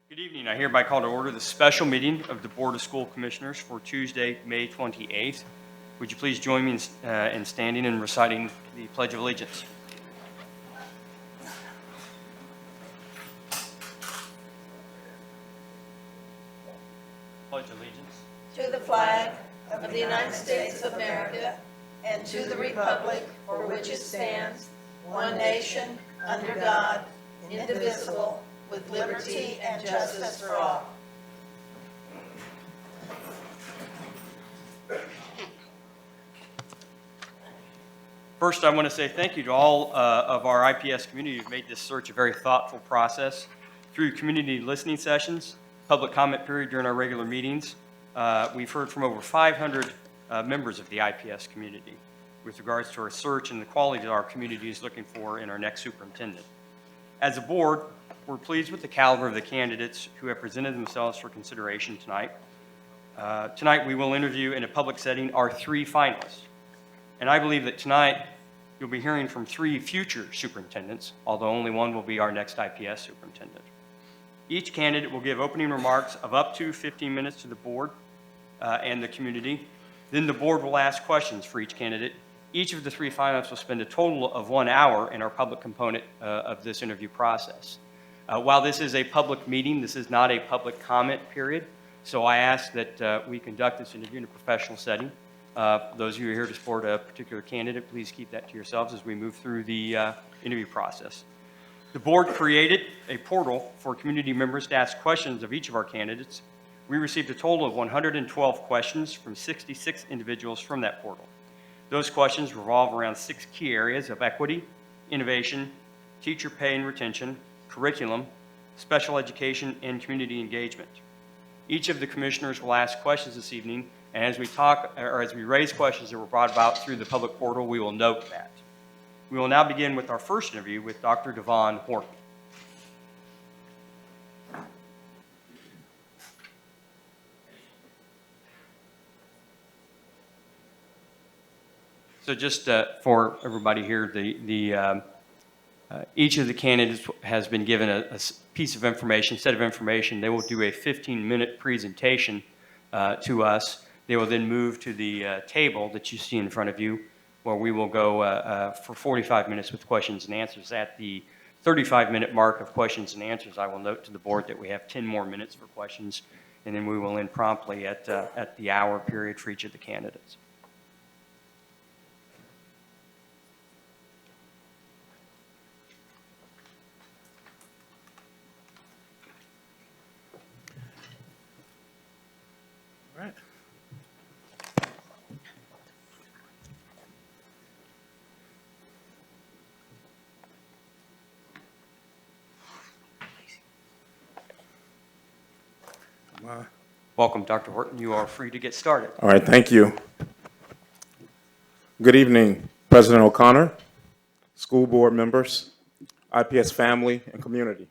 Good evening. I hereby call to order the special meeting of the Board of School Commissioners for Tuesday, May 28th. Would you please join me in standing and reciting the Pledge of Allegiance? Pledge allegiance to the flag of the United States of America and to the republic for which it stands, one nation, under God, indivisible, with liberty and justice for all. First, I want to say thank you to all of our IPS community who've made this search a very thoughtful process. Through community listening sessions, public comment period during our regular meetings, we've heard from over 500 members of the IPS community with regards to our search and the quality that our community is looking for in our next superintendent. As a board, we're pleased with the caliber of the candidates who have presented themselves for consideration tonight. Tonight, we will interview in a public setting our 3 finalists. And I believe that tonight, you'll be hearing from 3 future superintendents, although only one will be our next IPS superintendent. Each candidate will give opening remarks of up to 15 minutes to the board and the community. Then the board will ask questions for each candidate. Each of the 3 finalists will spend a total of 1 hour in our public component of this interview process. While this is a public meeting, this is not a public comment period, so I ask that we conduct this interview in a professional setting. Those of you who are here to support a particular candidate, please keep that to yourselves as we move through the interview process. The board created a portal for community members to ask questions of each of our candidates. We received a total of 112 questions from 66 individuals from that portal. Those questions revolve around 6 key areas of equity, innovation, teacher pay and retention, curriculum, special education, and community engagement. Each of the commissioners will ask questions this evening, and as we raise questions that were brought about through the public portal, we will note that. We will now begin with our first interview with Dr. Devon Horton. So just for everybody here, each of the candidates has been given a piece of information, set of information. They will do a 15-minute presentation to us. They will then move to the table that you see in front of you, where we will go for 45 minutes with questions and answers. At the 35-minute mark of questions and answers, I will note to the board that we have 10 more minutes for questions, and then we will end promptly at the hour period for each of the candidates. Right. Welcome, Dr. Horton. You are free to get started. All right, thank you. Good evening, President O'Connor, school board members, IPS family, and community.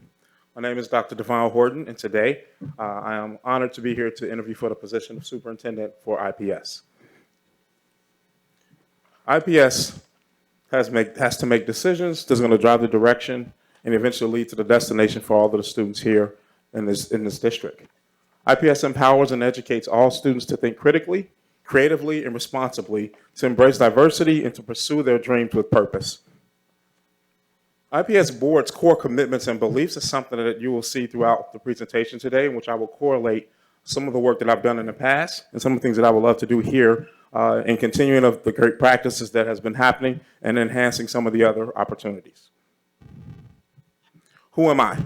My name is Dr. Devon Horton, and today I am honored to be here to interview for the position of superintendent for IPS. IPS has to make decisions that's going to drive the direction and eventually lead to the destination for all of the students here in this district. IPS empowers and educates all students to think critically, creatively, and responsibly, to embrace diversity and to pursue their dreams with purpose. IPS board's core commitments and beliefs is something that you will see throughout the presentation today, in which I will correlate some of the work that I've done in the past and some of the things that I would love to do here in continuing of the great practices that has been happening and enhancing some of the other opportunities. Who am I?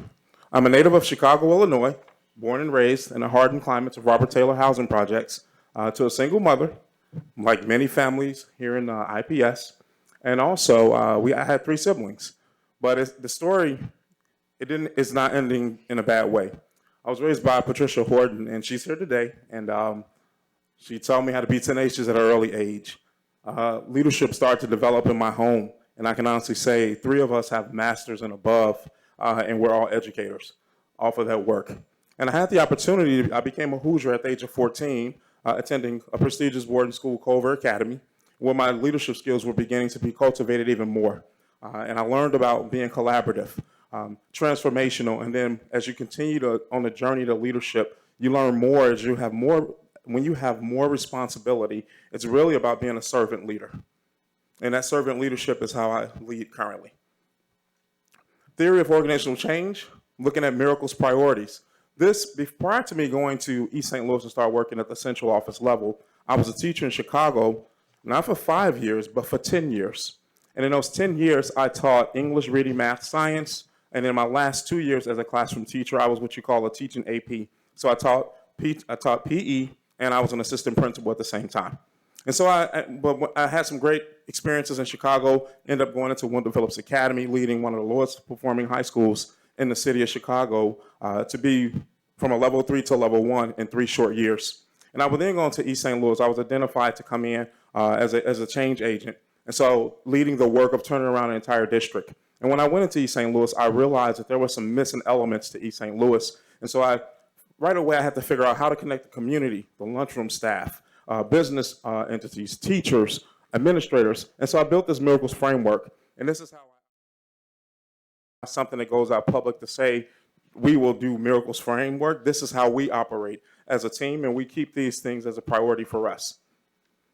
I'm a native of Chicago, Illinois, born and raised in the hardened climates of Robert Taylor housing projects to a single mother like many families here in IPS. And also, I had 3 siblings. But the story, it's not ending in a bad way. I was raised by Patricia Horton, and she's here today. And she taught me how to be tenacious at an early age. Leadership started to develop in my home, and I can honestly say 3 of us have masters and above, and we're all educators off of that work. And I had the opportunity, I became a Hoosier at the age of 14, attending a prestigious boarding school, Culver Academy, where my leadership skills were beginning to be cultivated even more. And I learned about being collaborative, transformational, and then as you continue on the journey to leadership, you learn more as you have more. When you have more responsibility, it's really about being a servant leader. And that servant leadership is how I lead currently. Theory of organizational change, looking at miracles priorities. Prior to me going to East St. Louis and start working at the central office level, I was a teacher in Chicago, not for 5 years, but for 10 years. And in those 10 years, I taught English, reading, math, science. And in my last 2 years as a classroom teacher, I was what you call a teaching AP. So I taught PE, and I was an assistant principal at the same time. And so I had some great experiences in Chicago, ended up going into Wendell Phillips Academy, leading one of the lowest performing high schools in the city of Chicago, to be from a level 3 to level 1 in 3 short years. And I was then going to East St. Louis. I was identified to come in as a change agent. And so leading the work of turning around an entire district. And when I went into East St. Louis, I realized that there were some missing elements to East St. Louis. And so right away, I had to figure out how to connect the community, the lunchroom staff, business entities, teachers, administrators. And so I built this miracles framework. And this is how something that goes out public to say, we will do miracles framework. This is how we operate as a team, and we keep these things as a priority for us.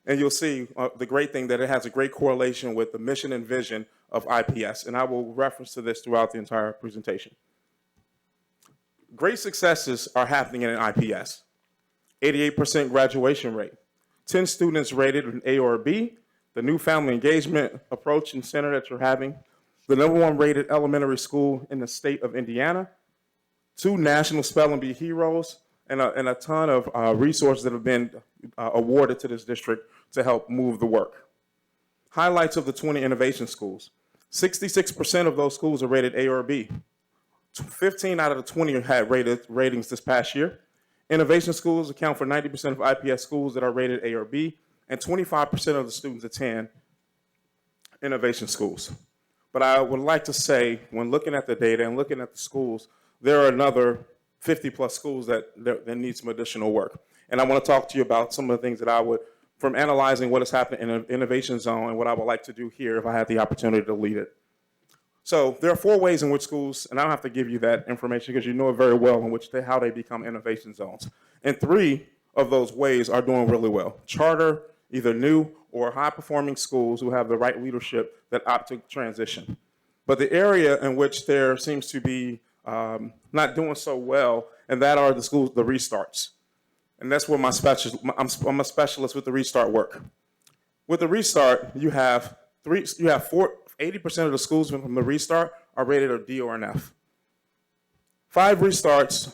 And you'll see the great thing that it has a great correlation with the mission and vision of IPS. And I will reference to this throughout the entire presentation. Great successes are happening in an IPS. 88% graduation rate. 10 students rated an A or a B. The new family engagement approach and center that you're having. The #1 rated elementary school in the state of Indiana. 2 national spelling bee heroes, and a ton of resources that have been awarded to this district to help move the work. Highlights of the 20 innovation schools. 66% of those schools are rated A or B. 15 out of the 20 had ratings this past year. Innovation schools account for 90% of IPS schools that are rated A or B, and 25% of the students attend innovation schools. But I would like to say, when looking at the data and looking at the schools, there are another 50 plus schools that need some additional work. And I want to talk to you about some of the things that I would, from analyzing what has happened in an innovation zone and what I would like to do here if I had the opportunity to lead it. So there are 4 ways in which schools, and I don't have to give you that information because you know it very well, in which how they become innovation zones. And 3 of those ways are doing really well. Charter, either new or high-performing schools who have the right leadership that opt to transition. But the area in which there seems to be not doing so well, and that are the schools, the restarts. And that's where I'm a specialist with the restart work. With the restart, you have 80% of the schools from the restart are rated a D or an F. 5 restarts,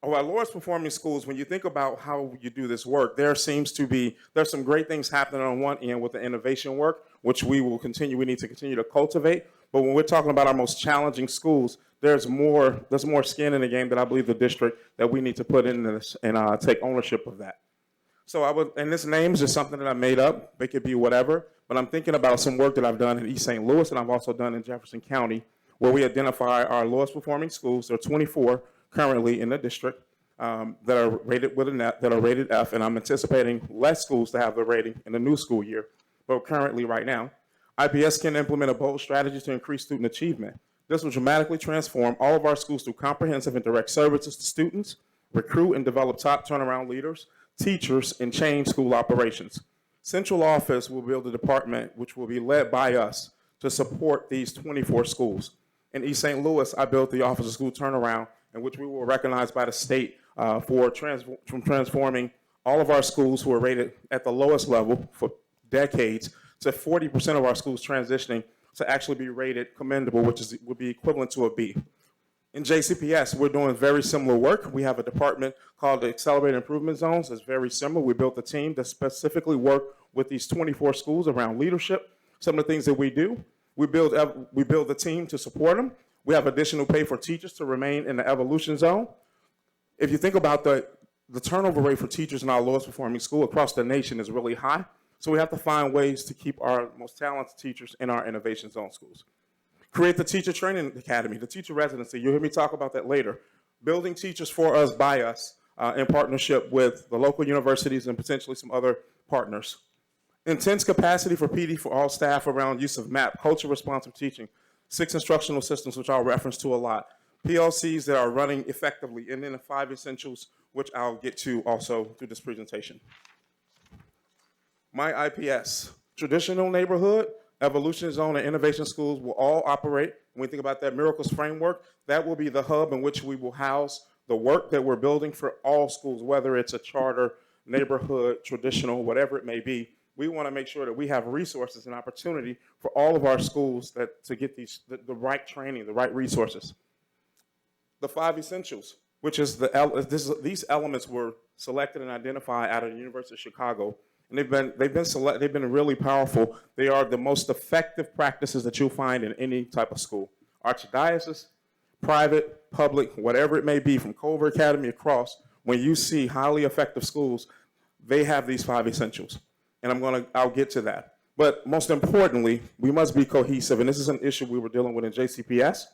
of our lowest performing schools, when you think about how you do this work, there's some great things happening on one end with the innovation work, which we need to continue to cultivate. But when we're talking about our most challenging schools, there's more skin in the game that I believe the district that we need to put in this and take ownership of that. So and this name is just something that I made up. It could be whatever, but I'm thinking about some work that I've done in East St. Louis and I've also done in Jefferson County, where we identify our lowest performing schools. There are 24 currently in the district that are rated F, and I'm anticipating less schools to have the rating in the new school year. But currently, right now, IPS can implement a bold strategy to increase student achievement. This will dramatically transform all of our schools through comprehensive and direct services to students, recruit and develop top turnaround leaders, teachers, and change school operations. Central office will build a department which will be led by us to support these 24 schools. In East St. Louis, I built the Office of School Turnaround, in which we were recognized by the state for transforming all of our schools who are rated at the lowest level for decades to 40% of our schools transitioning to actually be rated commendable, which would be equivalent to a B. In JCPS, we're doing very similar work. We have a department called the Accelerated Improvement Zones. It's very similar. We built a team that specifically work with these 24 schools around leadership. Some of the things that we do, we build the team to support them. We have additional pay for teachers to remain in the evolution zone. If you think about the turnover rate for teachers in our lowest performing school across the nation is really high. So we have to find ways to keep our most talented teachers in our innovation zone schools. Create the Teacher Training Academy, the teacher residency. You'll hear me talk about that later. Building teachers for us, by us, in partnership with the local universities and potentially some other partners. Intense capacity for PD for all staff around use of MAP, culture responsive teaching. 6 instructional systems, which I'll reference to a lot. PLCs that are running effectively, and then the 5 essentials, which I'll get to also through this presentation. My IPS, traditional neighborhood, evolution zone, and innovation schools will all operate. When we think about that Miracles framework, that will be the hub in which we will house the work that we're building for all schools, whether it's a charter, neighborhood, traditional, whatever it may be. We want to make sure that we have resources and opportunity for all of our schools to get the right training, the right resources. The 5 essentials, which is these elements were selected and identified out of the University of Chicago. And they've been really powerful. They are the most effective practices that you'll find in any type of school. Archdiocese, private, public, whatever it may be, from Culver Academy across, when you see highly effective schools, they have these 5 essentials. And I'll get to that. But most importantly, we must be cohesive. And this is an issue we were dealing with in JCPS.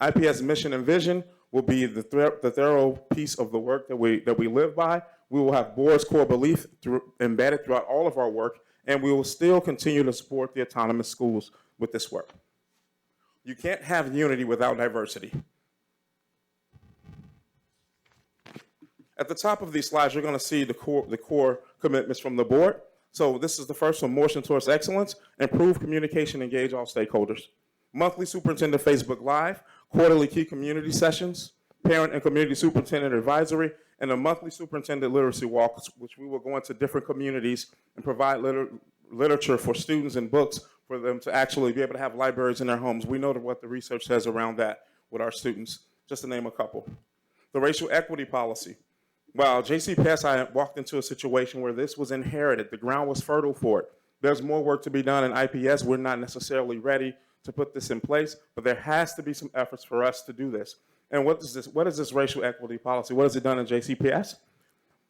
IPS mission and vision will be the thorough piece of the work that we live by. We will have board's core belief embedded throughout all of our work, and we will still continue to support the autonomous schools with this work. You can't have unity without diversity. At the top of these slides, you're going to see the core commitments from the board. So this is the first one, motion towards excellence, improve communication, engage all stakeholders. Monthly superintendent Facebook Live, quarterly key community sessions, parent and community superintendent advisory, and a monthly superintendent literacy walk, which we will go into different communities and provide literature for students and books for them to actually be able to have libraries in their homes. We know what the research says around that with our students, just to name a couple. The racial equity policy. While JCPS, I walked into a situation where this was inherited. The ground was fertile for it. There's more work to be done in IPS. We're not necessarily ready to put this in place, but there has to be some efforts for us to do this. And what is this racial equity policy? What has it done in JCPS?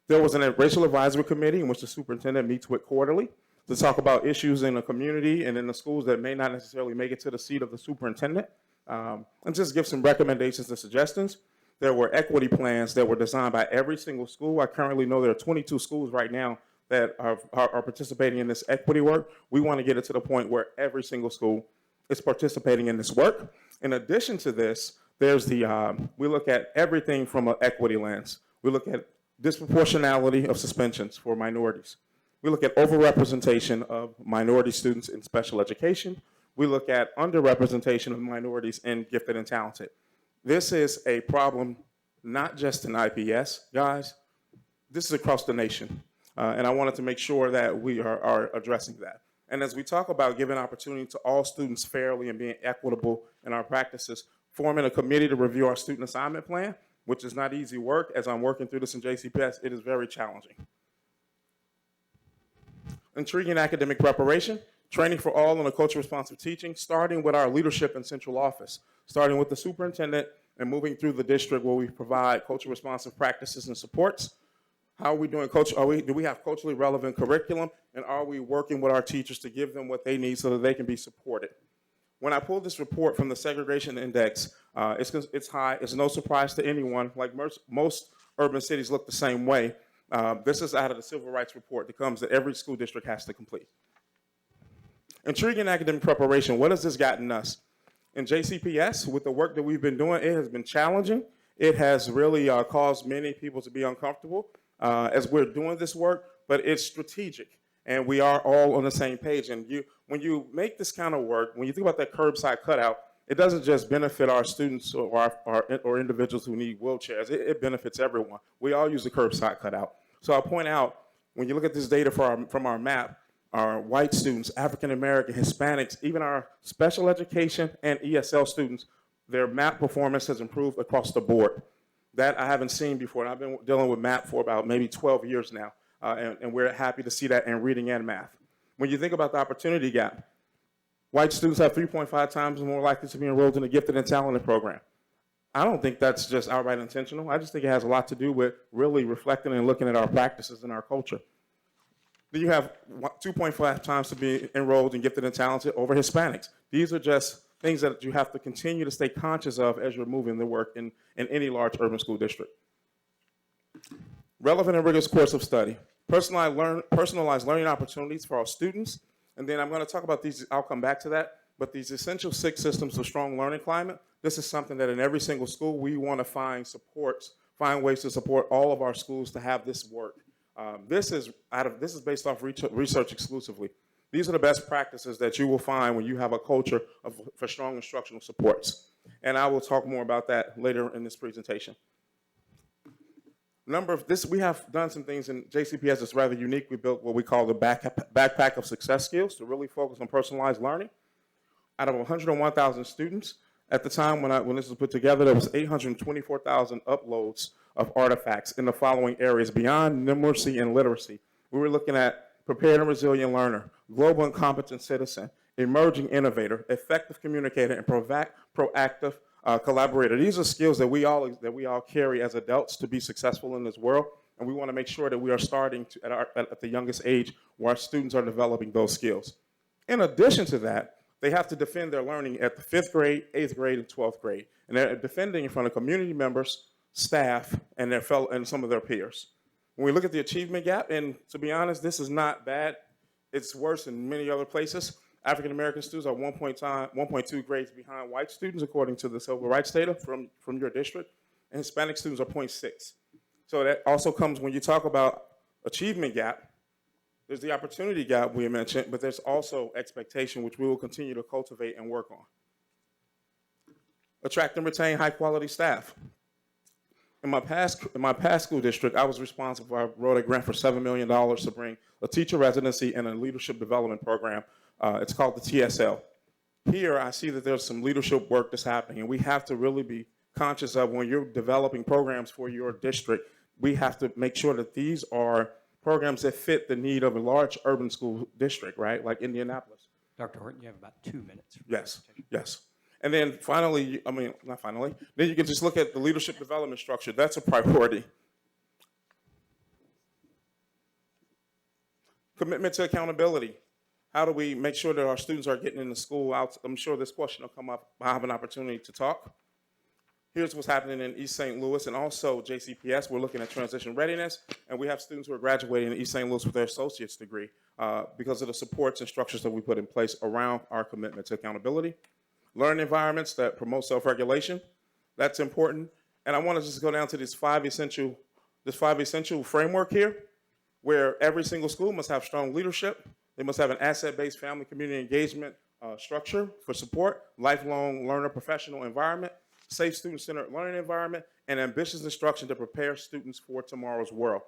There was a racial advisory committee in which the superintendent meets with quarterly to talk about issues in the community and in the schools that may not necessarily make it to the seat of the superintendent, and just give some recommendations and suggestions. There were equity plans that were designed by every single school. I currently know there are 22 schools right now that are participating in this equity work. We want to get it to the point where every single school is participating in this work. In addition to this, there's we look at everything from an equity lens. We look at disproportionality of suspensions for minorities. We look at overrepresentation of minority students in special education. We look at underrepresentation of minorities in gifted and talented. This is a problem not just in IPS, guys. This is across the nation. And I wanted to make sure that we are addressing that. And as we talk about giving opportunity to all students fairly and being equitable in our practices, forming a committee to review our student assignment plan, which is not easy work. As I'm working through this in JCPS, it is very challenging. Intriguing academic preparation, training for all on a culture responsive teaching, starting with our leadership in central office, starting with the superintendent and moving through the district where we provide culture responsive practices and supports. How are we doing do we have culturally relevant curriculum, and are we working with our teachers to give them what they need so that they can be supported? When I pulled this report from the segregation index, it's high. It's no surprise to anyone. Like most urban cities look the same way. This is out of the civil rights report that every school district has to complete. Intriguing academic preparation. What has this gotten us? In JCPS, with the work that we've been doing, it has been challenging. It has really caused many people to be uncomfortable as we're doing this work, but it's strategic. And we are all on the same page. And when you make this kind of work, when you think about that curbside cutout, it doesn't just benefit our students or individuals who need wheelchairs. It benefits everyone. We all use the curbside cutout. So I'll point out, when you look at this data from our map, our white students, African American, Hispanics, even our special education and ESL students, their math performance has improved across the board. That I haven't seen before, and I've been dealing with math for about maybe 12 years now, and we're happy to see that in reading and math. When you think about the opportunity gap, white students have 3.5 times more likely to be enrolled in the gifted and talented program. I don't think that's just outright intentional. I just think it has a lot to do with really reflecting and looking at our practices and our culture. Then you have 2.5 times to be enrolled in gifted and talented over Hispanics. These are just things that you have to continue to stay conscious of as you're moving the work in any large urban school district. Relevant and rigorous course of study. Personalized learning opportunities for our students. And then I'm going to talk about these, I'll come back to that, but these essential 6 systems of strong learning climate, this is something that in every single school we want to find ways to support all of our schools to have this work. This is based off research exclusively. These are the best practices that you will find when you have a culture for strong instructional supports. And I will talk more about that later in this presentation. We have done some things in JCPS that's rather unique. We built what we call the backpack of success skills to really focus on personalized learning. Out of 101,000 students, at the time when this was put together, there was 824,000 uploads of artifacts in the following areas beyond numeracy and literacy. We were looking at prepared and resilient learner, global and competent citizen, emerging innovator, effective communicator, and proactive collaborator. These are skills that we all carry as adults to be successful in this world, and we want to make sure that we are starting at the youngest age where our students are developing those skills. In addition to that, they have to defend their learning at the 5th grade, 8th grade, and 12th grade, and they're defending in front of community members, staff, and some of their peers. When we look at the achievement gap, and to be honest, this is not bad. It's worse in many other places. African American students are 1.2 grades behind white students, according to the civil rights data from your district, and Hispanic students are 0.6. So that also comes when you talk about achievement gap. There's the opportunity gap we mentioned, but there's also expectation, which we will continue to cultivate and work on. Attract and retain high quality staff. In my past school district, I was responsible. I wrote a grant for $7 million to bring a teacher residency and a leadership development program. It's called the TSL. Here, I see that there's some leadership work that's happening, and we have to really be conscious of when you're developing programs for your district, we have to make sure that these are programs that fit the need of a large urban school district, right, like Indianapolis. Dr. Horton, you have about 2 minutes. Yes. And then then you can just look at the leadership development structure. That's a priority. Commitment to accountability. How do we make sure that our students are getting into school out? I'm sure this question will come up. I'll have an opportunity to talk. Here's what's happening in East St. Louis and also JCPS. We're looking at transition readiness, and we have students who are graduating in East St. Louis with their associate's degree because of the supports and structures that we put in place around our commitment to accountability. Learning environments that promote self-regulation. That's important. And I want to just go down to this five essential framework here, where every single school must have strong leadership. They must have an asset-based family community engagement structure for support, lifelong learner professional environment, safe student-centered learning environment, and ambitious instruction to prepare students for tomorrow's world.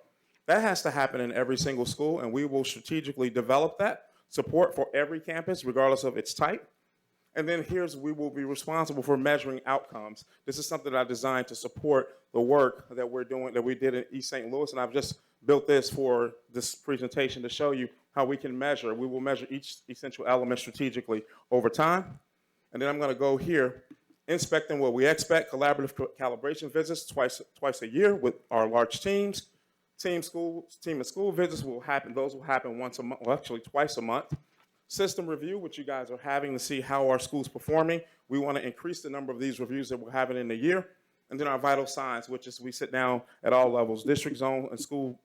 That has to happen in every single school, and we will strategically develop that support for every campus, regardless of its type. And then we will be responsible for measuring outcomes. This is something that I designed to support the work that we did in East St. Louis, and I've just built this for this presentation to show you how we can measure. We will measure each essential element strategically over time. And then I'm going to go here, inspecting what we expect, collaborative calibration visits twice a year with our large teams. Team and school visits will happen. Those will happen once a month, well, actually twice a month. System review, which you guys are having to see how our school's performing. We want to increase the number of these reviews that we're having in a year. And then our vital signs, which is we sit down at all levels, district, zone, and school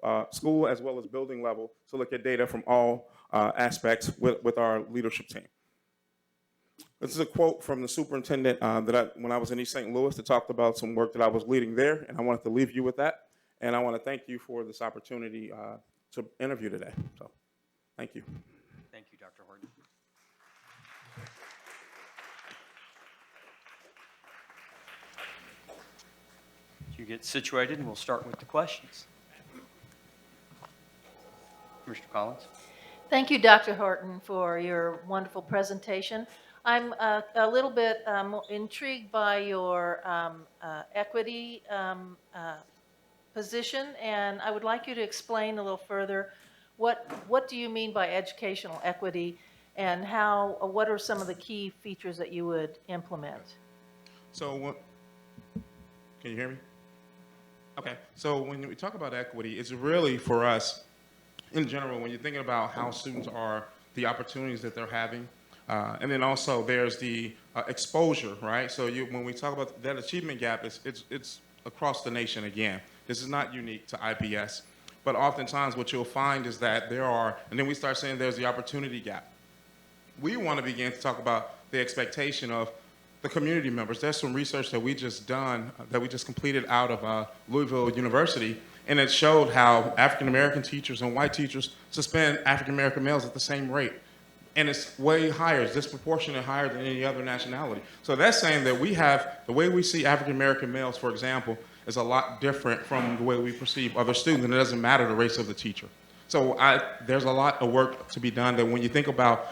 as well as building level, to look at data from all aspects with our leadership team. This is a quote from the superintendent when I was in East St. Louis that talked about some work that I was leading there, and I wanted to leave you with that. And I want to thank you for this opportunity to interview today. So, thank you. Thank you, Dr. Horton. You get situated, and we'll start with the questions. Mr. Collins. Thank you, Dr. Horton, for your wonderful presentation. I'm a little bit intrigued by your equity position, and I would like you to explain a little further what do you mean by educational equity, and what are some of the key features that you would implement? So, can you hear me? Okay. So when we talk about equity, it's really for us in general, when you're thinking about how students are, the opportunities that they're having, and then also there's the exposure, right? So when we talk about that achievement gap, it's across the nation again. This is not unique to IPS, but oftentimes what you'll find is that there are, and then we start saying there's the opportunity gap. We want to begin to talk about the expectation of the community members. There's some research that we just done, that we just completed out of Louisville University, and it showed how African American teachers and white teachers suspend African American males at the same rate. And it's way higher, it's disproportionately higher than any other nationality. So that's saying that we have, the way we see African American males, for example, is a lot different from the way we perceive other students, and it doesn't matter the race of the teacher. So there's a lot of work to be done that when you think about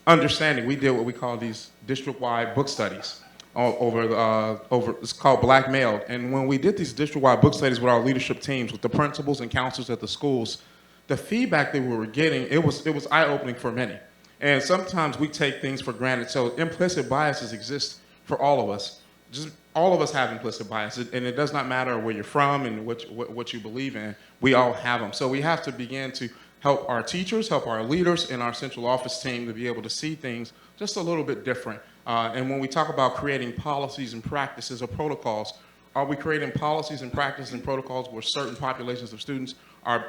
understanding, we did what we call these district-wide book studies over it's called Black Mailed. And when we did these district-wide book studies with our leadership teams, with the principals and counselors at the schools, the feedback that we were getting, it was eye-opening for many. And sometimes we take things for granted. So implicit biases exist for all of us. Just all of us have implicit biases, and it does not matter where you're from and what you believe in. We all have them. So we have to begin to help our teachers, help our leaders, and our central office team to be able to see things just a little bit different. And when we talk about creating policies and practices or protocols, are we creating policies and practices and protocols where certain populations of students are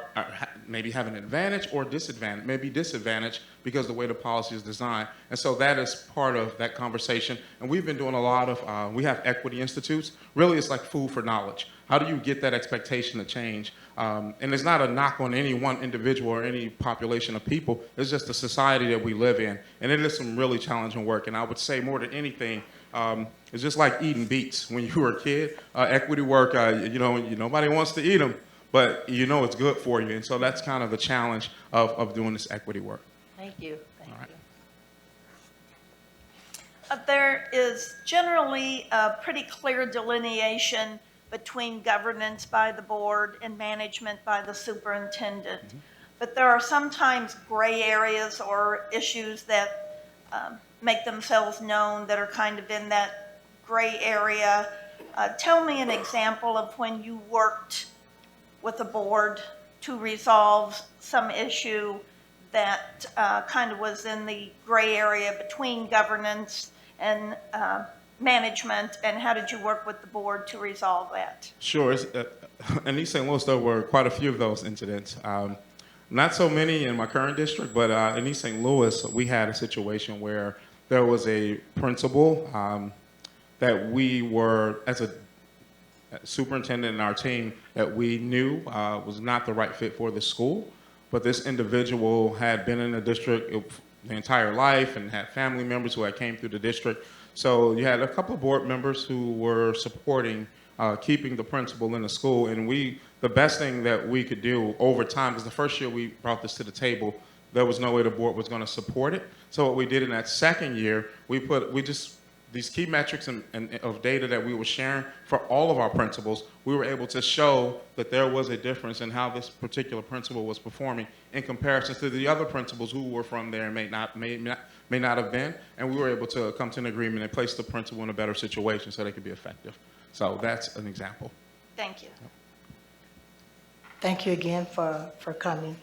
maybe have an advantage or disadvantage, maybe disadvantage because of the way the policy is designed? And so that is part of that conversation. And we've been doing a lot of, we have equity institutes. Really, it's like food for knowledge. How do you get that expectation to change? And it's not a knock on any one individual or any population of people. It's just the society that we live in. And it is some really challenging work. And I would say more than anything, it's just like eating beets. When you were a kid, equity work, nobody wants to eat them, but you know it's good for you. And so that's kind of the challenge of doing this equity work. Thank you. Thank All right. you. There is generally a pretty clear delineation between governance by the board and management by the superintendent. Mm-hmm. But there are sometimes gray areas or issues that make themselves known that are kind of in that gray area. Tell me an example of when you worked with a board to resolve some issue that kind of was in the gray area between governance and management, and how did you work with the board to resolve that? Sure. In East St. Louis, there were quite a few of those incidents. Not so many in my current district, but in East St. Louis, we had a situation where there was a principal that we were, as a superintendent in our team, that we knew was not the right fit for the school. But this individual had been in the district the entire life and had family members who had came through the district. So you had a couple of board members who were supporting keeping the principal in the school. And the best thing that we could do over time, because the first year we brought this to the table, there was no way the board was going to support it. So what we did in that second year, these key metrics of data that we were sharing for all of our principals, we were able to show that there was a difference in how this particular principal was performing in comparison to the other principals who were from there and may not have been. And we were able to come to an agreement and place the principal in a better situation so they could be effective. So that's an example. Thank you. Thank you again for coming.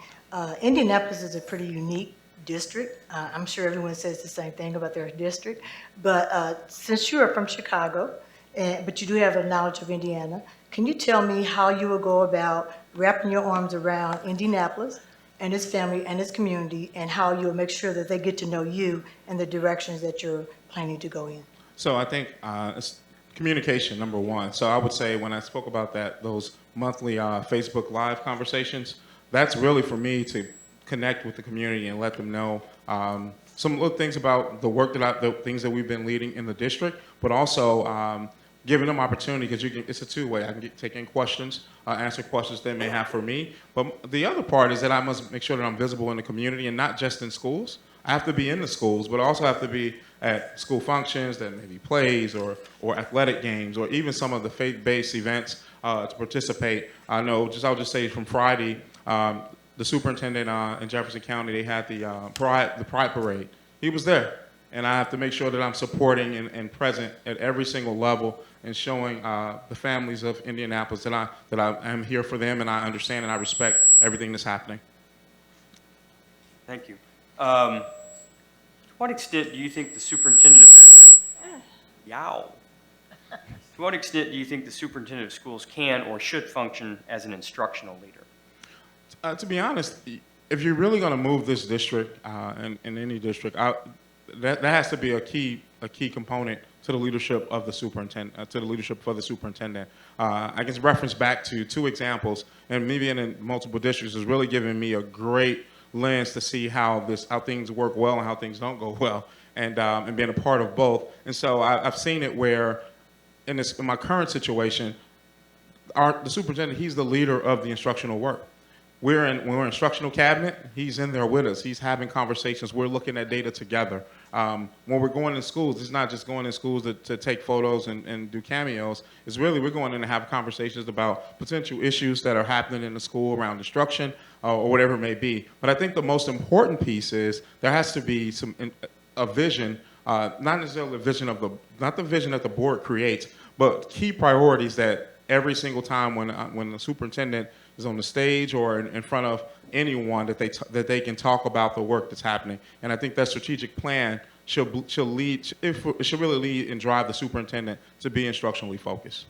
Indianapolis is a pretty unique district. I'm sure everyone says the same thing about their district, but since you are from Chicago, but you do have a knowledge of Indiana, can you tell me how you will go about wrapping your arms around Indianapolis and its family and its community, and how you'll make sure that they get to know you and the directions that you're planning to go in? So I think it's communication, number one. So I would say when I spoke about those monthly Facebook Live conversations, that's really for me to connect with the community and let them know some little things about the work the things that we've been leading in the district, but also giving them opportunity, because it's a two-way. I can take in questions, answer questions they may have for me. But the other part is that I must make sure that I'm visible in the community and not just in schools. I have to be in the schools, but I also have to be at school functions that maybe plays or athletic games or even some of the faith-based events to participate. I know, I'll just say from Friday, the superintendent in Jefferson County, they had the Pride Parade. He was there. And I have to make sure that I'm supporting and present at every single level and showing the families of Indianapolis that I am here for them and I understand and I respect everything that's happening. Thank you. To what extent do you think the superintendent of To what extent do you think the superintendent of schools can or should function as an instructional leader? To be honest, if you're really going to move this district in any district, that has to be a key component to the leadership of the superintendent, to the leadership for the superintendent. I can reference back to two examples, and me being in multiple districts has really given me a great lens to see how things work well and how things don't go well, and being a part of both. And so I've seen it where, in my current situation, the superintendent, he's the leader of the instructional work. When we're instructional cabinet, he's in there with us. He's having conversations. We're looking at data together. When we're going in schools, it's not just going in schools to take photos and do cameos. It's really we're going in to have conversations about potential issues that are happening in the school around instruction or whatever it may be. But I think the most important piece is there has to be a vision, not necessarily a vision not the vision that the board creates, but key priorities that every single time when the superintendent is on the stage or in front of anyone that they can talk about the work that's happening. And I think that strategic plan should really lead and drive the superintendent to be instructionally focused.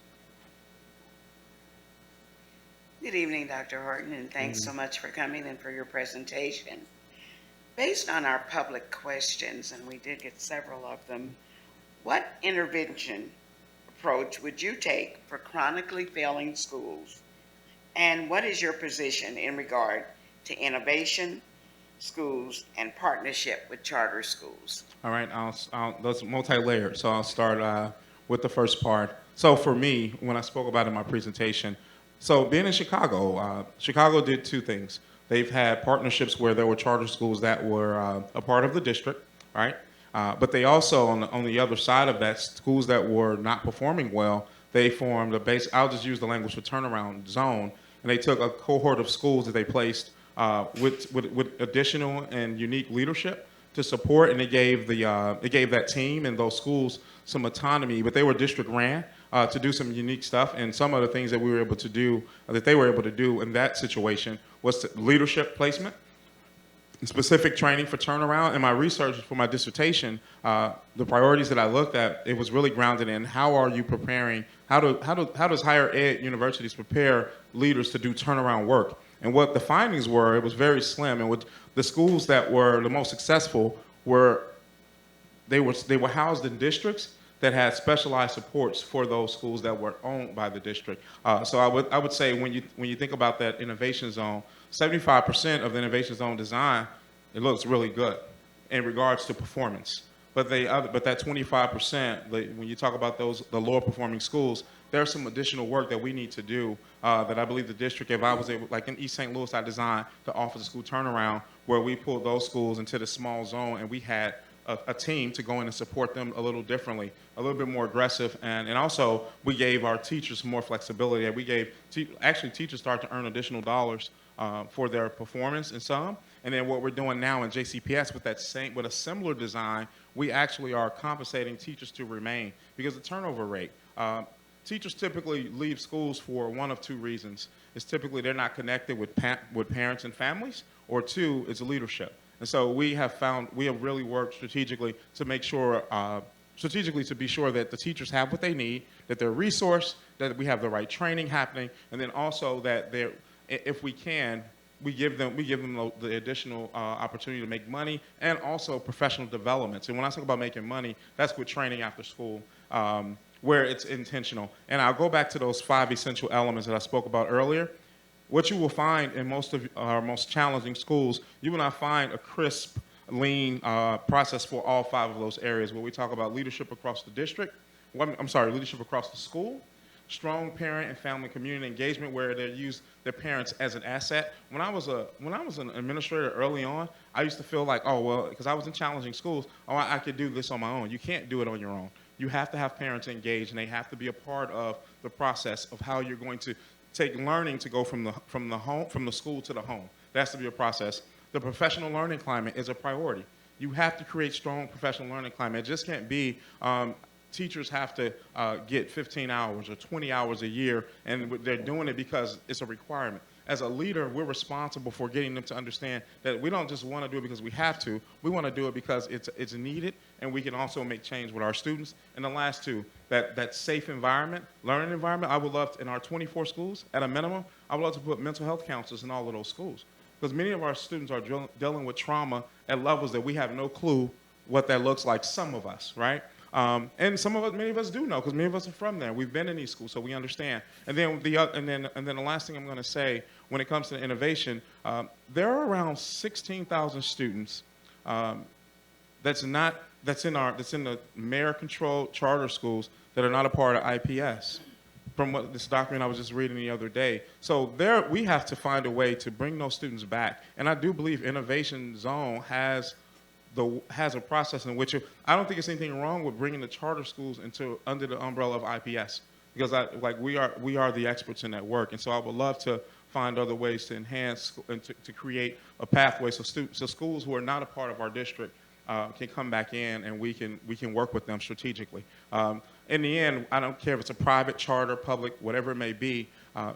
Good evening, Dr. Horton, and thanks so much for coming and for your presentation. Based on our public questions, and we did get several of them, what intervention approach would you take for chronically failing schools? And what is your position in regard to innovation, schools, and partnership with charter schools? All right, that's multi-layered. So I'll start with the first part. So for me, when I spoke about it in my presentation, so being in Chicago, Chicago did two things. They've had partnerships where there were charter schools that were a part of the district, right? But they also, on the other side of that, schools that were not performing well, they formed I'll just use the language for turnaround zone, and they took a cohort of schools that they placed with additional and unique leadership to support, and it gave that team and those schools some autonomy, but they were district ran to do some unique stuff, and some of the things that they were able to do in that situation was leadership placement, specific training for turnaround. In my research for my dissertation, the priorities that I looked at, it was really grounded in how are you preparing, how does higher ed universities prepare leaders to do turnaround work? And what the findings were, it was very slim. And what the schools that were the most successful were housed in districts that had specialized supports for those schools that were owned by the district. So I would say when you think about that innovation zone, 75% of the innovation zone design, it looks really good in regards to performance. But that 25%, when you talk about the lower performing schools, there's some additional work that we need to do that I believe the district, if I was able, like in East St. Louis, I designed the Office of School Turnaround, where we pulled those schools into the small zone, and we had a team to go in and support them a little differently, a little bit more aggressive, and also we gave our teachers more flexibility. We gave teachers start to earn additional dollars for their performance in some, and then what we're doing now in JCPS with a similar design, we actually are compensating teachers to remain, because the turnover rate. Teachers typically leave schools for one of two reasons. It's typically they're not connected with parents and families, or two, it's leadership. And so we have really worked strategically to make sure, to be sure that the teachers have what they need, that they're resourced, that we have the right training happening, and then also that if we can, we give them the additional opportunity to make money and also professional developments. And when I talk about making money, that's with training after school, where it's intentional. And I'll go back to those 5 essential elements that I spoke about earlier. What you will find in most of our most challenging schools, you will not find a crisp, lean process for all 5 of those areas. Where we talk about leadership across the district, leadership across the school, strong parent and family community engagement where they use their parents as an asset. When I was an administrator early on, I used to feel like, oh, well, because I was in challenging schools, oh, I could do this on my own. You can't do it on your own. You have to have parents engaged, and they have to be a part of the process of how you're going to take learning to go from the school to the home. That has to be a process. The professional learning climate is a priority. You have to create strong professional learning climate. It just can't be teachers have to get 15 hours or 20 hours a year, and they're doing it because it's a requirement. As a leader, we're responsible for getting them to understand that we don't just want to do it because we have to. We want to do it because it's needed, and we can also make change with our students. And the last two, that safe environment, learning environment, I would love to, in our 24 schools, at a minimum, I would love to put mental health counselors in all of those schools. Because many of our students are dealing with trauma at levels that we have no clue what that looks like, some of us, right? And some of us, many of us do know, because many of us are from there. We've been in these schools, so we understand. And then the last thing I'm going to say, when it comes to innovation, there are around 16,000 students that's in the mayor-controlled charter schools that are not a part of IPS. From what this document I was just reading the other day. So there, we have to find a way to bring those students back. And I do believe Innovation Zone has a process in which I don't think there's anything wrong with bringing the charter schools under the umbrella of IPS, because we are the experts in that work. And so I would love to find other ways to enhance and to create a pathway so schools who are not a part of our district can come back in, and we can work with them strategically. In the end, I don't care if it's a private, charter, public, whatever it may be.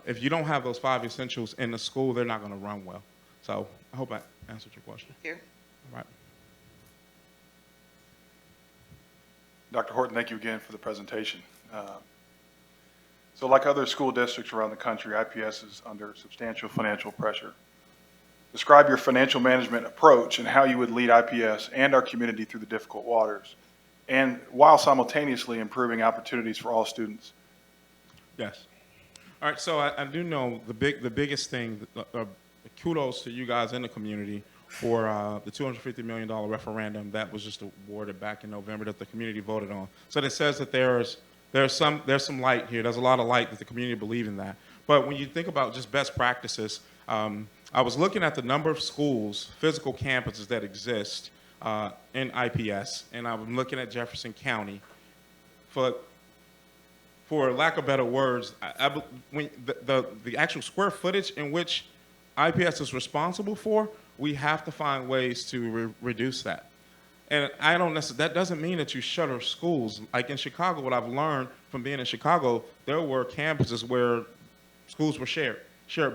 If you don't have those 5 essentials in the school, they're not going to run well. So I hope I answered your question. Here. All right. Dr. Horton, thank you again for the presentation. So like other school districts around the country, IPS is under substantial financial pressure. Describe your financial management approach and how you would lead IPS and our community through the difficult waters, and while simultaneously improving opportunities for all students. Yes. All right, so I do know the biggest thing, kudos to you guys in the community for the $250 million referendum that was just awarded back in November that the community voted on. So it says that there's some light here. There's a lot of light that the community believe in that. But when you think about just best practices, I was looking at the number of schools, physical campuses that exist in IPS, and I'm looking at Jefferson County. For lack of better words, the actual square footage in which IPS is responsible for, we have to find ways to reduce that. And that doesn't mean that you shutter schools. Like in Chicago, what I've learned from being in Chicago, there were campuses where schools were shared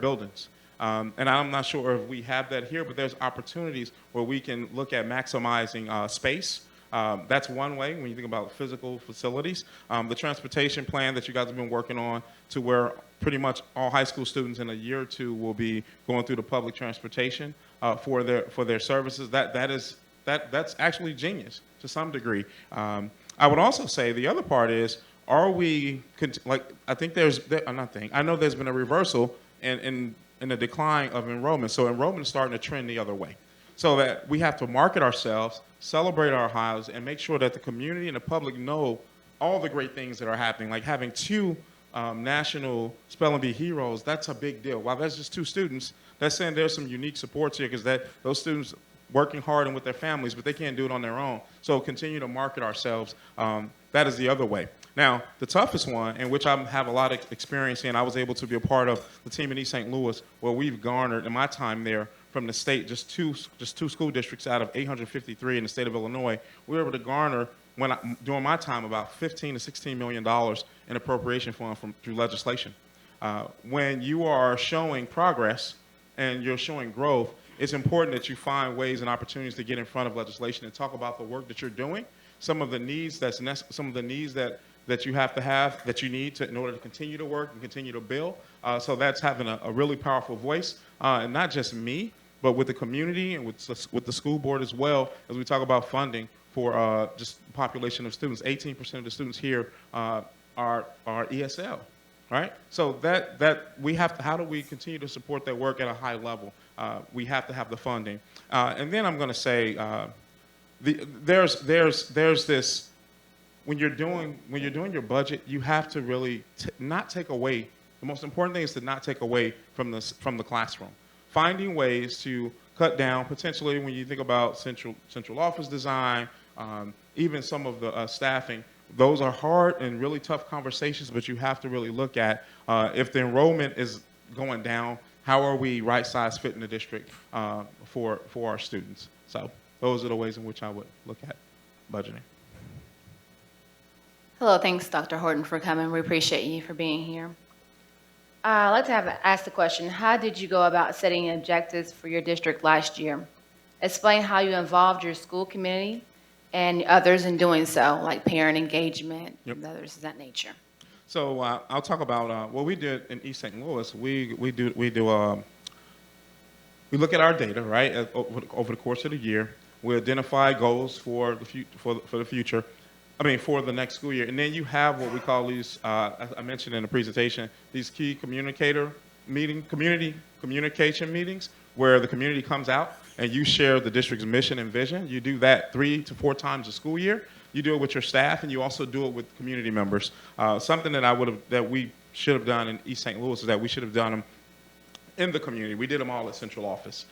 buildings. And I'm not sure if we have that here, but there's opportunities where we can look at maximizing space. That's one way when you think about physical facilities. The transportation plan that you guys have been working on, to where pretty much all high school students in a year or two will be going through the public transportation for their services. That's actually genius to some degree. I would also say the other part is, I know there's been a reversal in the decline of enrollment. So enrollment is starting to trend the other way. So that we have to market ourselves, celebrate our highs, and make sure that the community and the public know all the great things that are happening. Like having 2 national spelling bee heroes, that's a big deal. While that's just 2 students, that's saying there's some unique supports here, because those students working hard and with their families, but they can't do it on their own. So continue to market ourselves. That is the other way. Now, the toughest one, in which I have a lot of experience in, I was able to be a part of the team in East St. Louis, where we've garnered, in my time there, from the state, just two school districts out of 853 in the state of Illinois, we were able to garner, during my time, about $15 to $16 million in appropriation fund through legislation. When you are showing progress and you're showing growth, it's important that you find ways and opportunities to get in front of legislation and talk about the work that you're doing, some of the needs that you have to have, that you need in order to continue to work and continue to build. So that's having a really powerful voice, and not just me, but with the community and with the school board as well, as we talk about funding for just population of students. 18% of the students here are ESL, right? So that we have to, how do we continue to support that work at a high level? We have to have the funding. And then I'm going to say, there's this when you're doing your budget, you have to really not take away. The most important thing is to not take away from the classroom. Finding ways to cut down potentially when you think about central office design, even some of the staffing. Those are hard and really tough conversations, but you have to really look at if the enrollment is going down, how are we right size fitting the district for our students. So those are the ways in which I would look at budgeting. Hello, thanks, Dr. Horton, for coming. We appreciate you for being here. I'd like to ask the question, how did you go about setting objectives for your district last year? Explain how you involved your school community and others in doing so, like parent engagement and others of that nature. So I'll talk about what we did in East St. Louis. We look at our data, right, over the course of the year. We identify goals for the future. For the next school year. And then you have what we call these, as I mentioned in the presentation, these key community communication meetings where the community comes out and you share the district's mission and vision. You do that 3 to 4 times a school year. You do it with your staff and you also do it with community members. Something that we should have done in East St. Louis is that we should have done them in the community. We did them all at central office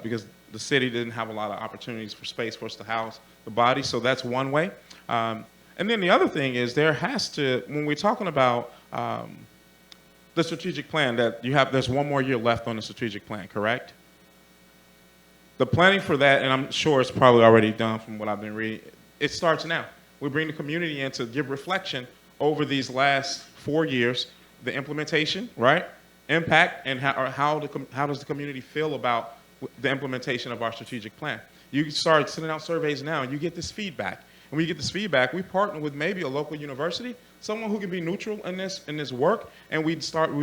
because the city didn't have a lot of opportunities for space for us to house the body. So that's one way. And then the other thing is when we're talking about the strategic plan there's 1 more year left on the strategic plan, correct? The planning for that, and I'm sure it's probably already done from what I've been reading, it starts now. We bring the community in to give reflection over these last 4 years, the implementation, right? Impact, and how does the community feel about the implementation of our strategic plan? You start sending out surveys now, and you get this feedback. And when you get this feedback, we partner with maybe a local university, someone who can be neutral in this work, and we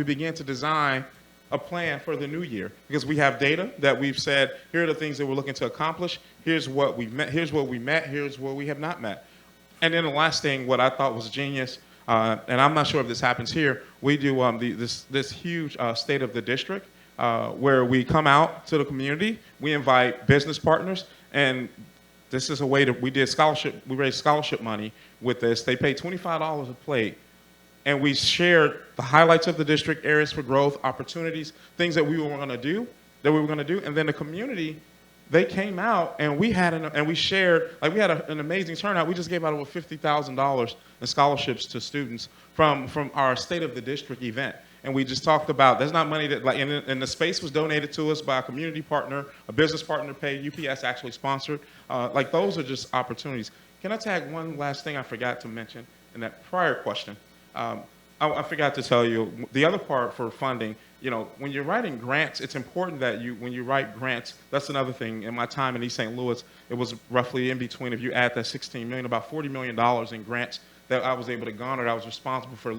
begin to design a plan for the new year because we have data that we've said here are the things that we're looking to accomplish. Here's what we met. Here's what we have not met. And then the last thing, what I thought was genius, and I'm not sure if this happens here. We do this huge state of the district where we come out to the community. We invite business partners and. This is a way we raised scholarship money with this. They paid $25 a plate, and we shared the highlights of the district, areas for growth, opportunities, things that we were going to do, and then the community, they came out, and we had an amazing turnout. We just gave out over $50,000 in scholarships to students from our State of the District event. And we just talked about, there's not money and the space was donated to us by a community partner, a business partner paid, UPS actually sponsored. Those are just opportunities. Can I tag one last thing I forgot to mention in that prior question? I forgot to tell you, the other part for funding, when you're writing grants, it's important that when you write grants, that's another thing. In my time in East St. Louis, it was roughly in between, if you add that $16 million, about $40 million in grants that I was able to garner, that I was responsible for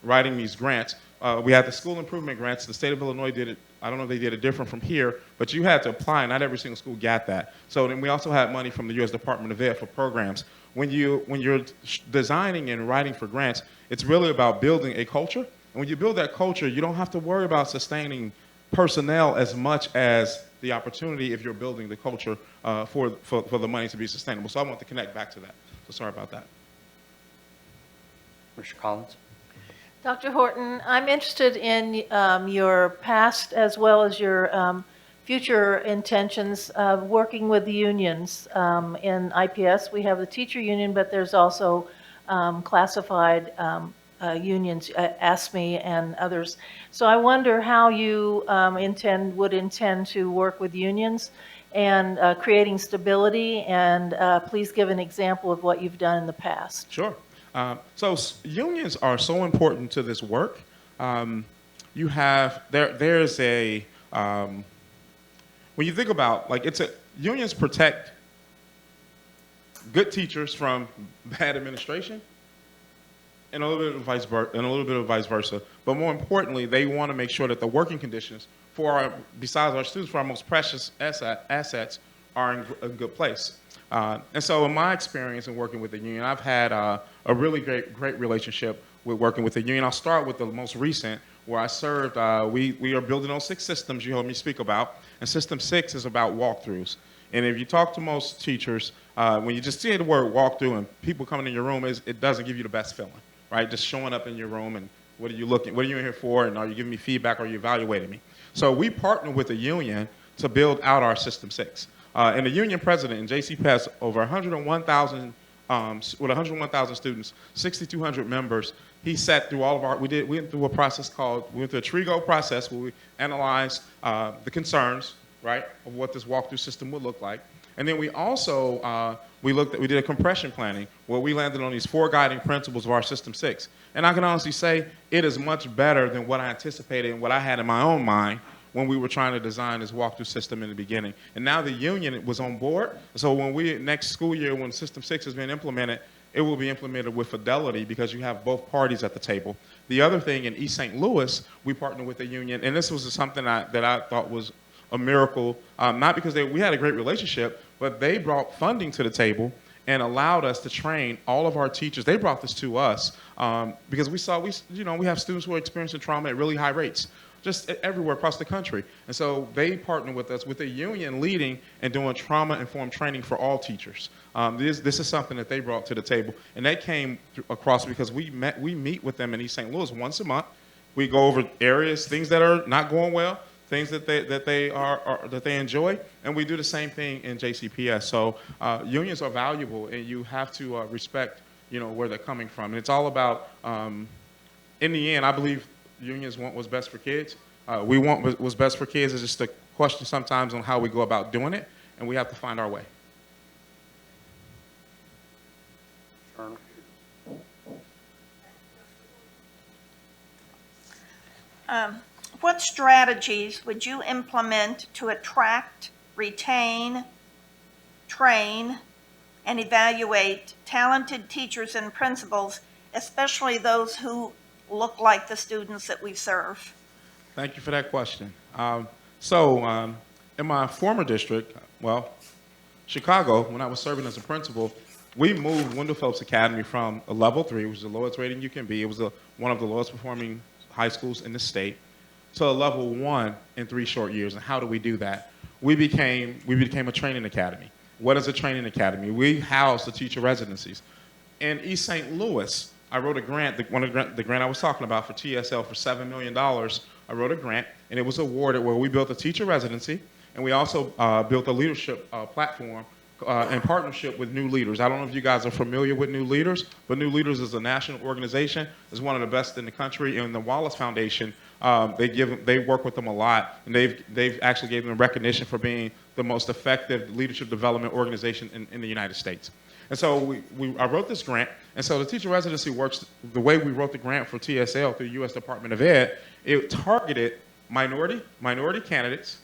writing these grants. We had the school improvement grants. The state of Illinois did it. I don't know if they did it different from here, but you had to apply. Not every single school got that. So then we also had money from the U.S. Department of Ed for programs. When you're designing and writing for grants, it's really about building a culture. And when you build that culture, you don't have to worry about sustaining personnel as much as the opportunity if you're building the culture for the money to be sustainable. So I want to connect back to that. So sorry about that. Mr. Collins? Dr. Horton, I'm interested in your past as well as your future intentions of working with the unions. In IPS, we have the teacher union, but there's also classified unions, ASME and others. So I wonder how you would intend to work with unions and creating stability, and please give an example of what you've done in the past. Sure. So unions are so important to this work. There's a when you think about unions protect good teachers from bad administration, and a little bit of vice versa. But more importantly, they want to make sure that the working conditions besides our students, for our most precious assets, are in a good place. And so in my experience in working with the union, I've had a really great relationship with working with the union. I'll start with the most recent, where I served. We are building those 6 systems you heard me speak about, and System 6 is about walkthroughs. And if you talk to most teachers, when you just see the word walkthrough and people coming in your room, it doesn't give you the best feeling, right? Just showing up in your room and what are you in here for, and are you giving me feedback, or are you evaluating me? So we partnered with the union to build out our System 6. And the union president in JCPS, over 101,000, with 101,000 students, 6,200 members, he sat through all of our, we went through a process we went through a TRIGO process where we analyzed the concerns, right, of what this walkthrough system would look like. And then we also, we did a compression planning where we landed on these 4 guiding principles of our System 6. And I can honestly say it is much better than what I anticipated and what I had in my own mind when we were trying to design this walkthrough system in the beginning. And now the union was on board. So when next school year, when System 6 has been implemented, it will be implemented with fidelity because you have both parties at the table. The other thing, in East St. Louis, we partnered with the union, and this was something that I thought was a miracle, not because we had a great relationship, but they brought funding to the table and allowed us to train all of our teachers. They brought this to us because we have students who are experiencing trauma at really high rates, just everywhere across the country. And so they partnered with us, with the union leading and doing trauma-informed training for all teachers. This is something that they brought to the table, and they came across because we meet with them in East St. Louis once a month. We go over areas, things that are not going well, things that they enjoy, and we do the same thing in JCPS. So unions are valuable, and you have to respect, where they're coming from. And it's all about, in the end, I believe unions want what's best for kids. We want what's best for kids. It's just a question sometimes on how we go about doing it, and we have to find our way. What strategies would you implement to attract, retain, train, and evaluate talented teachers and principals, especially those who look like the students that we serve? Thank you for that question. In my former district, Chicago, when I was serving as a principal, we moved Wendell Phillips Academy from a level 3, which is the lowest rating you can be. It was one of the lowest performing high schools in the state, to a level 1 in 3 short years. And how do we do that? We became a training academy. What is a training academy? We house the teacher residencies. In East St. Louis, I wrote a grant, the grant I was talking about for TSL for $7 million. I wrote a grant, and it was awarded where we built a teacher residency, and we also built a leadership platform in partnership with New Leaders. I don't know if you guys are familiar with New Leaders, but New Leaders is a national organization. It's one of the best in the country. And the Wallace Foundation, they work with them a lot, and they've actually given them recognition for being the most effective leadership development organization in the United States. And so I wrote this grant, and so the teacher residency works the way we wrote the grant for TSL through the U.S. Department of Ed. It targeted minority candidates,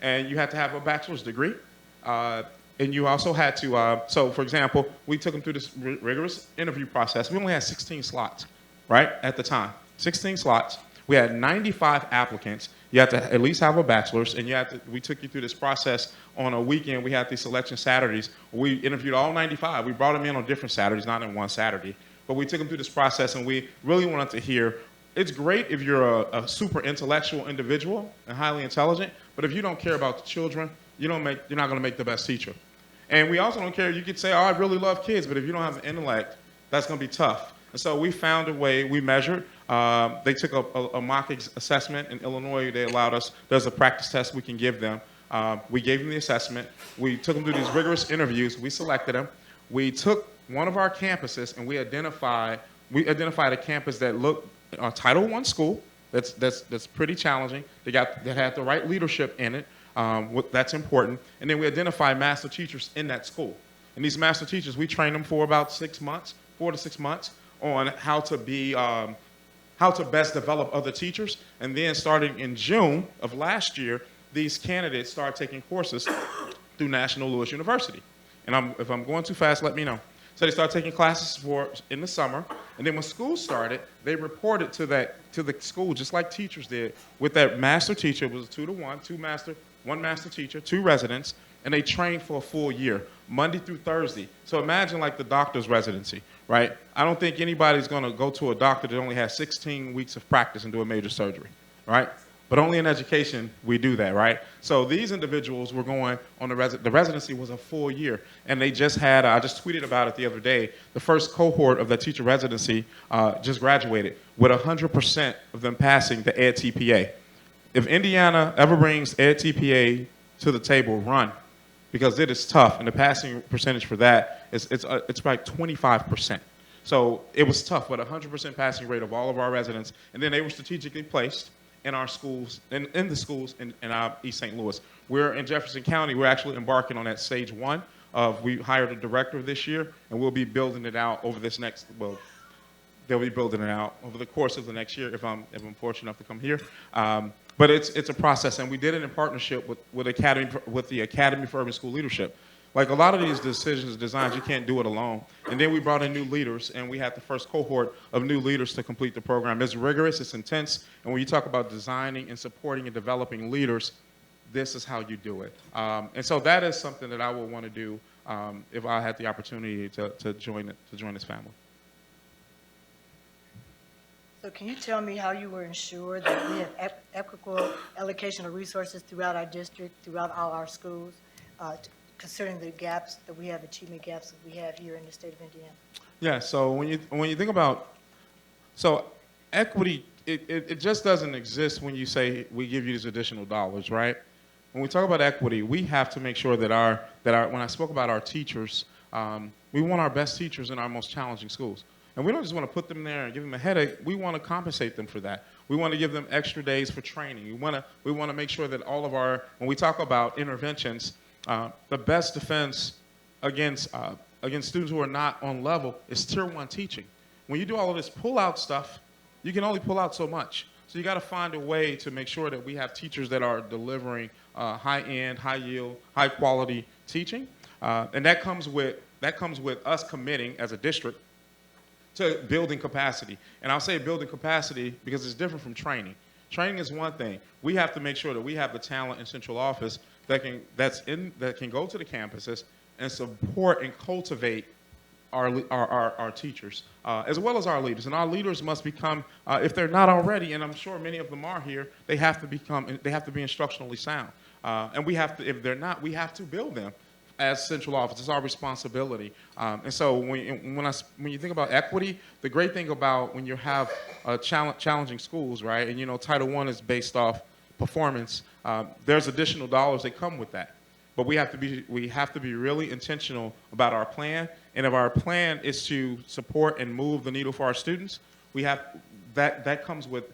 and you had to have a bachelor's degree. And you also had to, so for example, we took them through this rigorous interview process. We only had 16 slots, right, at the time. 16 slots. We had 95 applicants. You had to at least have a bachelor's, and we took you through this process on a weekend. We had these selection Saturdays. We interviewed all 95. We brought them in on different Saturdays, not in one Saturday. But we took them through this process, and we really wanted to hear, it's great if you're a super intellectual individual and highly intelligent, but if you don't care about the children, you're not going to make the best teacher. And we also don't care, you could say, I really love kids, but if you don't have an intellect, that's going to be tough. And so we found a way, we measured. They took a mock assessment in Illinois. They allowed us, there's a practice test we can give them. We gave them the assessment. We took them through these rigorous interviews. We selected them. We took one of our campuses and we identified a campus that looked a Title I school that's pretty challenging. That had the right leadership in it. That's important. And then we identify master teachers in that school. And these master teachers, we train them for about 6 months, 4 to 6 months, on how to best develop other teachers. And then starting in June of last year, these candidates started taking courses through National Louis University. And if I'm going too fast, let me know. So they started taking classes in the summer, and then when school started, they reported to the school, just like teachers did, with that master teacher. It was 2 to 1, one master teacher, 2 residents, and they trained for a full year, Monday through Thursday. So imagine like the doctor's residency, right? I don't think anybody's going to go to a doctor that only has 16 weeks of practice and do a major surgery, right? But only in education we do that, right? So these individuals were going on the residency was a full year, and they just had, I just tweeted about it the other day, the first cohort of the teacher residency just graduated with 100% of them passing the Ed TPA. If Indiana ever brings Ed TPA to the table, run, because it is tough, and the passing percentage for that it's like 25%. So it was tough, but 100% passing rate of all of our residents, and then they were strategically placed in our schools, in the schools in East St. Louis. We're in Jefferson County. We're actually embarking on that stage one of, we hired a director this year, and we'll be building it out over this next, well, they'll be building it out over the course of the next year if I'm fortunate enough to come here. But it's a process, and we did it in partnership with the Academy for Urban School Leadership. Like a lot of these decisions, designs, you can't do it alone. And then we brought in new leaders, and we had the first cohort of new leaders to complete the program. It's rigorous, it's intense, and when you talk about designing and supporting and developing leaders, this is how you do it. And so that is something that I would want to do if I had the opportunity to join this family. So can you tell me how you were ensured that we have equitable allocation of resources throughout our district, throughout all our schools, considering the gaps that we have, achievement gaps that we have here in the state of Indiana? Yeah, so when you think about, so equity, it just doesn't exist when you say we give you these additional dollars, right? When we talk about equity, we have to make sure that when I spoke about our teachers, we want our best teachers in our most challenging schools. And we don't just want to put them there and give them a headache. We want to compensate them for that. We want to give them extra days for training. We want to make sure that all of our, when we talk about interventions, the best defense against students who are not on level is tier 1 teaching. When you do all of this pull-out stuff, you can only pull out so much. So you got to find a way to make sure that we have teachers that are delivering high-end, high-yield, high-quality teaching, and that comes with us committing as a district to building capacity. And I'll say building capacity because it's different from training. Training is one thing. We have to make sure that we have the talent in central office that can go to the campuses and support and cultivate our teachers, as well as our leaders. And our leaders must become, if they're not already, and I'm sure many of them are here, they have to be instructionally sound. And we have to, if they're not, we have to build them as central office. It's our responsibility. And so when you think about equity, the great thing about when you have challenging schools, right, and Title I is based off performance, there's additional dollars that come with that. But we have to be really intentional about our plan. And if our plan is to support and move the needle for our students, we have that comes with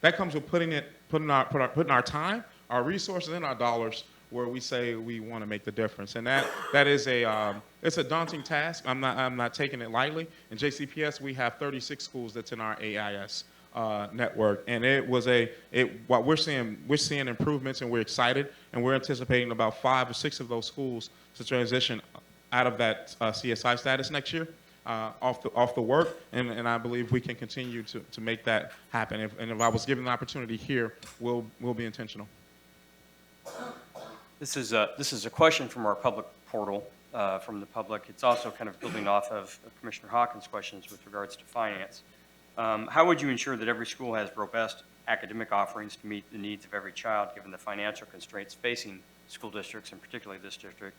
putting our time, our resources, and our dollars where we say we want to make the difference. And that is it's a daunting task. I'm not taking it lightly. In JCPS, we have 36 schools that's in our AIS network, and what we're seeing improvements, and we're excited, and we're anticipating about 5 or 6 of those schools to transition out of that CSI status next year, off the work, and I believe we can continue to make that happen. If I was given the opportunity here, we'll be intentional. This is a question from our public portal, from the public. It's also kind of building off of Commissioner Hawkins' questions with regards to finance. How would you ensure that every school has robust academic offerings to meet the needs of every child, given the financial constraints facing school districts, and particularly this district,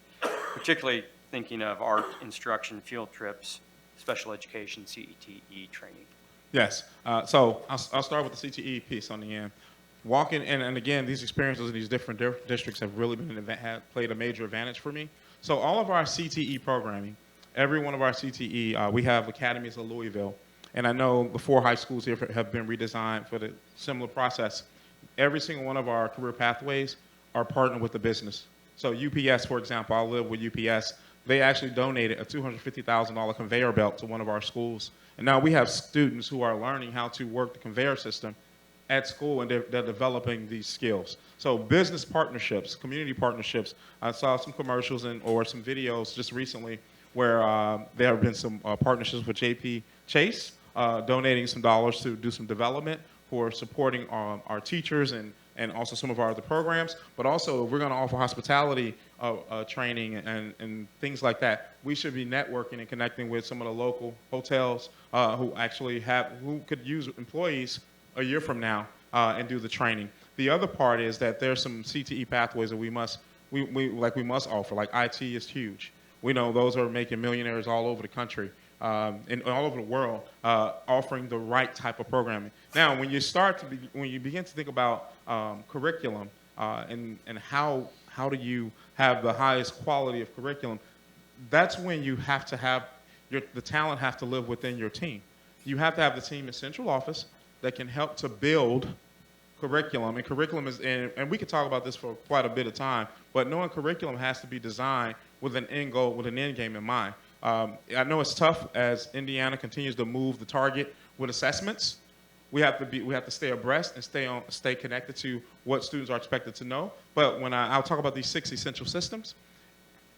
particularly thinking of art instruction, field trips, special education, CTE training? Yes. So I'll start with the CTE piece on the end. Walking, and again, these experiences in these different districts have really played a major advantage for me. So all of our CTE programming, every one of our CTE, we have academies in Louisville, and I know the 4 high schools here have been redesigned for the similar process. Every single one of our career pathways are partnered with the business. So UPS, for example, I live with UPS. They actually donated a $250,000 conveyor belt to one of our schools. And now we have students who are learning how to work the conveyor system at school, and they're developing these skills. So business partnerships, community partnerships. I saw some commercials or some videos just recently where there have been some partnerships with JP Chase, donating some dollars to do some development for supporting our teachers and also some of our other programs. But also, if we're going to offer hospitality training and things like that, we should be networking and connecting with some of the local hotels who could use employees a year from now and do the training. The other part is that there's some CTE pathways that we must offer. Like IT is huge. We know those are making millionaires all over the country and all over the world, offering the right type of programming. Now, when you begin to think about curriculum and how do you have the highest quality of curriculum, that's when you have to have the talent have to live within your team. You have to have the team in central office that can help to build curriculum, and curriculum is, and we could talk about this for quite a bit of time, but knowing curriculum has to be designed with an end goal, with an end game in mind. I know it's tough as Indiana continues to move the target with assessments. We have to stay abreast and stay connected to what students are expected to know. But when I'll talk about these 6 essential systems.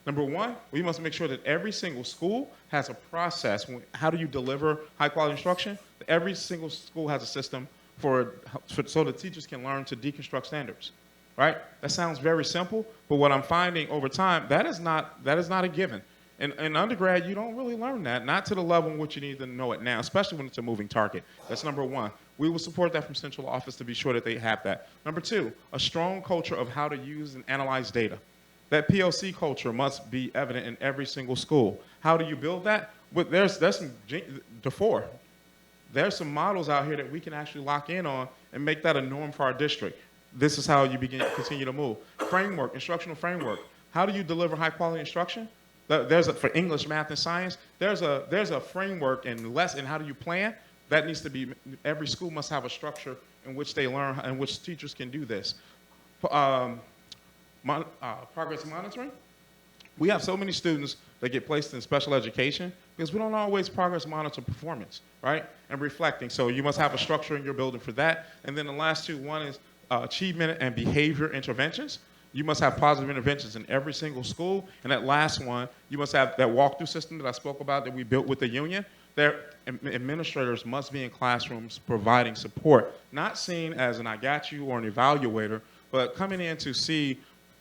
Number one, we must make sure that every single school has a process. How do you deliver high quality instruction? Every single school has a system so the teachers can learn to deconstruct standards, right? That sounds very simple, but what I'm finding over time, that is not a given. In undergrad, you don't really learn that, not to the level in which you need to know it now, especially when it's a moving target. That's number one. We will support that from central office to be sure that they have that. Number two, a strong culture of how to use and analyze data. That PLC culture must be evident in every single school. How do you build that? But there's some models out here that we can actually lock in on and make that a norm for our district. This is how you continue to move. Framework, instructional framework. How do you deliver high quality instruction? For English, math, and science, there's a framework and how do you plan? That needs to be, every school must have a structure in which they learn, in which teachers can do this. Progress monitoring. We have so many students that get placed in special education because we don't always progress monitor performance, right? And reflecting. So you must have a structure in your building for that. And then the last two, one is achievement and behavior interventions. You must have positive interventions in every single school. And that last one, you must have that walkthrough system that I spoke about that we built with the union. Their administrators must be in classrooms providing support, not seen as an I got you or an evaluator, but coming in to see,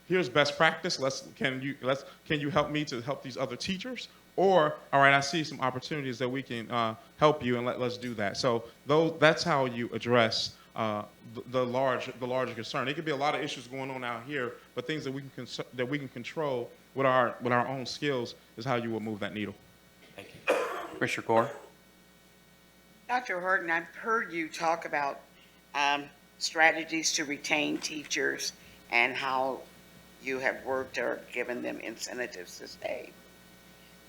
here's best practice. Can you help me to help these other teachers? Or, all right, I see some opportunities that we can help you, and let's do that. So that's how you address the larger concern. It could be a lot of issues going on out here, but things that we can control with our own skills is how you will move that needle. Thank you. Commissioner Gore? Dr. Horton, I've heard you talk about strategies to retain teachers and how you have worked or given them incentives to stay.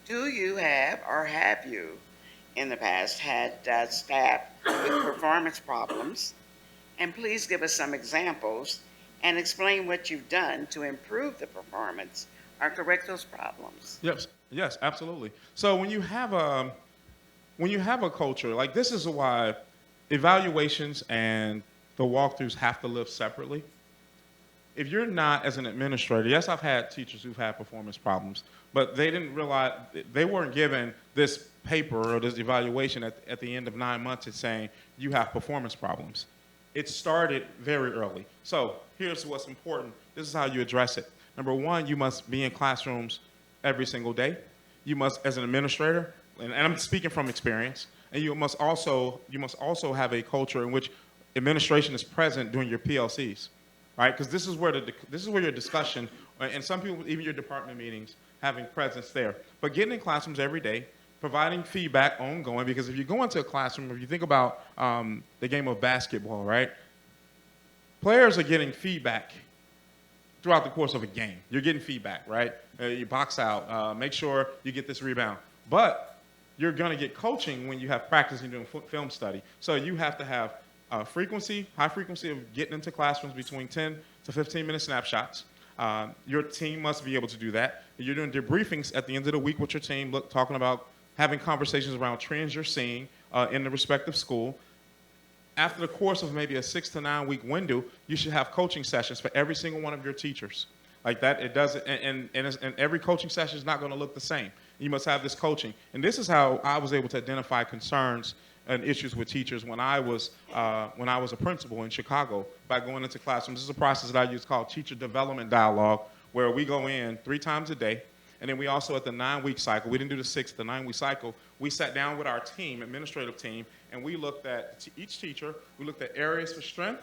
Do you have, or have you in the past had staff with performance problems? And please give us some examples and explain what you've done to improve the performance or correct those problems. Yes, absolutely. So when you have a culture, like this is why evaluations and the walkthroughs have to live separately. If you're not, as an administrator, yes, I've had teachers who've had performance problems, but they didn't realize, they weren't given this paper or this evaluation at the end of 9 months. It's saying you have performance problems. It started very early. So here's what's important. This is how you address it. Number one, you must be in classrooms every single day. You must, as an administrator, and I'm speaking from experience, and you must also have a culture in which administration is present during your PLCs. Right, because this is where your discussion, and some people, even your department meetings, having presence there. But getting in classrooms every day, providing feedback ongoing, because if you go into a classroom, if you think about the game of basketball, right, players are getting feedback throughout the course of a game. You're getting feedback, right? You box out, make sure you get this rebound. But you're going to get coaching when you have practice and doing film study. So you have to have high frequency of getting into classrooms between 10 to 15-minute snapshots. Your team must be able to do that. You're doing debriefings at the end of the week with your team, talking about having conversations around trends you're seeing in the respective school. After the course of maybe a 6 to 9 week window, you should have coaching sessions for every single one of your teachers. Like that, it doesn't, and every coaching session is not going to look the same. You must have this coaching. And this is how I was able to identify concerns and issues with teachers when I was a principal in Chicago by going into classrooms. This is a process that I use called Teacher Development Dialogue, where we go in 3 times a day. And then we also, at the 9-week cycle, we didn't do the 6th, the 9-week cycle, we sat down with our team, administrative team, and we looked at each teacher, we looked at areas of strength,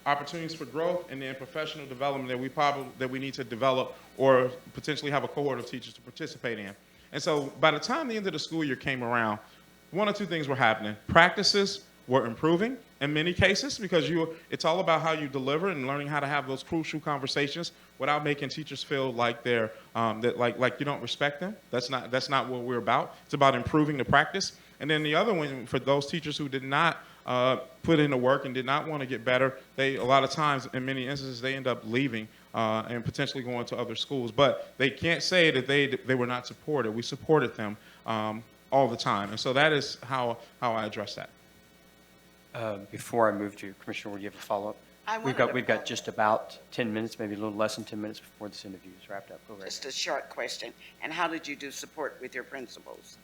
opportunities for growth, and then professional development that we need to develop or potentially have a cohort of teachers to participate in. And so by the time the end of the school year came around, one or two things were happening. Practices were improving in many cases because it's all about how you deliver and learning how to have those crucial conversations without making teachers feel like they're like you don't respect them. That's not what we're about. It's about improving the practice. And then the other one, for those teachers who did not put in the work and did not want to get better, a lot of times, in many instances, they end up leaving and potentially going to other schools. But they can't say that they were not supported. We supported them all the time. And so that is how I address that. Before I move to Commissioner, would you have a follow-up? I We've wanted to got follow- just about 10 minutes, maybe a little less than 10 minutes before this interview is wrapped up. Go right Just a short question. And how did you do support with your principals?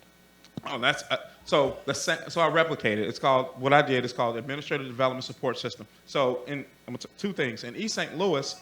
Oh, that's so I replicated. It's called what I did is called Administrative Development Support System. So two things. In East St. Louis,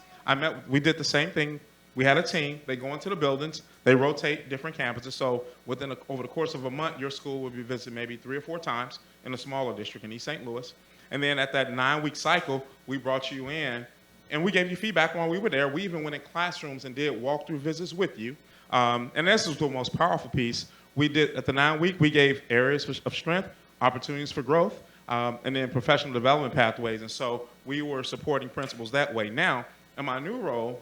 we did the same thing. We had a team. They go into the buildings. They rotate different campuses. So over the course of a month, your school would be visited maybe 3 or 4 times in a smaller district in East St. Louis. And then at that 9-week cycle, we brought you in, and we gave you feedback while we were there. We even went in classrooms and did walkthrough visits with you. And this is the most powerful piece. We did at the 9-week, we gave areas of strength, opportunities for growth, and then professional development pathways. And so we were supporting principals that way. Now, in my new role,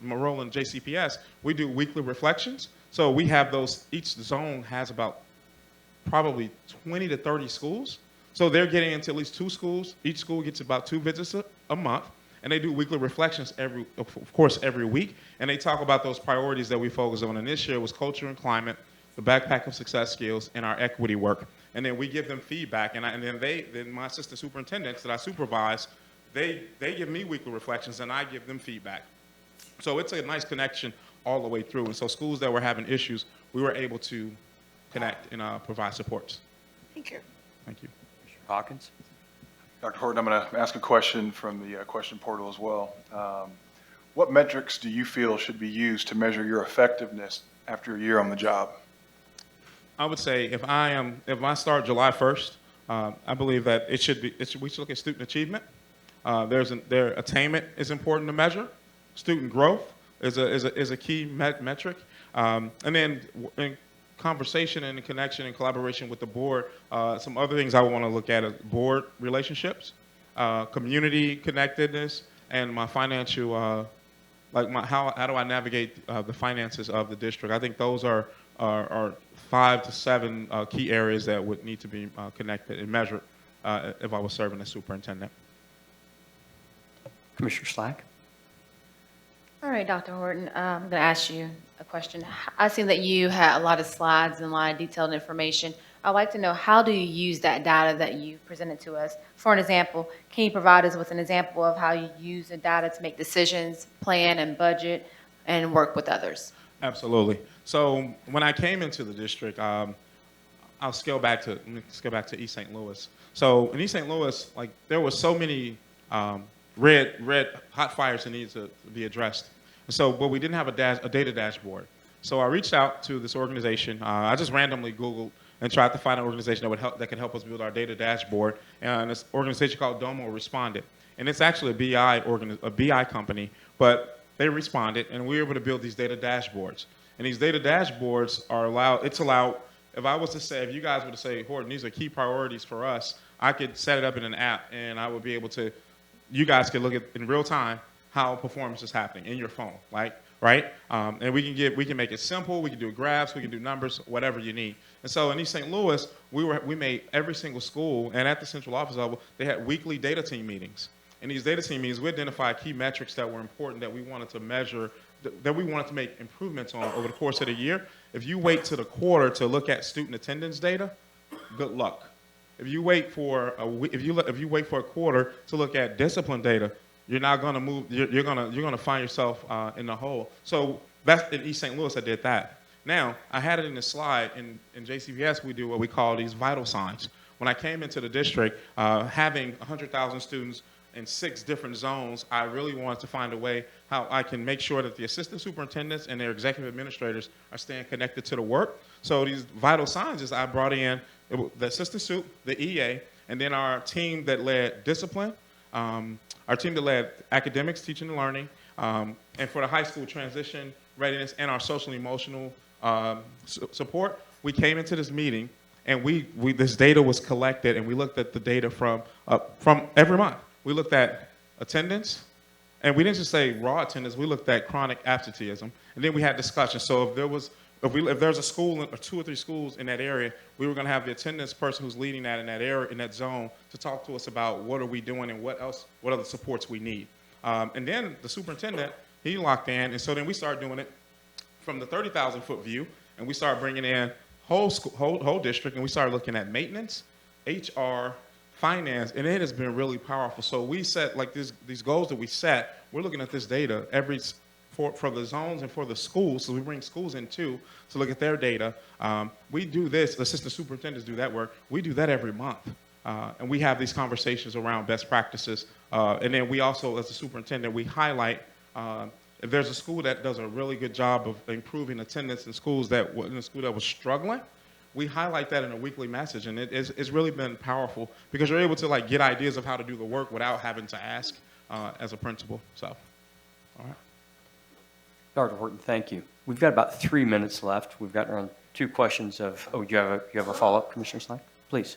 my role in JCPS, we do weekly reflections. So we have those, each zone has about probably 20 to 30 schools. So they're getting into at least 2 schools. Each school gets about 2 visits a month. And they do weekly reflections of course, every week. And they talk about those priorities that we focus on. And this year was culture and climate, the backpack of success skills, and our equity work. And then we give them feedback. And then my assistant superintendents that I supervise, they give me weekly reflections, and I give them feedback. So it's a nice connection all the way through. And so schools that were having issues, we were able to connect and provide supports. Thank you. Thank you. Commissioner Hawkins? Dr. Horton, I'm going to ask a question from the question portal as well. What metrics do you feel should be used to measure your effectiveness after a year on the job? I would say if I start July 1st, I believe that we should look at student achievement. Their attainment is important to measure. Student growth is a key metric. And then in conversation and connection and collaboration with the board, some other things I want to look at are board relationships, community connectedness, and my financial, how do I navigate the finances of the district. I think those are 5 to 7 key areas that would need to be connected and measured if I was serving as superintendent. Commissioner Slack? All right, Dr. Horton, I'm going to ask you a question. I see that you had a lot of slides and a lot of detailed information. I'd like to know, how do you use that data that you presented to us? For an example, can you provide us with an example of how you use the data to make decisions, plan and budget, and work with others? Absolutely. So when I came into the district, let me scale back to East St. Louis. So in East St. Louis, there were so many red hot fires that needed to be addressed. And so, but we didn't have a data dashboard. So I reached out to this organization. I just randomly Googled and tried to find an organization that could help us build our data dashboard. And this organization called Domo responded. And it's actually a BI company, but they responded, and we were able to build these data dashboards. And these data dashboards allowed, if I was to say, if you guys were to say, Horton, these are key priorities for us, I could set it up in an app, and I would be able to, you guys could look at in real time how performance is happening in your phone, right? And we can make it simple. We can do graphs. We can do numbers, whatever you need. And so in East St. Louis, we made every single school, and at the central office level, they had weekly data team meetings. In these data team meetings, we identified key metrics that were important that we wanted to measure, that we wanted to make improvements on over the course of the year. If you wait to the quarter to look at student attendance data, good luck. If you wait for a quarter to look at discipline data, you're not going to move. You're going to find yourself in the hole. So that's in East St. Louis. I did that. Now I had it in the slide. In JCPS, we do what we call these vital signs. When I came into the district, having 100,000 students in 6 different zones, I really wanted to find a way how I can make sure that the assistant superintendents and their executive administrators are staying connected to the work. So these vital signs is I brought in the assistant sup, the EA, and then our team that led discipline, our team that led academics, teaching and learning, and for the high school transition readiness and our social and emotional support, we came into this meeting and this data was collected, and we looked at the data from every month. We looked at attendance, and we didn't just say raw attendance. We looked at chronic absenteeism, and then we had discussion. So if there's a school or 2 or 3 schools in that area, we were going to have the attendance person who's leading that in that area, in that zone, to talk to us about what are we doing and what other supports we need. And then the superintendent, he locked in, and so then we started doing it from the 30,000-foot view, and we started bringing in whole district, and we started looking at maintenance, HR, finance, and it has been really powerful. So we set like these goals that we set. We're looking at this data for the zones and for the schools. So we bring schools in too to look at their data. We do this. The assistant superintendents do that work. We do that every month, and we have these conversations around best practices. And then we also, as a superintendent, we highlight. If there's a school that does a really good job of improving attendance in schools in a school that was struggling, we highlight that in a weekly message, and it's really been powerful because you're able to like get ideas of how to do the work without having to ask as a principal. So, all right. Dr. Horton, thank you. We've got about 3 minutes left. We've got around 2 questions of, you have a follow-up, Commissioner Slack? Please.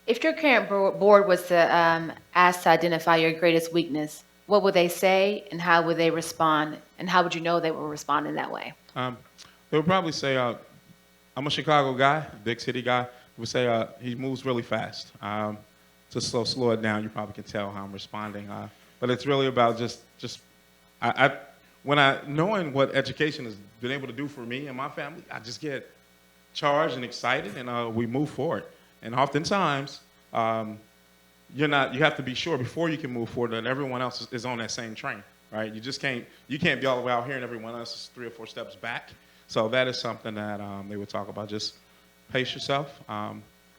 If your current board was to ask to identify your greatest weakness, what would they say and how would they respond? And how would you know they will respond in that way? They would probably say, I'm a Chicago guy, big city guy. They would say he moves really fast. To slow it down, you probably can tell how I'm responding. But it's really about knowing what education has been able to do for me and my family, I just get charged and excited, and we move forward. And oftentimes, you have to be sure before you can move forward that everyone else is on that same train, right? You can't be all the way out here and everyone else is 3 or 4 steps back. So that is something that they would talk about. Just pace yourself,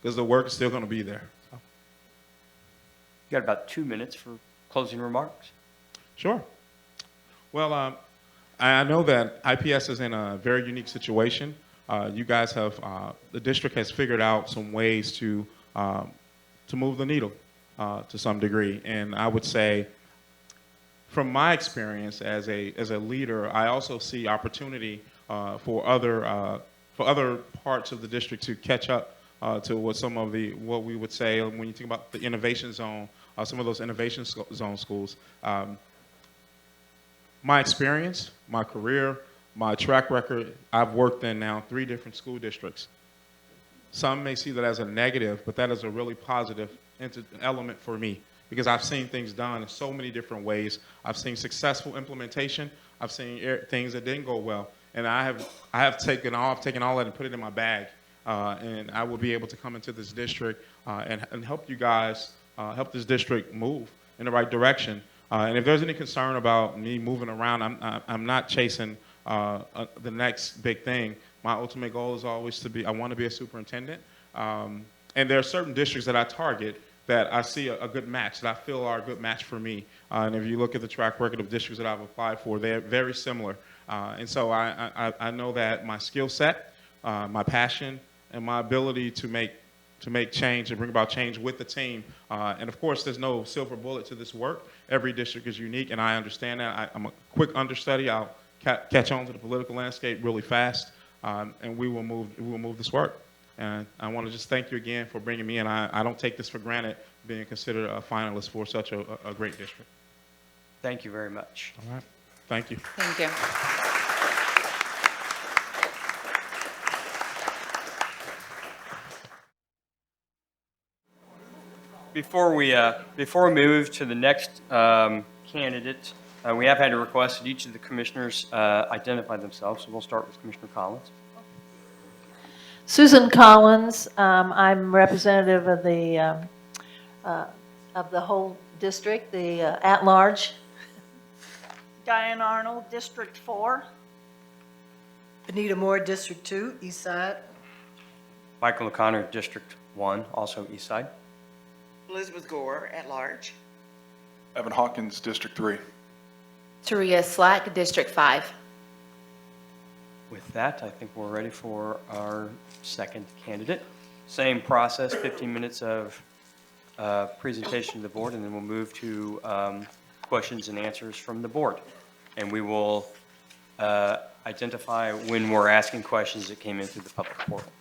because the work is still going to be there. So. You got about 2 minutes for closing remarks. Sure. Well, I know that IPS is in a very unique situation. You guys the district has figured out some ways to move the needle to some degree. And I would say, from my experience as a leader, I also see opportunity for other parts of the district to catch up to what we would say when you think about the innovation zone, some of those innovation zone schools. My experience, my career, my track record, I've worked in now 3 different school districts. Some may see that as a negative, but that is a really positive element for me because I've seen things done in so many different ways. I've seen successful implementation. I've seen things that didn't go well. And I have taken all that and put it in my bag. And I will be able to come into this district and help you guys, help this district move in the right direction. And if there's any concern about me moving around, I'm not chasing the next big thing. My ultimate goal is always I want to be a superintendent. And there are certain districts that I target that I see a good match, that I feel are a good match for me. And if you look at the track record of districts that I've applied for, they're very similar. And so I know that my skill set, my passion, and my ability to make change and bring about change with the team. And of course, there's no silver bullet to this work. Every district is unique, and I understand that. I'm a quick understudy. I'll catch on to the political landscape really fast, and we will move this work. And I want to just thank you again for bringing me in. I don't take this for granted, being considered a finalist for such a great district. Thank you very much. All right. Thank you. Thank you. Before we move to the next candidate, we have had a request that each of the commissioners identify themselves. So we'll start with Commissioner Collins. Susan Collins, I'm representative of the whole district, the at-large. Diane Arnold, District 4. Anita Moore, District 2, East Side. Michael O'Connor, District 1, also East Side. Elizabeth Gore, at large. Evan Hawkins, District 3. Taria Slack, District 5. With that, I think we're ready for our second candidate. Same process, 15 minutes of presentation to the board, and then we'll move to questions and answers from the board. And we will identify when we're asking questions that came in through the public portal.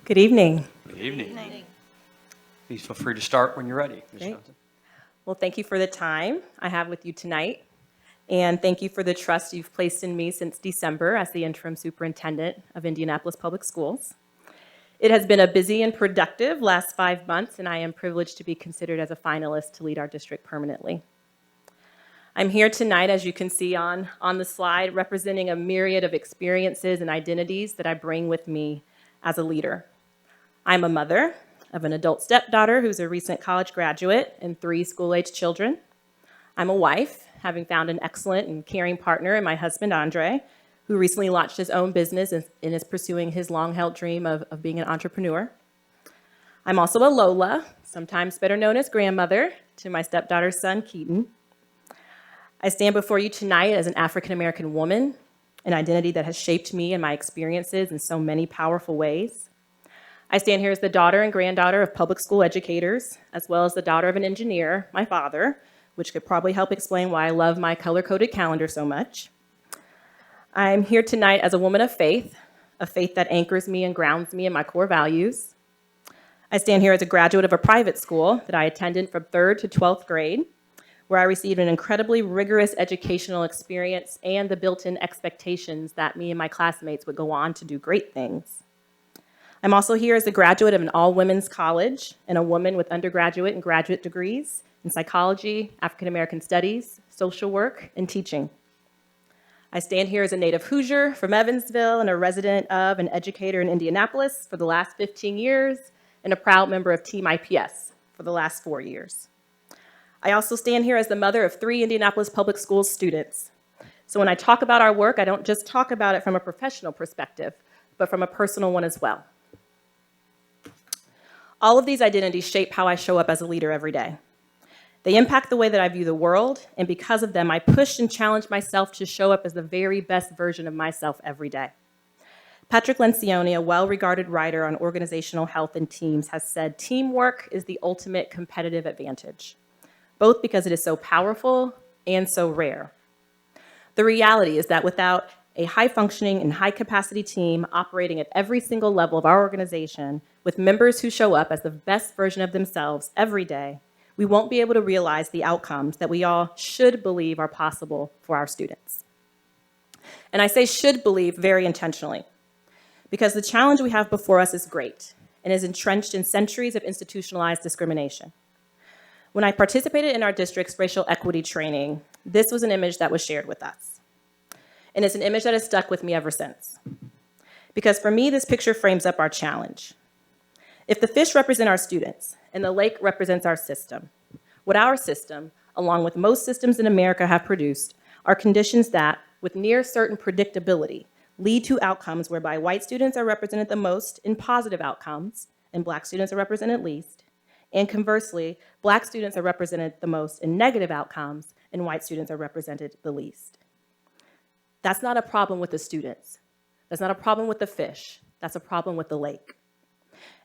Good evening. Good evening. Please feel free to start when you're ready, Ms. Great. Johnson. Well, thank you for the time I have with you tonight, and thank you for the trust you've placed in me since December as the interim superintendent of Indianapolis Public Schools. It has been a busy and productive last 5 months, and I am privileged to be considered as a finalist to lead our district permanently. I'm here tonight, as you can see on the slide, representing a myriad of experiences and identities that I bring with me as a leader. I'm a mother of an adult stepdaughter who's a recent college graduate and 3 school-aged children. I'm a wife, having found an excellent and caring partner in my husband, Andre, who recently launched his own business and is pursuing his long-held dream of being an entrepreneur. I'm also a Lola, sometimes better known as grandmother, to my stepdaughter's son, Keaton. I stand before you tonight as an African-American woman, an identity that has shaped me and my experiences in so many powerful ways. I stand here as the daughter and granddaughter of public school educators, as well as the daughter of an engineer, my father, which could probably help explain why I love my color-coded calendar so much. I'm here tonight as a woman of faith, a faith that anchors me and grounds me in my core values. I stand here as a graduate of a private school that I attended from 3rd to 12th grade, where I received an incredibly rigorous educational experience and the built-in expectations that me and my classmates would go on to do great things. I'm also here as a graduate of an all-women's college and a woman with undergraduate and graduate degrees in psychology, African American studies, social work, and teaching. I stand here as a native Hoosier from Evansville and a resident of and educator in Indianapolis for the last 15 years and a proud member of Team IPS for the last 4 years. I also stand here as the mother of 3 Indianapolis Public Schools students. So when I talk about our work, I don't just talk about it from a professional perspective, but from a personal one as well. All of these identities shape how I show up as a leader every day. They impact the way that I view the world, and because of them, I push and challenge myself to show up as the very best version of myself every day. Patrick Lencioni, a well-regarded writer on organizational health and teams, has said, "Teamwork is the ultimate competitive advantage, both because it is so powerful and so rare." The reality is that without a high-functioning and high-capacity team operating at every single level of our organization, with members who show up as the best version of themselves every day, we won't be able to realize the outcomes that we all should believe are possible for our students. And I say should believe very intentionally, because the challenge we have before us is great and is entrenched in centuries of institutionalized discrimination. When I participated in our district's racial equity training, this was an image that was shared with us. And it's an image that has stuck with me ever since. Because for me, this picture frames up our challenge. If the fish represent our students and the lake represents our system, what our system, along with most systems in America, have produced are conditions that, with near certain predictability, lead to outcomes whereby white students are represented the most in positive outcomes and Black students are represented least. And conversely, Black students are represented the most in negative outcomes and white students are represented the least. That's not a problem with the students. That's not a problem with the fish. That's a problem with the lake.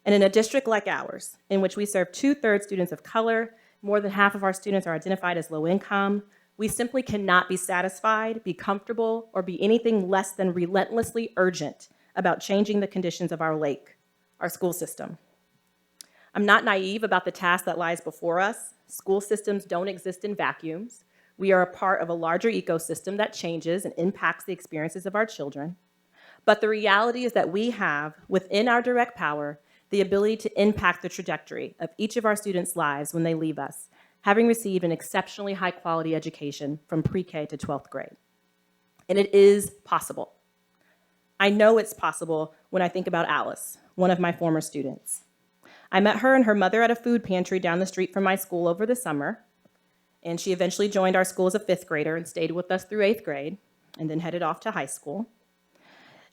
And in a district like ours, in which we serve 2/3 students of color, more than half of our students are identified as low income, we simply cannot be satisfied, be comfortable, or be anything less than relentlessly urgent about changing the conditions of our lake, our school system. I'm not naive about the task that lies before us. School systems don't exist in vacuums. We are a part of a larger ecosystem that changes and impacts the experiences of our children. But the reality is that we have, within our direct power, the ability to impact the trajectory of each of our students' lives when they leave us, having received an exceptionally high-quality education from pre-K to 12th grade. And it is possible. I know it's possible when I think about Alice, one of my former students. I met her and her mother at a food pantry down the street from my school over the summer. and she eventually joined our school as a fifth grader and stayed with us through eighth grade, and then headed off to high school.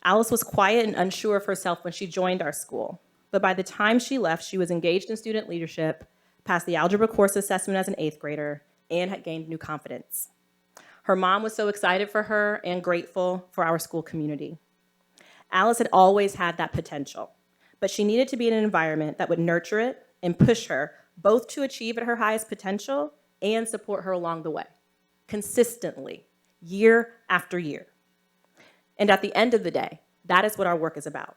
Alice was quiet and unsure of herself when she joined our school, but by the time she left, she was engaged in student leadership, passed the algebra course assessment as an eighth grader, and had gained new confidence. Her mom was so excited for her and grateful for our school community. Alice had always had that potential, but she needed to be in an environment that would nurture it and push her both to achieve at her highest potential and support her along the way, consistently, year after year. And at the end of the day, that is what our work is about,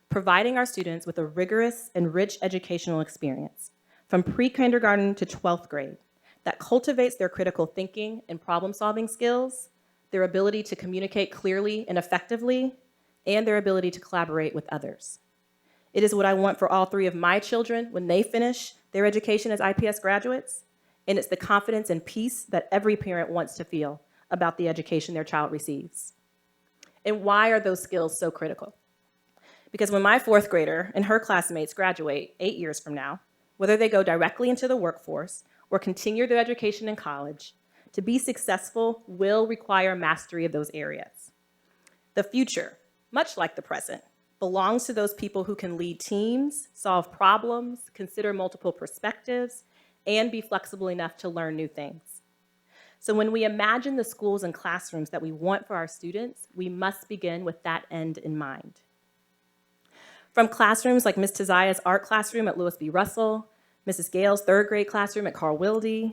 providing our students with a rigorous and rich educational experience from pre-kindergarten to 12th grade that cultivates their critical thinking and problem-solving skills, their ability to communicate clearly and effectively, and their ability to collaborate with others. It is what I want for all three of my children when they finish their education as IPS graduates, and it's the confidence and peace that every parent wants to feel about the education their child receives. And why are those skills so critical? Because when my fourth grader and her classmates graduate 8 years from now, whether they go directly into the workforce or continue their education in college, to be successful will require mastery of those areas. The future, much like the present, belongs to those people who can lead teams, solve problems, consider multiple perspectives, and be flexible enough to learn new things. So when we imagine the schools and classrooms that we want for our students, we must begin with that end in mind. From classrooms like Ms. Tazia's art classroom at Lewis B. Russell, Mrs. Gale's third grade classroom at Carl Wilde,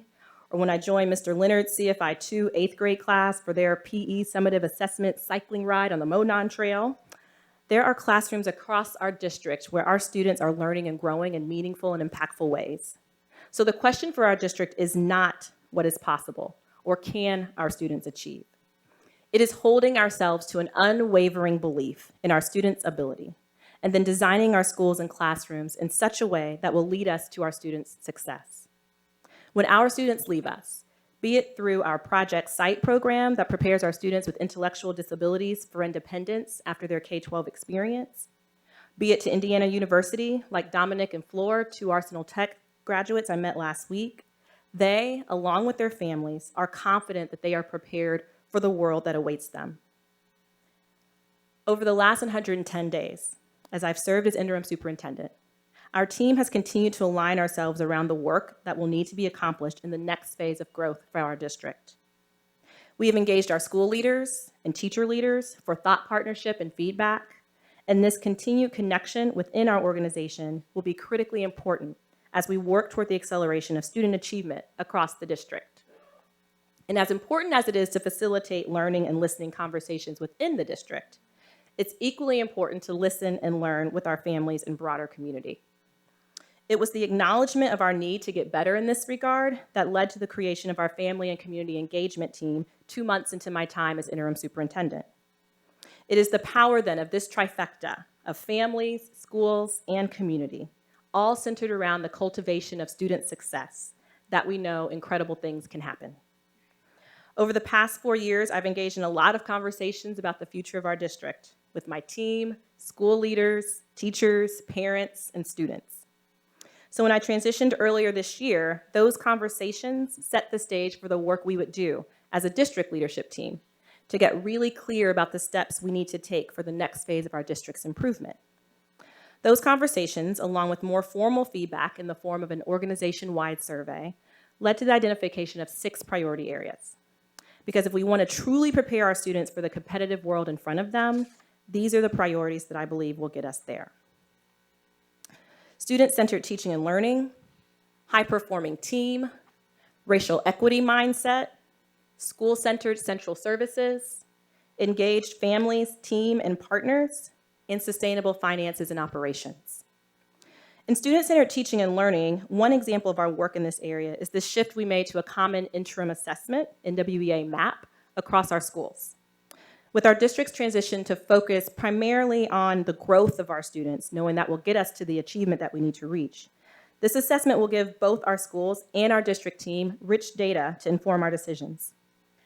or when I joined Mr. Leonard's CFI 2 eighth grade class for their PE summative assessment cycling ride on the Monon Trail, there are classrooms across our district where our students are learning and growing in meaningful and impactful ways. So the question for our district is not what is possible or can our students achieve. It is holding ourselves to an unwavering belief in our students' ability and then designing our schools and classrooms in such a way that will lead us to our students' success. When our students leave us, be it through our Project Sight program that prepares our students with intellectual disabilities for independence after their K-12 experience, be it to Indiana University, like Dominic and Flor, two Arsenal Tech graduates I met last week, they, along with their families, are confident that they are prepared for the world that awaits them. Over the last 110 days, as I've served as interim superintendent, our team has continued to align ourselves around the work that will need to be accomplished in the next phase of growth for our district. We have engaged our school leaders and teacher leaders for thought partnership and feedback, and this continued connection within our organization will be critically important as we work toward the acceleration of student achievement across the district. And as important as it is to facilitate learning and listening conversations within the district, it's equally important to listen and learn with our families and broader community. It was the acknowledgement of our need to get better in this regard that led to the creation of our family and community engagement team 2 months into my time as interim superintendent. It is the power then of this trifecta of families, schools, and community, all centered around the cultivation of student success, that we know incredible things can happen. Over the past 4 years, I've engaged in a lot of conversations about the future of our district with my team, school leaders, teachers, parents, and students. So when I transitioned earlier this year, those conversations set the stage for the work we would do as a district leadership team to get really clear about the steps we need to take for the next phase of our district's improvement. Those conversations, along with more formal feedback in the form of an organization-wide survey, led to the identification of 6 priority areas. Because if we want to truly prepare our students for the competitive world in front of them, these are the priorities that I believe will get us there. Student-centered teaching and learning, high-performing team, racial equity mindset, school-centered central services, engaged families, team, and partners, and sustainable finances and operations. In student-centered teaching and learning, one example of our work in this area is the shift we made to a common interim assessment, NWEA MAP, across our schools. With our district's transition to focus primarily on the growth of our students, knowing that will get us to the achievement that we need to reach, this assessment will give both our schools and our district team rich data to inform our decisions.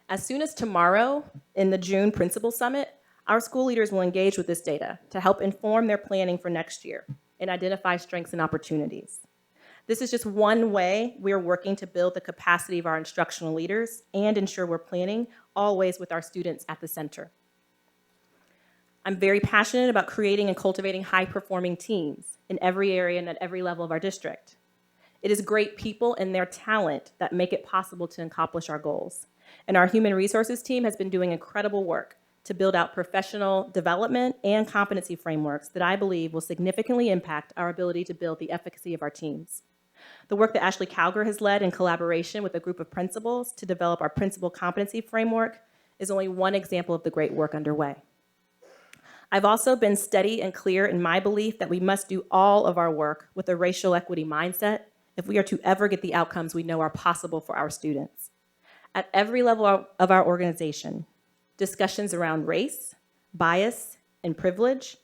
As soon as tomorrow, in the June Principal Summit, our school leaders will engage with this data to help inform their planning for next year and identify strengths and opportunities. This is just one way we are working to build the capacity of our instructional leaders and ensure we're planning always with our students at the center. I'm very passionate about creating and cultivating high-performing teams in every area and at every level of our district. It is great people and their talent that make it possible to accomplish our goals. And our human resources team has been doing incredible work to build out professional development and competency frameworks that I believe will significantly impact our ability to build the efficacy of our teams. The work that Ashley Calger has led in collaboration with a group of principals to develop our principal competency framework is only one example of the great work underway. I've also been steady and clear in my belief that we must do all of our work with a racial equity mindset if we are to ever get the outcomes we know are possible for our students. At every level of our organization, discussions around race, bias, and privilege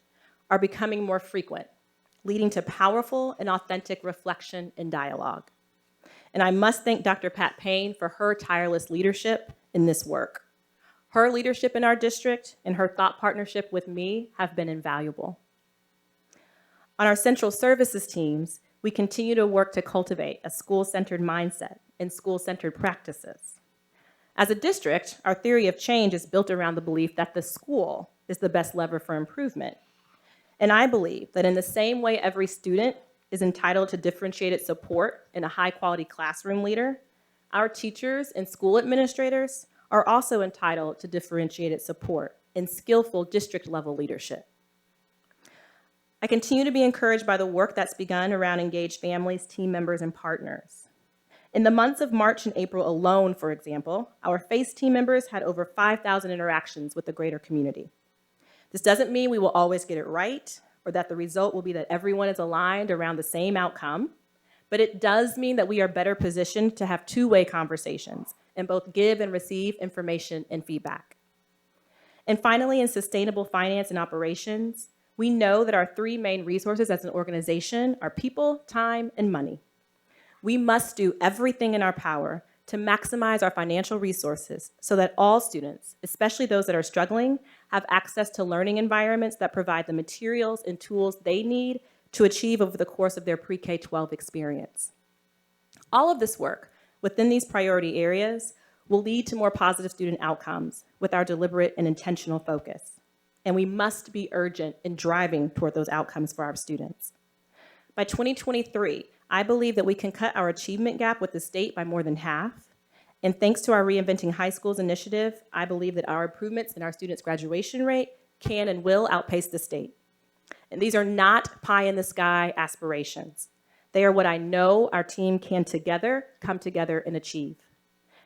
are becoming more frequent, leading to powerful and authentic reflection and dialogue. And I must thank Dr. Pat Payne for her tireless leadership in this work. Her leadership in our district and her thought partnership with me have been invaluable. On our central services teams, we continue to work to cultivate a school-centered mindset and school-centered practices. As a district, our theory of change is built around the belief that the school is the best lever for improvement. And I believe that in the same way every student is entitled to differentiated support in a high-quality classroom leader, our teachers and school administrators are also entitled to differentiated support and skillful district-level leadership. I continue to be encouraged by the work that's begun around engaged families, team members, and partners. In the months of March and April alone, for example, our FACE team members had over 5,000 interactions with the greater community. This doesn't mean we will always get it right or that the result will be that everyone is aligned around the same outcome, but it does mean that we are better positioned to have two-way conversations and both give and receive information and feedback. And finally, in sustainable finance and operations, we know that our three main resources as an organization are people, time, and money. We must do everything in our power to maximize our financial resources so that all students, especially those that are struggling, have access to learning environments that provide the materials and tools they need to achieve over the course of their pre-K-12 experience. All of this work within these priority areas will lead to more positive student outcomes with our deliberate and intentional focus. And we must be urgent in driving toward those outcomes for our students. By 2023, I believe that we can cut our achievement gap with the state by more than half. And thanks to our Reinventing High Schools initiative, I believe that our improvements in our students' graduation rate can and will outpace the state. And these are not pie-in-the-sky aspirations. They are what I know our team can together come together and achieve.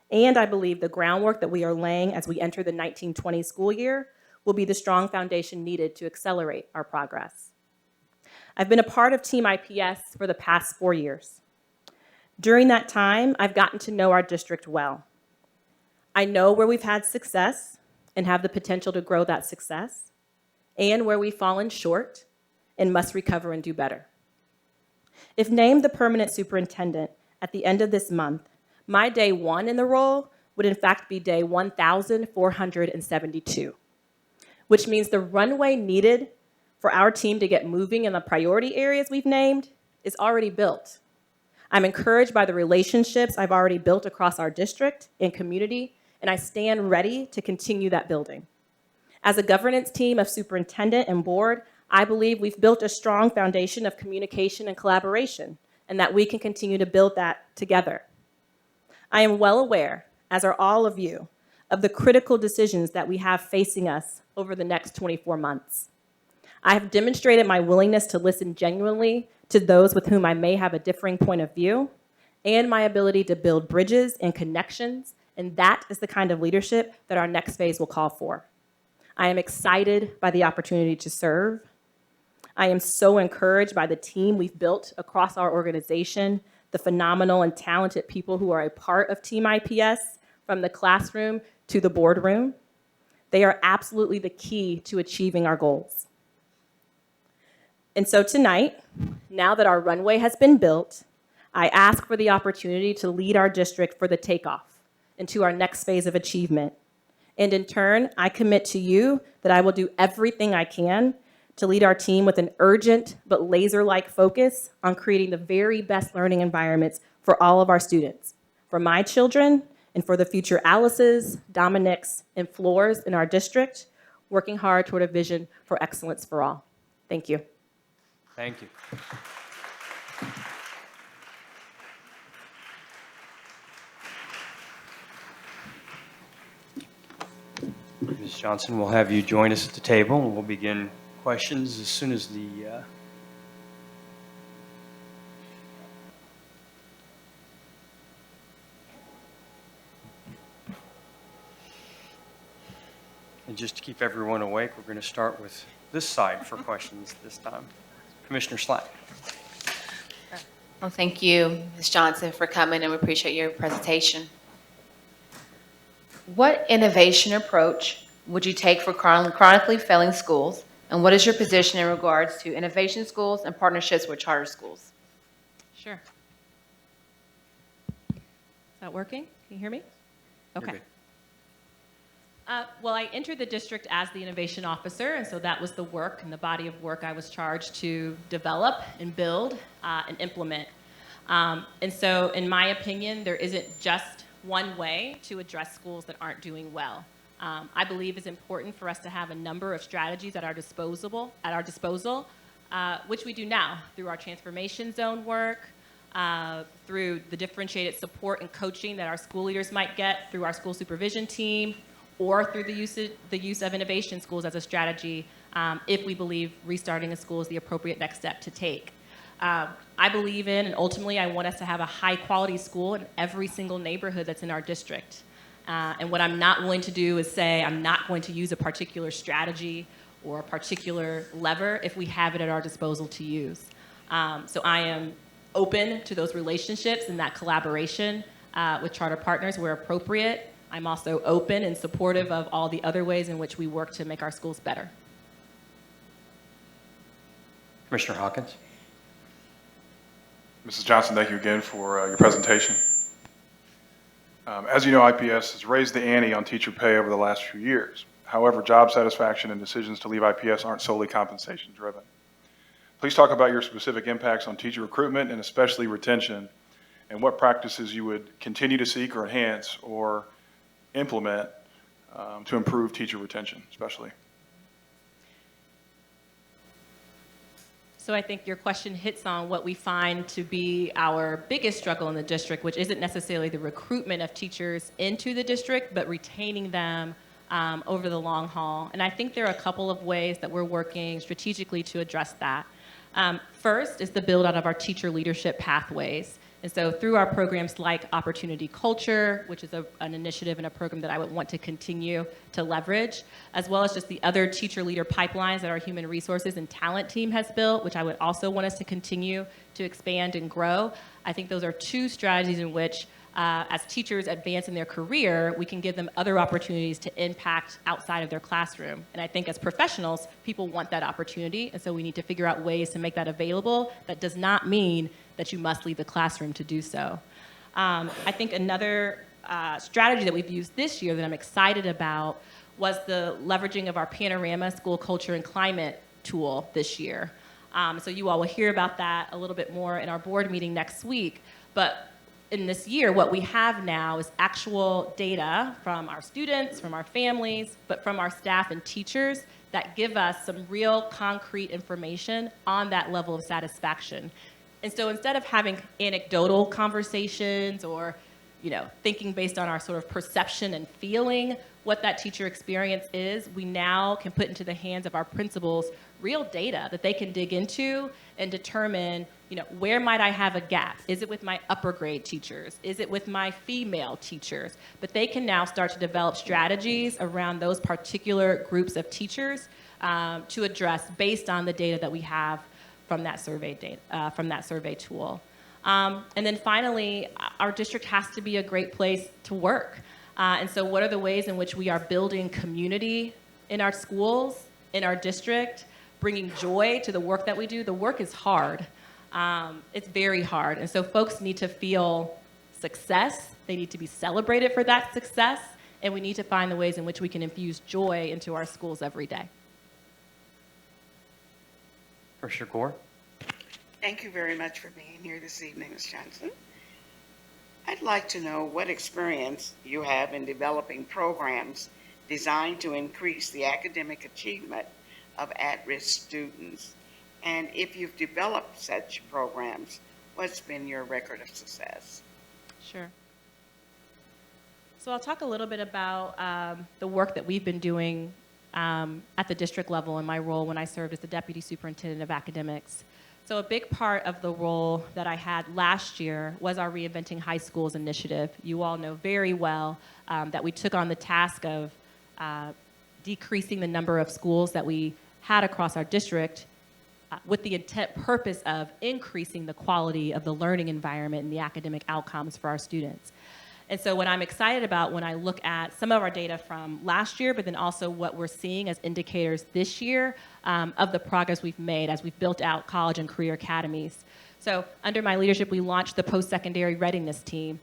And I believe the groundwork that we are laying as we enter the 1920 school year will be the strong foundation needed to accelerate our progress. I've been a part of Team IPS for the past 4 years. During that time, I've gotten to know our district well. I know where we've had success and have the potential to grow that success, and where we've fallen short and must recover and do better. If named the permanent superintendent at the end of this month, my day one in the role would in fact be day 1,472, which means the runway needed for our team to get moving in the priority areas we've named is already built. I'm encouraged by the relationships I've already built across our district and community, and I stand ready to continue that building. As a governance team of superintendent and board, I believe we've built a strong foundation of communication and collaboration, and that we can continue to build that together. I am well aware, as are all of you, of the critical decisions that we have facing us over the next 24 months. I have demonstrated my willingness to listen genuinely to those with whom I may have a differing point of view, and my ability to build bridges and connections, and that is the kind of leadership that our next phase will call for. I am excited by the opportunity to serve. I am so encouraged by the team we've built across our organization, the phenomenal and talented people who are a part of Team IPS, from the classroom to the boardroom. They are absolutely the key to achieving our goals. And so tonight, now that our runway has been built, I ask for the opportunity to lead our district for the takeoff into our next phase of achievement. And in turn, I commit to you that I will do everything I can to lead our team with an urgent but laser-like focus on creating the very best learning environments for all of our students, for my children and for the future Alice's, Dominics, and Floors in our district, working hard toward a vision for excellence for all. Thank you. Thank you. Ms. Johnson, we'll have you join us at the table, and we'll begin questions as soon as the and just to keep everyone awake, we're going to start with this side for questions this time. Commissioner Slack. Well, thank you, Ms. Johnson, for coming, and we appreciate your presentation. What innovation approach would you take for chronically failing schools, and what is your position in regards to innovation schools and partnerships with charter schools? Sure. Is that working? Can you hear me? You're Okay. good. Well, I entered the district as the innovation officer, and so that was the work and the body of work I was charged to develop and build and implement. And so, in my opinion, there isn't just one way to address schools that aren't doing well. I believe it's important for us to have a number of strategies at our disposal, which we do now through our transformation zone work, through the differentiated support and coaching that our school leaders might get through our school supervision team, or through the use of innovation schools as a strategy if we believe restarting a school is the appropriate next step to take. I believe in, and ultimately I want us to have a high quality school in every single neighborhood that's in our district. And what I'm not willing to do is say I'm not going to use a particular strategy or a particular lever if we have it at our disposal to use. So I am open to those relationships and that collaboration with charter partners where appropriate. I'm also open and supportive of all the other ways in which we work to make our schools better. Commissioner Hawkins. Mrs. Johnson, thank you again for your presentation. As you know, IPS has raised the ante on teacher pay over the last few years. However, job satisfaction and decisions to leave IPS aren't solely compensation driven. Please talk about your specific impacts on teacher recruitment and especially retention, and what practices you would continue to seek or enhance or implement to improve teacher retention, especially. So I think your question hits on what we find to be our biggest struggle in the district, which isn't necessarily the recruitment of teachers into the district, but retaining them over the long haul. And I think there are a couple of ways that we're working strategically to address that. First is the build out of our teacher leadership pathways. And so through our programs like Opportunity Culture, which is an initiative and a program that I would want to continue to leverage, as well as just the other teacher leader pipelines that our human resources and talent team has built, which I would also want us to continue to expand and grow. I think those are two strategies in which, as teachers advance in their career, we can give them other opportunities to impact outside of their classroom. And I think as professionals, people want that opportunity, and so we need to figure out ways to make that available. That does not mean that you must leave the classroom to do so. I think another strategy that we've used this year that I'm excited about was the leveraging of our Panorama School Culture and Climate tool this year. So you all will hear about that a little bit more in our board meeting next week. But in this year, what we have now is actual data from our students, from our families, but from our staff and teachers that give us some real concrete information on that level of satisfaction. And so instead of having anecdotal conversations or, thinking based on our sort of perception and feeling what that teacher experience is, we now can put into the hands of our principals real data that they can dig into and determine, where might I have a gap? Is it with my upper grade teachers? Is it with my female teachers? But they can now start to develop strategies around those particular groups of teachers to address based on the data that we have from that survey tool. And then finally, our district has to be a great place to work. And so what are the ways in which we are building community in our schools, in our district, bringing joy to the work that we do? The work is hard. It's very hard. And so folks need to feel success. They need to be celebrated for that success. And we need to find the ways in which we can infuse joy into our schools every day. Commissioner Gore? Thank you very much for being here this evening, Ms. Johnson. I'd like to know what experience you have in developing programs designed to increase the academic achievement of at-risk students. And if you've developed such programs, what's been your record of success? Sure. So I'll talk a little bit about the work that we've been doing at the district level in my role when I served as the Deputy Superintendent of Academics. So a big part of the role that I had last year was our Reinventing High Schools initiative. You all know very well that we took on the task of decreasing the number of schools that we had across our district with the purpose of increasing the quality of the learning environment and the academic outcomes for our students. And so what I'm excited about when I look at some of our data from last year, but then also what we're seeing as indicators this year of the progress we've made as we've built out college and career academies. So under my leadership, we launched the post-secondary readiness team.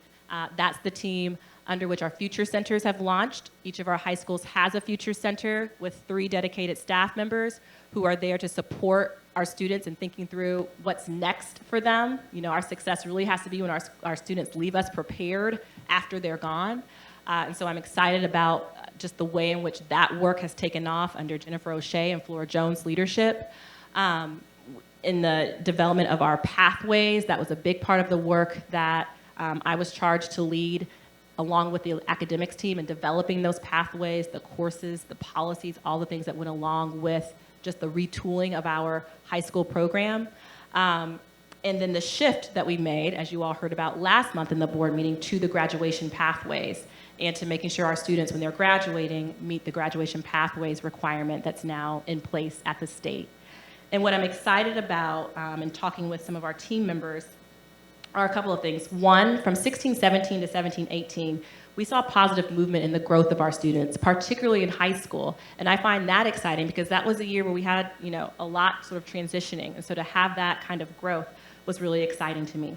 That's the team under which our future centers have launched. Each of our high schools has a future center with 3 dedicated staff members who are there to support our students in thinking through what's next for them. You know, our success really has to be when our students leave us prepared after they're gone. And so I'm excited about just the way in which that work has taken off under Jennifer O'Shea and Flora Jones' leadership. In the development of our pathways, that was a big part of the work that I was charged to lead along with the academics team in developing those pathways, the courses, the policies, all the things that went along with just the retooling of our high school program. And then the shift that we made, as you all heard about last month in the board meeting, to the graduation pathways and to making sure our students, when they're graduating, meet the graduation pathways requirement that's now in place at the state. And what I'm excited about in talking with some of our team members are a couple of things. One, from 16-17 to 17-18, we saw positive movement in the growth of our students, particularly in high school. And I find that exciting because that was a year where we had, you know, a lot sort of transitioning. And so to have that kind of growth was really exciting to me.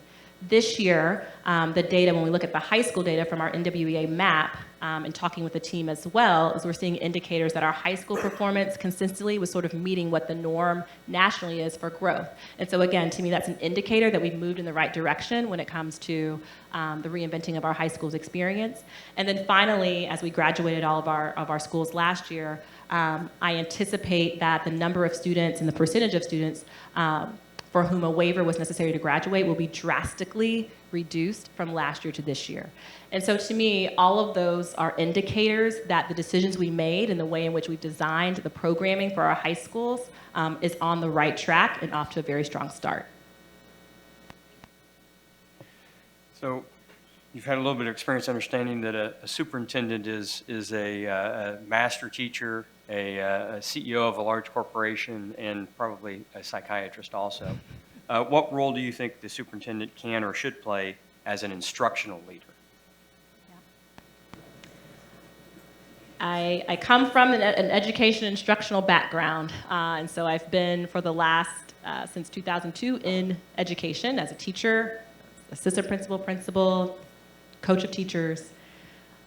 This year, the data, when we look at the high school data from our NWEA map, and talking with the team as well, is we're seeing indicators that our high school performance consistently was sort of meeting what the norm nationally is for growth. And so again, to me, that's an indicator that we've moved in the right direction when it comes to the reinventing of our high schools experience. And then finally, as we graduated all of our schools last year, I anticipate that the number of students and the percentage of students for whom a waiver was necessary to graduate will be drastically reduced from last year to this year. And so to me, all of those are indicators that the decisions we made and the way in which we designed the programming for our high schools is on the right track and off to a very strong start. So you've had a little bit of experience understanding that a superintendent is a master teacher, a CEO of a large corporation, and probably a psychiatrist also. What role do you think the superintendent can or should play as an instructional leader? I come from an education instructional background, and so I've been for the last, since 2002, in education as a teacher, assistant principal, coach of teachers,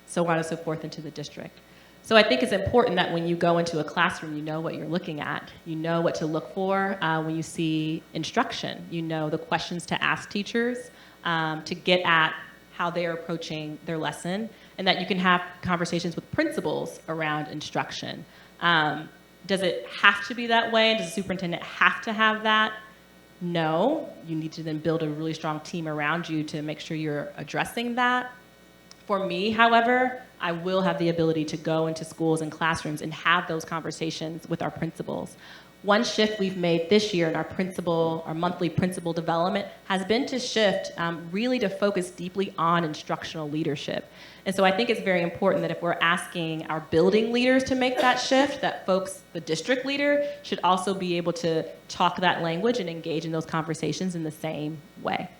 so on and so forth into the district. So I think it's important that when you go into a classroom, you know what you're looking at. You know what to look for when you see instruction. You know the questions to ask teachers to get at how they're approaching their lesson, and that you can have conversations with principals around instruction. Does it have to be that way? Does the superintendent have to have that? No. You need to then build a really strong team around you to make sure you're addressing that. For me, however, I will have the ability to go into schools and classrooms and have those conversations with our principals. One shift we've made this year in our monthly principal development has been to shift really to focus deeply on instructional leadership. And so I think it's very important that if we're asking our building leaders to make that shift, that folks, the district leader, should also be able to talk that language and engage in those conversations in the same way.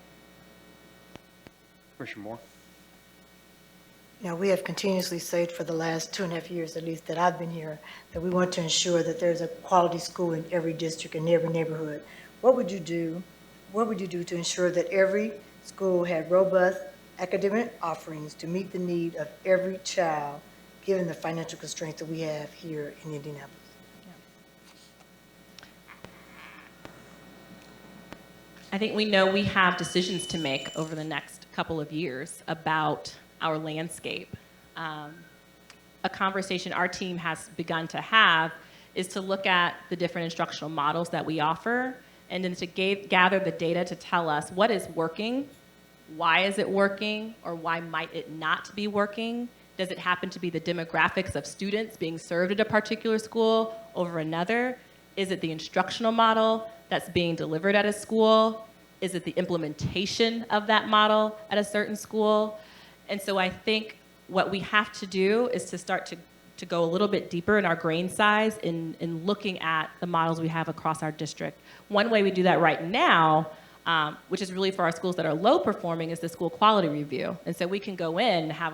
Commissioner Moore? You know, we have continuously said for the last 2.5 years, at least that I've been here, that we want to ensure that there's a quality school in every district, in every neighborhood. What would you do to ensure that every school had robust academic offerings to meet the need of every child, given the financial constraints that we have here in Indianapolis? I think we know we have decisions to make over the next couple of years about our landscape. A conversation our team has begun to have is to look at the different instructional models that we offer and then to gather the data to tell us what is working, why is it working, or why might it not be working. Does it happen to be the demographics of students being served at a particular school over another? Is it the instructional model that's being delivered at a school? Is it the implementation of that model at a certain school? And so I think what we have to do is to start to go a little bit deeper in our grain size in looking at the models we have across our district. One way we do that right now, which is really for our schools that are low performing, is the school quality review. And so we can go in and have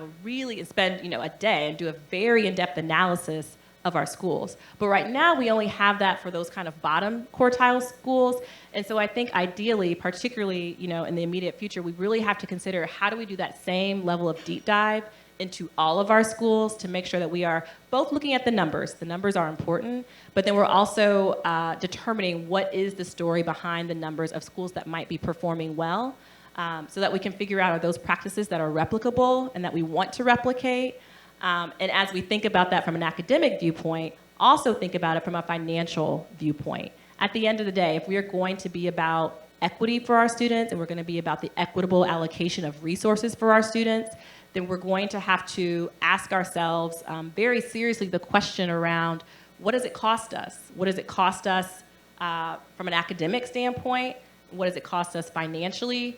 spend a day and do a very in-depth analysis of our schools. But right now we only have that for those kind of bottom quartile schools. And so I think ideally, particularly in the immediate future, we really have to consider how do we do that same level of deep dive into all of our schools to make sure that we are both looking at the numbers. The numbers are important, but then we're also determining what is the story behind the numbers of schools that might be performing well, so that we can figure out are those practices that are replicable and that we want to replicate. And as we think about that from an academic viewpoint, also think about it from a financial viewpoint. At the end of the day, if we are going to be about equity for our students and we're going to be about the equitable allocation of resources for our students, then we're going to have to ask ourselves very seriously the question around what does it cost us? What does it cost us from an academic standpoint? What does it cost us financially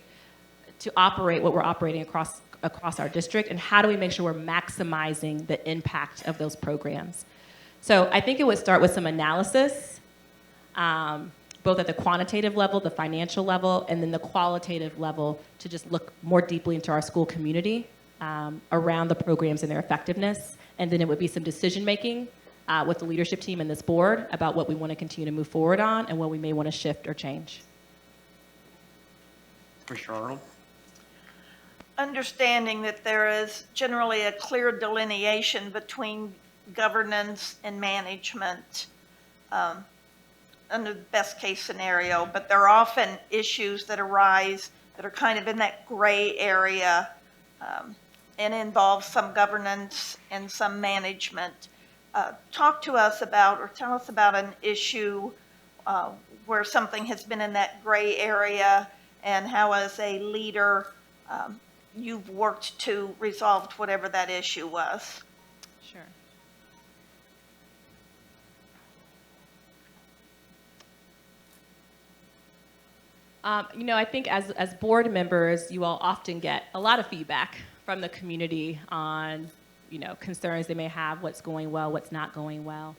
to operate what we're operating across our district? And how do we make sure we're maximizing the impact of those programs? So I think it would start with some analysis, both at the quantitative level, the financial level, and then the qualitative level to just look more deeply into our school community around the programs and their effectiveness. And then it would be some decision-making with the leadership team and this board about what we want to continue to move forward on and what we may want to shift or change. Commissioner Arnold? Understanding that there is generally a clear delineation between governance and management under the best case scenario, but there are often issues that arise that are kind of in that gray area and involve some governance and some management. Talk to us about, or tell us about an issue where something has been in that gray area and how as a leader you've worked to resolve whatever that issue was. Sure. I think as board members, you all often get a lot of feedback from the community on, concerns they may have, what's going well, what's not going well.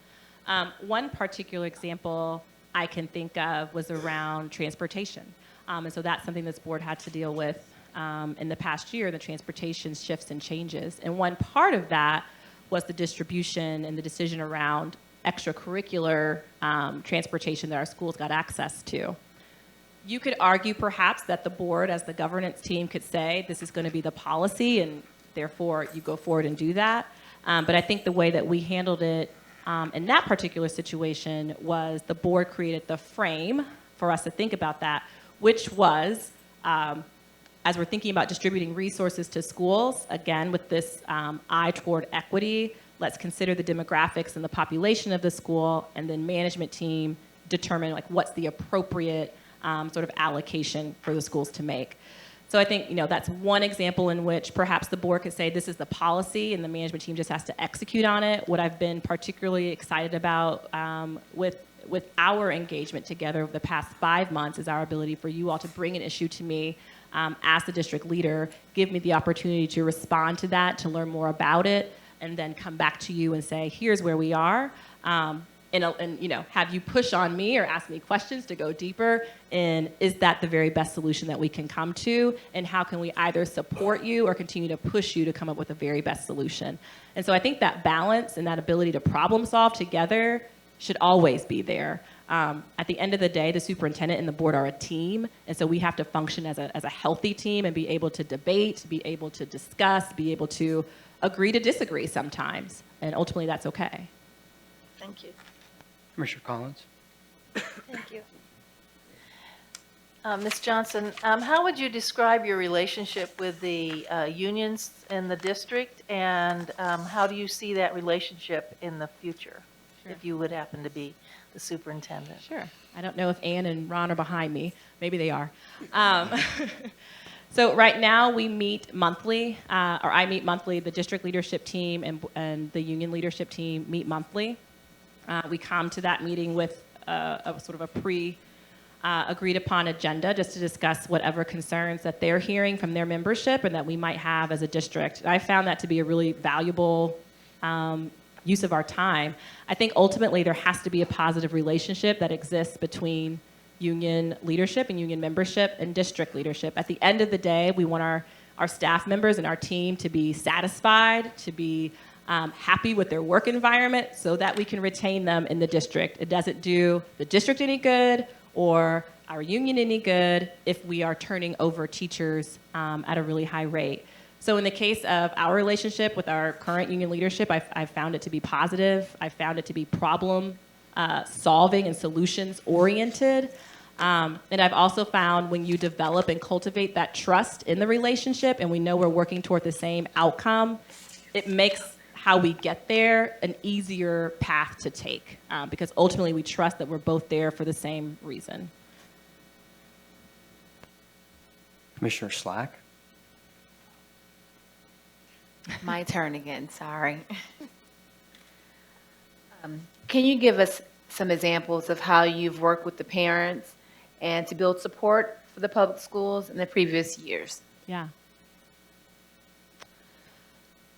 One particular example I can think of was around transportation. And so that's something this board had to deal with in the past year, the transportation shifts and changes. And one part of that was the distribution and the decision around extracurricular transportation that our schools got access to. You could argue perhaps that the board as the governance team could say this is going to be the policy and therefore you go forward and do that. But I think the way that we handled it in that particular situation was the board created the frame for us to think about that, which was as we're thinking about distributing resources to schools, again, with this eye toward equity, let's consider the demographics and the population of the school, and then management team determine what's the appropriate sort of allocation for the schools to make. So I think, that's one example in which perhaps the board could say this is the policy and the management team just has to execute on it. What I've been particularly excited about with our engagement together over the past 5 months is our ability for you all to bring an issue to me as the district leader, give me the opportunity to respond to that, to learn more about it, and then come back to you and say, here's where we are. And have you push on me or ask me questions to go deeper in is that the very best solution that we can come to, and how can we either support you or continue to push you to come up with the very best solution. And so I think that balance and that ability to problem solve together should always be there. At the end of the day, the superintendent and the board are a team, and so we have to function as a healthy team and be able to debate, be able to discuss, be able to agree to disagree sometimes, and ultimately that's okay. Thank you. Commissioner Collins? Thank you. Ms. Johnson, how would you describe your relationship with the unions in the district, and how do you see that relationship in the future, if you would happen to be the superintendent? Sure. I don't know if Ann and Ron are behind me. Maybe they are. So right now we meet monthly, or I meet monthly. The district leadership team and the union leadership team meet monthly. We come to that meeting with a sort of a agreed upon agenda just to discuss whatever concerns that they're hearing from their membership and that we might have as a district. I found that to be a really valuable use of our time. I think ultimately there has to be a positive relationship that exists between union leadership and union membership and district leadership. At the end of the day, we want our staff members and our team to be satisfied, to be happy with their work environment so that we can retain them in the district. It doesn't do the district any good or our union any good if we are turning over teachers at a really high rate. So in the case of our relationship with our current union leadership, I've found it to be positive. I found it to be problem solving and solutions oriented. And I've also found when you develop and cultivate that trust in the relationship and we know we're working toward the same outcome, it makes how we get there an easier path to take because ultimately we trust that we're both there for the same reason. Commissioner Slack? My turn again, sorry. Can you give us some examples of how you've worked with the parents and to build support for the public schools in the previous years? Yeah.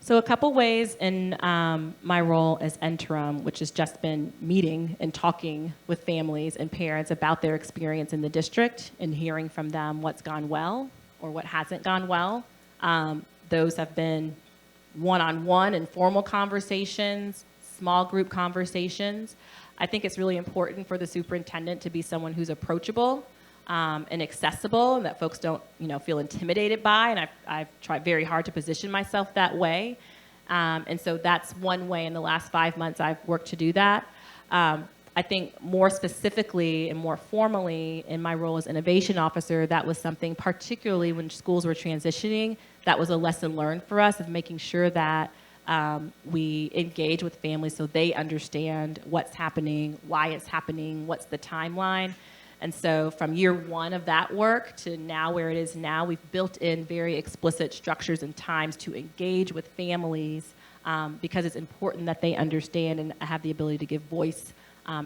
So a couple ways in my role as interim, which has just been meeting and talking with families and parents about their experience in the district and hearing from them what's gone well or what hasn't gone well. Those have been one-on-one informal conversations, small group conversations. I think it's really important for the superintendent to be someone who's approachable and accessible, and that folks don't, feel intimidated by. And I've tried very hard to position myself that way. And so that's one way in the last 5 months I've worked to do that. I think more specifically and more formally in my role as innovation officer, that was something particularly when schools were transitioning, that was a lesson learned for us of making sure that we engage with families so they understand what's happening, why it's happening, what's the timeline. And so from year one of that work to now where it is now, we've built in very explicit structures and times to engage with families because it's important that they understand and have the ability to give voice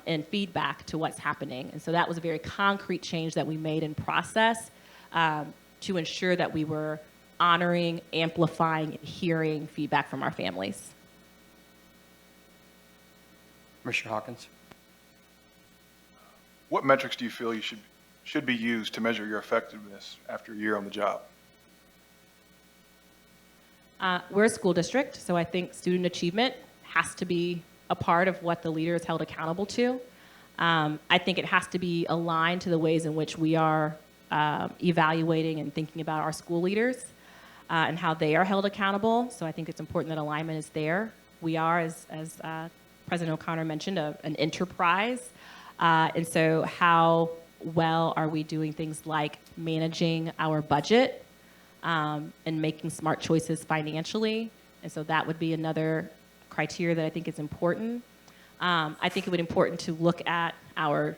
and feedback to what's happening. And so that was a very concrete change that we made in process to ensure that we were honoring, amplifying, and hearing feedback from our families. Commissioner Hawkins? What metrics do you feel should be used to measure your effectiveness after a year on the job? We're a school district, so I think student achievement has to be a part of what the leader is held accountable to. I think it has to be aligned to the ways in which we are evaluating and thinking about our school leaders and how they are held accountable. So I think it's important that alignment is there. We are, as President O'Connor mentioned, an enterprise. And so how well are we doing things like managing our budget and making smart choices financially? And so that would be another criteria that I think is important. I think it would be important to look at our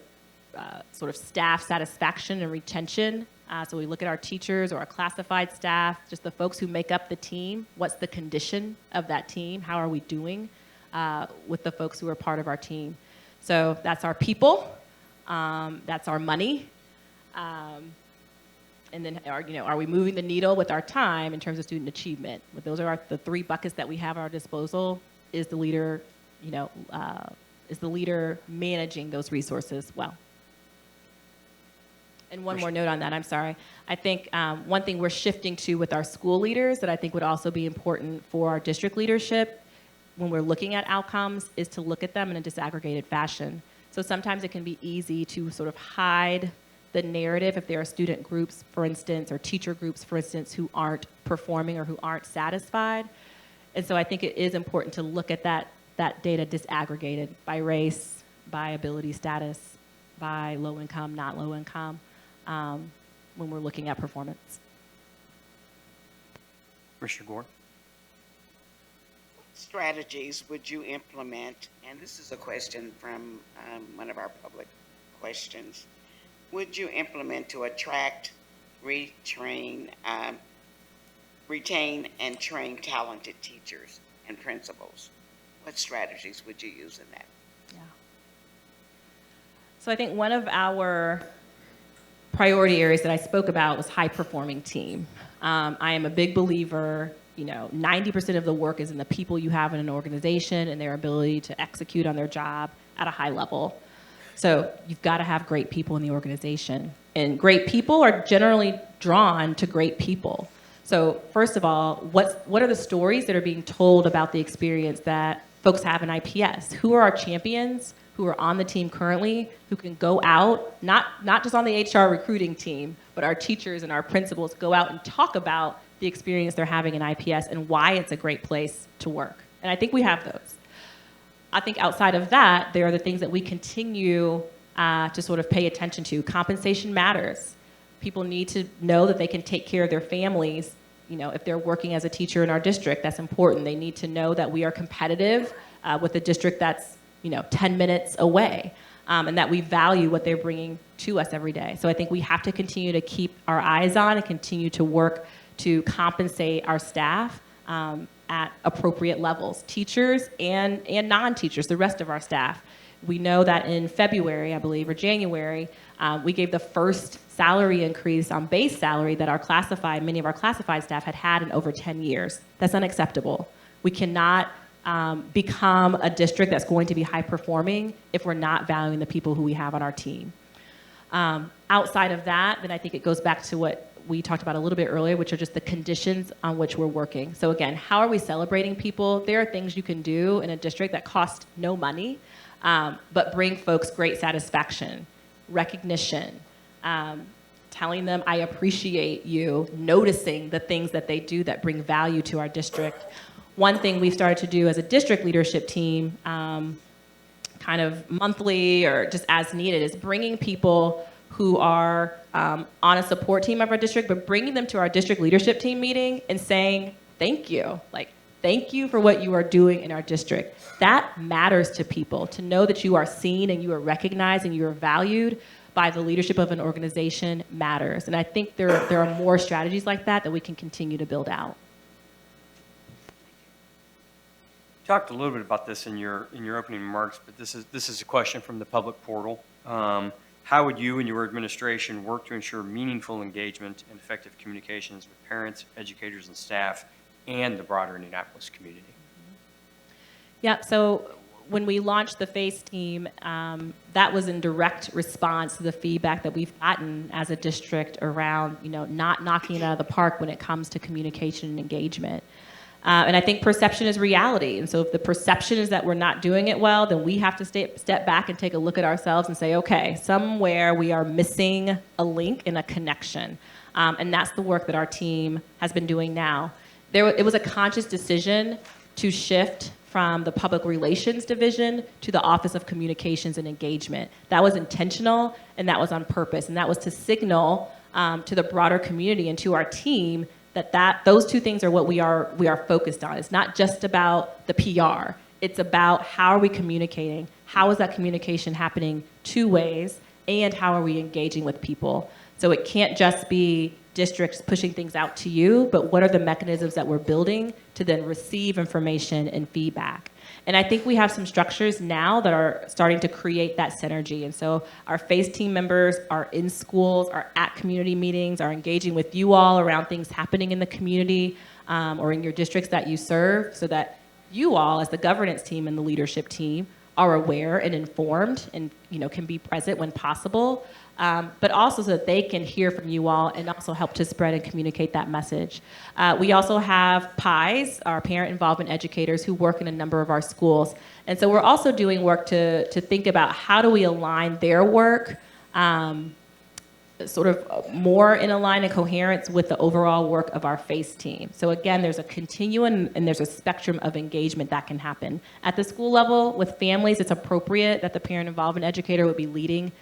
sort of staff satisfaction and retention. So we look at our teachers or our classified staff, just the folks who make up the team. What's the condition of that team? How are we doing with the folks who are part of our team? So that's our people, that's our money, and then are we moving the needle with our time in terms of student achievement? But those are the three buckets that we have at our disposal. Is the leader, managing those resources well? And one more note on that, I'm sorry. I think one thing we're shifting to with our school leaders that I think would also be important for our district leadership when we're looking at outcomes is to look at them in a disaggregated fashion. So sometimes it can be easy to sort of hide the narrative if there are student groups, for instance, or teacher groups, for instance, who aren't performing or who aren't satisfied. And so I think it is important to look at that data disaggregated by race, by ability status, by low income, not low income, when we're looking at performance. Commissioner Gore? Strategies would you implement, and this is a question from one of our public questions, would you implement to attract, retain, and train talented teachers and principals? What strategies would you use in that? Yeah. So I think one of our priority areas that I spoke about was high-performing team. I am a big believer, 90% of the work is in the people you have in an organization and their ability to execute on their job at a high level. So you've got to have great people in the organization. And great people are generally drawn to great people. So first of all, what are the stories that are being told about the experience that folks have in IPS? Who are our champions who are on the team currently, who can go out, not just on the HR recruiting team, but our teachers and our principals go out and talk about the experience they're having in IPS and why it's a great place to work. And I think we have those. I think outside of that, there are the things that we continue to sort of pay attention to. Compensation matters. People need to know that they can take care of their families. If they're working as a teacher in our district, that's important. They need to know that we are competitive with a district that's 10 minutes away, and that we value what they're bringing to us every day. So I think we have to continue to keep our eyes on and continue to work to compensate our staff at appropriate levels, teachers and non-teachers, the rest of our staff. We know that in February, I believe, or January, we gave the first salary increase on base salary that many of our classified staff had in over 10 years. That's unacceptable. We cannot become a district that's going to be high performing if we're not valuing the people who we have on our team. Outside of that, then I think it goes back to what we talked about a little bit earlier, which are just the conditions on which we're working. So again, how are we celebrating people? There are things you can do in a district that cost no money, but bring folks great satisfaction, recognition, telling them I appreciate you, noticing the things that they do that bring value to our district. One thing we've started to do as a district leadership team, kind of monthly or just as needed, is bringing people who are on a support team of our district, but bringing them to our district leadership team meeting and saying, thank you. Thank you for what you are doing in our district. That matters to people, to know that you are seen and you are recognized and you are valued by the leadership of an organization matters. And I think there are more strategies like that we can continue to build out. You talked a little bit about this in your opening remarks, but this is a question from the public portal. How would you and your administration work to ensure meaningful engagement and effective communications with parents, educators, and staff, and the broader Indianapolis community? Yeah, so when we launched the FACE team, that was in direct response to the feedback that we've gotten as a district around, not knocking it out of the park when it comes to communication and engagement. And I think perception is reality. And so if the perception is that we're not doing it well, then we have to step back and take a look at ourselves and say, okay, somewhere we are missing a link and a connection. And that's the work that our team has been doing now. It was a conscious decision to shift from the public relations division to the Office of Communications and Engagement. That was intentional and that was on purpose. And that was to signal to the broader community and to our team that those two things are what we are focused on. It's not just about the PR. It's about how are we communicating? How is that communication happening two ways? And how are we engaging with people? So it can't just be districts pushing things out to you, but what are the mechanisms that we're building to then receive information and feedback? And I think we have some structures now that are starting to create that synergy. And so our FACE team members are in schools, are at community meetings, are engaging with you all around things happening in the community or in your districts that you serve, so that you all, as the governance team and the leadership team, are aware and informed and can be present when possible. But also so that they can hear from you all and also help to spread and communicate that message. We also have PIEs, our parent involvement educators, who work in a number of our schools. And so we're also doing work to think about how do we align their work sort of more in line and coherence with the overall work of our FACE team. So again, there's a continuum and there's a spectrum of engagement that can happen. At the school level with families, it's appropriate that the parent involvement educator would be leading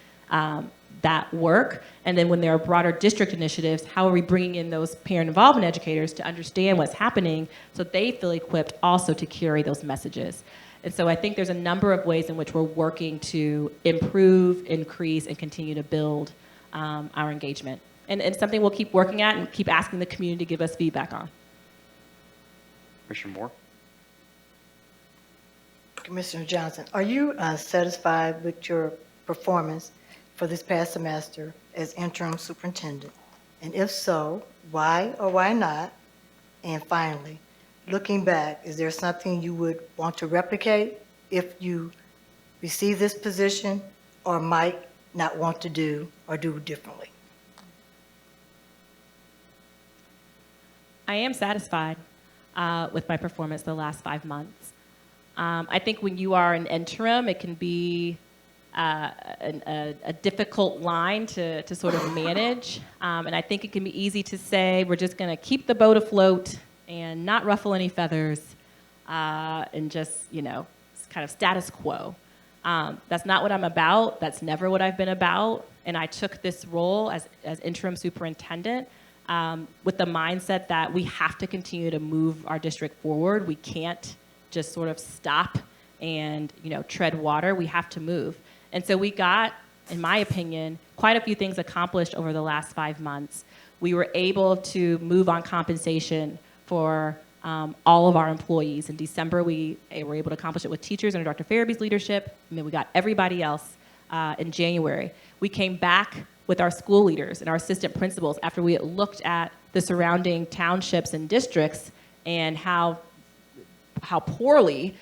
that work? And then when there are broader district initiatives, how are we bringing in those parent involvement educators to understand what's happening so they feel equipped also to carry those messages? And so I think there's a number of ways in which we're working to improve, increase, and continue to build our engagement. And it's something we'll keep working at and keep asking the community to give us feedback on. Commissioner Moore? Commissioner Johnson, are you satisfied with your performance for this past semester as interim superintendent? And if so, why or why not? And finally, looking back, is there something you would want to replicate if you receive this position or might not want to do or do differently? I am satisfied with my performance the last 5 months. I think when you are an interim, it can be a difficult line to sort of manage. And I think it can be easy to say, we're just going to keep the boat afloat and not ruffle any feathers and just, kind of status quo. That's not what I'm about. That's never what I've been about. And I took this role as interim superintendent with the mindset that we have to continue to move our district forward. We can't just sort of stop and tread water. We have to move. And so we got, in my opinion, quite a few things accomplished over the last 5 months. We were able to move on compensation for all of our employees. In December, we were able to accomplish it with teachers under Dr. Farabee's leadership, and then we got everybody else in January. We came back with our school leaders and our assistant principals after we had looked at the surrounding townships and districts and how poorly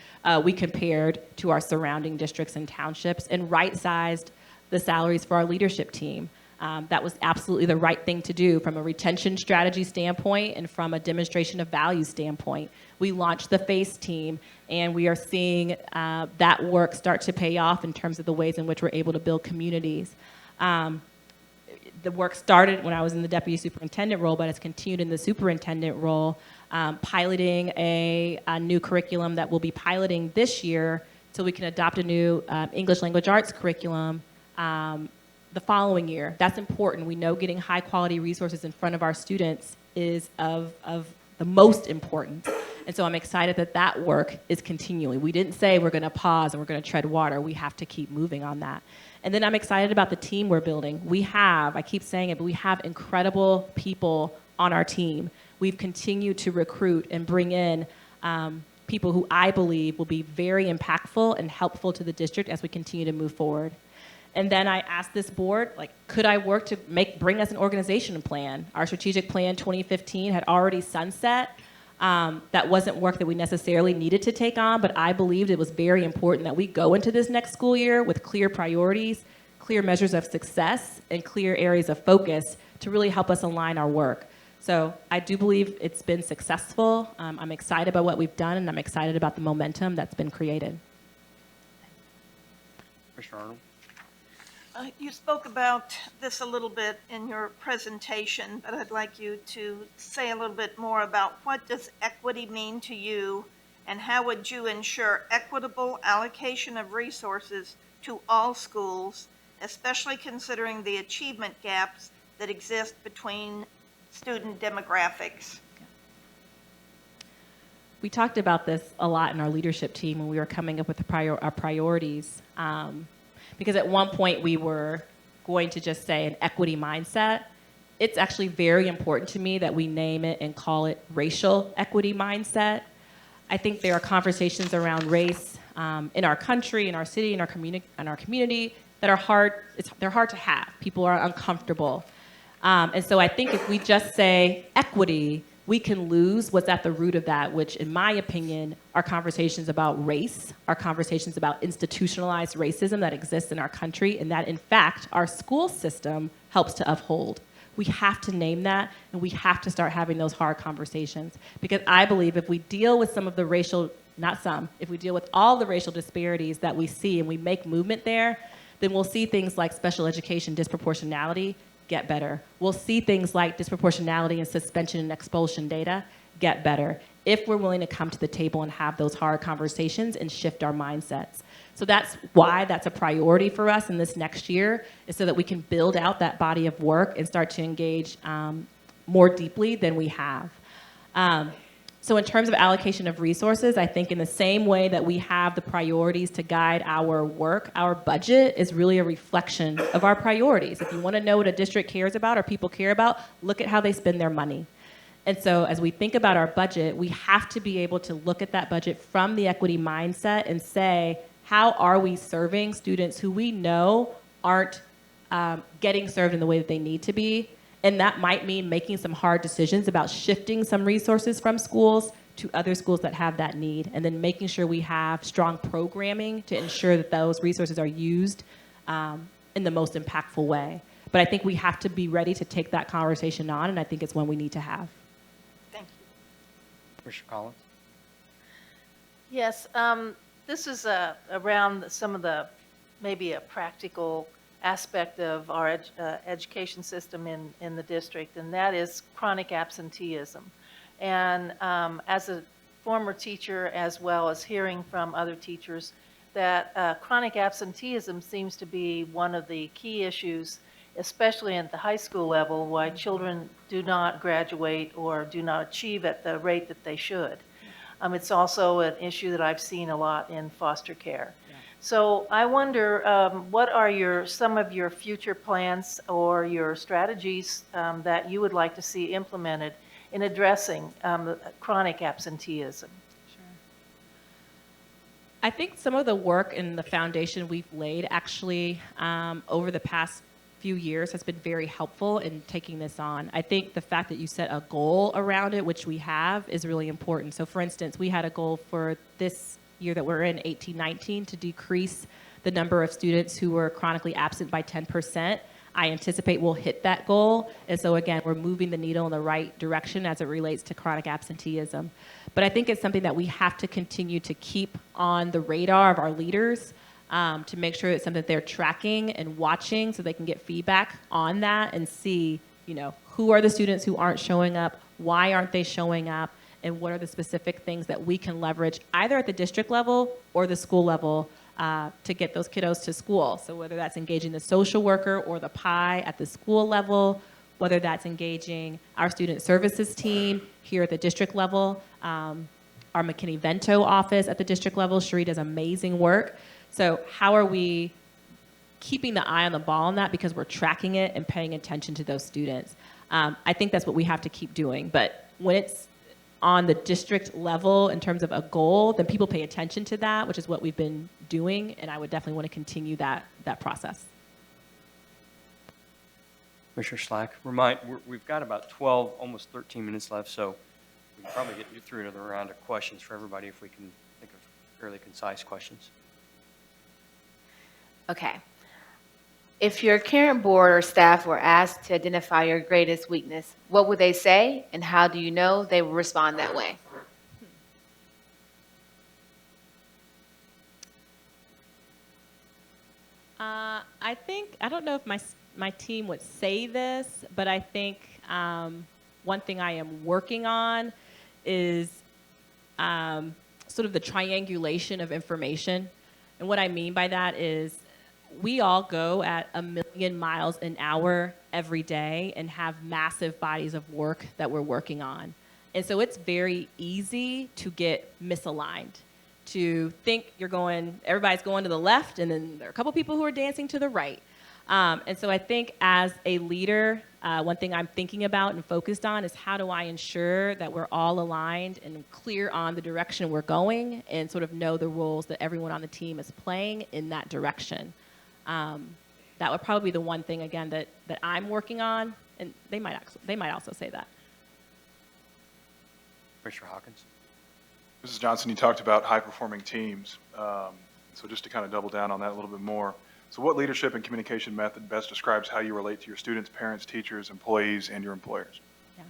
we compared to our surrounding districts and townships, and right-sized the salaries for our leadership team. That was absolutely the right thing to do from a retention strategy standpoint and from a demonstration of value standpoint. We launched the FACE team, and we are seeing that work start to pay off in terms of the ways in which we're able to build communities. The work started when I was in the deputy superintendent role, but it's continued in the superintendent role, piloting a new curriculum that we'll be piloting this year so we can adopt a new English language arts curriculum the following year. That's important. We know getting high quality resources in front of our students is of the most important. And so I'm excited that that work is continuing. We didn't say we're going to pause and we're going to tread water. We have to keep moving on that. And then I'm excited about the team we're building. I keep saying it, but we have incredible people on our team. We've continued to recruit and bring in people who I believe will be very impactful and helpful to the district as we continue to move forward. And then I asked this board, could I work to bring us an organization plan? Our strategic plan 2015 had already sunset. That wasn't work that we necessarily needed to take on, but I believed it was very important that we go into this next school year with clear priorities, clear measures of success, and clear areas of focus to really help us align our work. So I do believe it's been successful. I'm excited about what we've done, and I'm excited about the momentum that's been created. Commissioner Arnold? You spoke about this a little bit in your presentation, but I'd like you to say a little bit more about what does equity mean to you, and how would you ensure equitable allocation of resources to all schools, especially considering the achievement gaps that exist between student demographics? We talked about this a lot in our leadership team when we were coming up with our priorities. Because at one point we were going to just say an equity mindset. It's actually very important to me that we name it and call it racial equity mindset. I think there are conversations around race in our country, in our city, in our community that are hard. They're hard to have. People are uncomfortable. And so I think if we just say equity, we can lose what's at the root of that, which in my opinion are conversations about race, are conversations about institutionalized racism that exists in our country, and that in fact our school system helps to uphold. We have to name that, and we have to start having those hard conversations, because I believe if we deal with some of the racial, if we deal with all the racial disparities that we see and we make movement there, then we'll see things like special education disproportionality get better. We'll see things like disproportionality and suspension and expulsion data get better if we're willing to come to the table and have those hard conversations and shift our mindsets. So that's why that's a priority for us in this next year, is so that we can build out that body of work and start to engage more deeply than we have. So in terms of allocation of resources, I think in the same way that we have the priorities to guide our work, our budget is really a reflection of our priorities. If you want to know what a district cares about or people care about, look at how they spend their money. And so as we think about our budget, we have to be able to look at that budget from the equity mindset and say, how are we serving students who we know aren't getting served in the way that they need to be? And that might mean making some hard decisions about shifting some resources from schools to other schools that have that need, and then making sure we have strong programming to ensure that those resources are used in the most impactful way. But I think we have to be ready to take that conversation on, and I think it's one we need to have. Thank you. Commissioner Collins? Yes, this is around some of the, maybe a practical aspect of our education system in the district, and that is chronic absenteeism. And as a former teacher, as well as hearing from other teachers, that chronic absenteeism seems to be one of the key issues, especially at the high school level, why children do not graduate or do not achieve at the rate that they should. It's also an issue that I've seen a lot in foster care. So I wonder, what are some of your future plans or your strategies that you would like to see implemented in addressing chronic absenteeism? I think some of the work and the foundation we've laid actually over the past few years has been very helpful in taking this on. I think the fact that you set a goal around it, which we have, is really important. So for instance, we had a goal for this year that we're in, 18-19, to decrease the number of students who were chronically absent by 10%. I anticipate we'll hit that goal. And so again, we're moving the needle in the right direction as it relates to chronic absenteeism. But I think it's something that we have to continue to keep on the radar of our leaders, to make sure it's something that they're tracking and watching so they can get feedback on that and see, who are the students who aren't showing up, why aren't they showing up, and what are the specific things that we can leverage either at the district level or the school level to get those kiddos to school. So whether that's engaging the social worker or the PI at the school level, whether that's engaging our student services team here at the district level, our McKinney-Vento office at the district level. Cherie does amazing work. So how are we keeping the eye on the ball on that, because we're tracking it and paying attention to those students? I think that's what we have to keep doing. But when it's on the district level in terms of a goal, then people pay attention to that, which is what we've been doing, and I would definitely want to continue that process. Commissioner Slack, we've got about 12, almost 13 minutes left, so we can probably get you through another round of questions for everybody if we can think of fairly concise questions. Okay. If your current board or staff were asked to identify your greatest weakness, what would they say, and how do you know they will respond that way? I think, I don't know if my team would say this, but I think one thing I am working on is sort of the triangulation of information. And what I mean by that is we all go at 1,000,000 miles an hour every day and have massive bodies of work that we're working on. And so it's very easy to get misaligned, to think everybody's going to the left, and then there are a couple people who are dancing to the right. And so I think as a leader, one thing I'm thinking about and focused on is how do I ensure that we're all aligned and clear on the direction we're going, and sort of know the roles that everyone on the team is playing in that direction. That would probably be the one thing, again, that I'm working on, and they might also say that. Commissioner Hawkins? Mrs. Johnson, you talked about high-performing teams. So just to kind of double down on that a little bit more. So what leadership and communication method best describes how you relate to your students, parents, teachers, employees, and your employers? Yeah.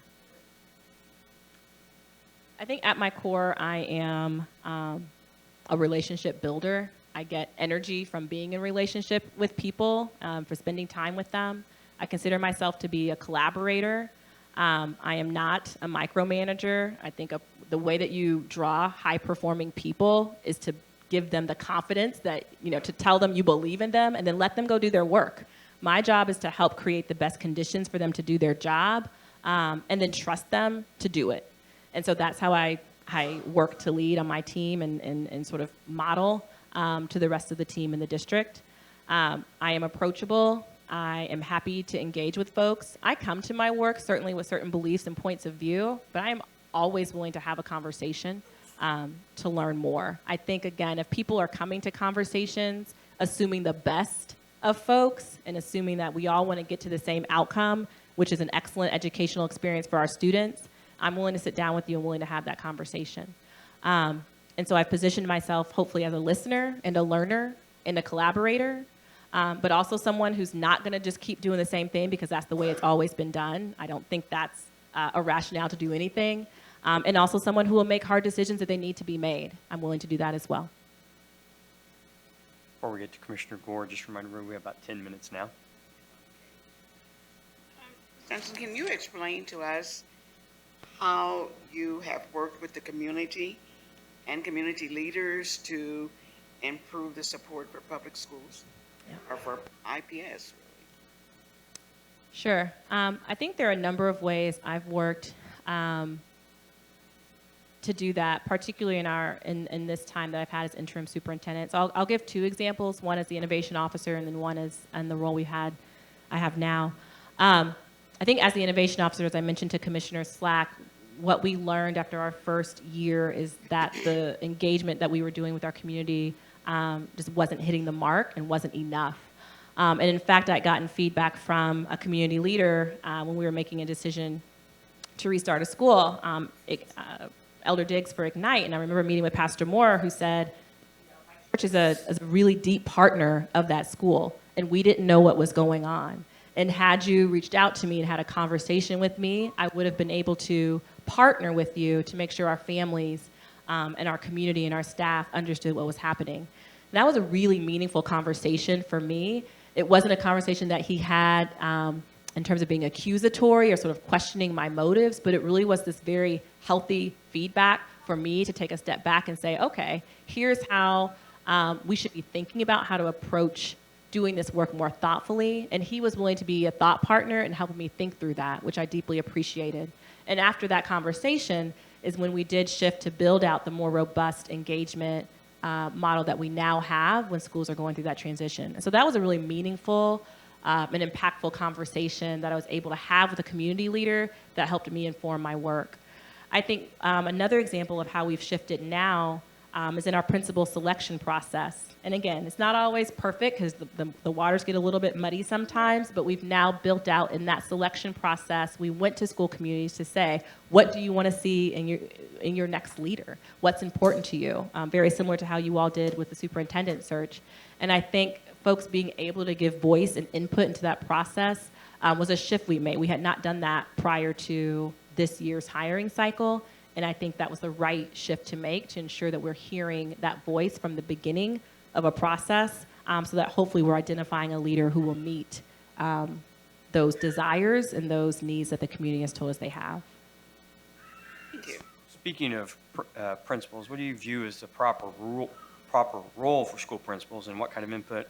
I think at my core, I am a relationship builder. I get energy from being in relationship with people, for spending time with them. I consider myself to be a collaborator. I am not a micromanager. I think the way that you draw high-performing people is to give them the confidence that, to tell them you believe in them and then let them go do their work. My job is to help create the best conditions for them to do their job, and then trust them to do it. And so that's how I work to lead on my team and sort of model to the rest of the team in the district. I am approachable. I am happy to engage with folks. I come to my work certainly with certain beliefs and points of view, but I am always willing to have a conversation to learn more. I think, again, if people are coming to conversations assuming the best of folks and assuming that we all want to get to the same outcome, which is an excellent educational experience for our students, I'm willing to sit down with you and willing to have that conversation. And so I've positioned myself hopefully as a listener and a learner and a collaborator, but also someone who's not going to just keep doing the same thing because that's the way it's always been done. I don't think that's a rationale to do anything. And also someone who will make hard decisions if they need to be made. I'm willing to do that as well. Before we get to Commissioner Gore, just remind everyone we have about 10 minutes now. Johnson, can you explain to us how you have worked with the community and community leaders to improve the support for public schools or for IPS, really? Sure. I think there are a number of ways I've worked to do that, particularly in this time that I've had as interim superintendent. So I'll give two examples. One is the innovation officer, and then one is in the role I have now. I think as the innovation officer, as I mentioned to Commissioner Slack, what we learned after our first year is that the engagement that we were doing with our community just wasn't hitting the mark and wasn't enough. And in fact, I'd gotten feedback from a community leader when we were making a decision to restart a school, Elder Diggs for Ignite. And I remember meeting with Pastor Moore, who said, my church is a really deep partner of that school, and we didn't know what was going on. And had you reached out to me and had a conversation with me, I would have been able to partner with you to make sure our families and our community and our staff understood what was happening. And that was a really meaningful conversation for me. It wasn't a conversation that he had in terms of being accusatory or sort of questioning my motives, but it really was this very healthy feedback for me to take a step back and say, okay, here's how we should be thinking about how to approach doing this work more thoughtfully. And he was willing to be a thought partner and helping me think through that, which I deeply appreciated. And after that conversation is when we did shift to build out the more robust engagement model that we now have when schools are going through that transition. And so that was a really meaningful and impactful conversation that I was able to have with a community leader that helped me inform my work. I think another example of how we've shifted now is in our principal selection process. And again, it's not always perfect because the waters get a little bit muddy sometimes, but we've now built out in that selection process. We went to school communities to say, what do you want to see in your next leader? What's important to you? Very similar to how you all did with the superintendent search. And I think folks being able to give voice and input into that process was a shift we made. We had not done that prior to this year's hiring cycle. And I think that was the right shift to make to ensure that we're hearing that voice from the beginning of a process so that hopefully we're identifying a leader who will meet those desires and those needs that the community has told us they have. Thank you. Speaking of principals, what do you view as the proper role for school principals, and what kind of input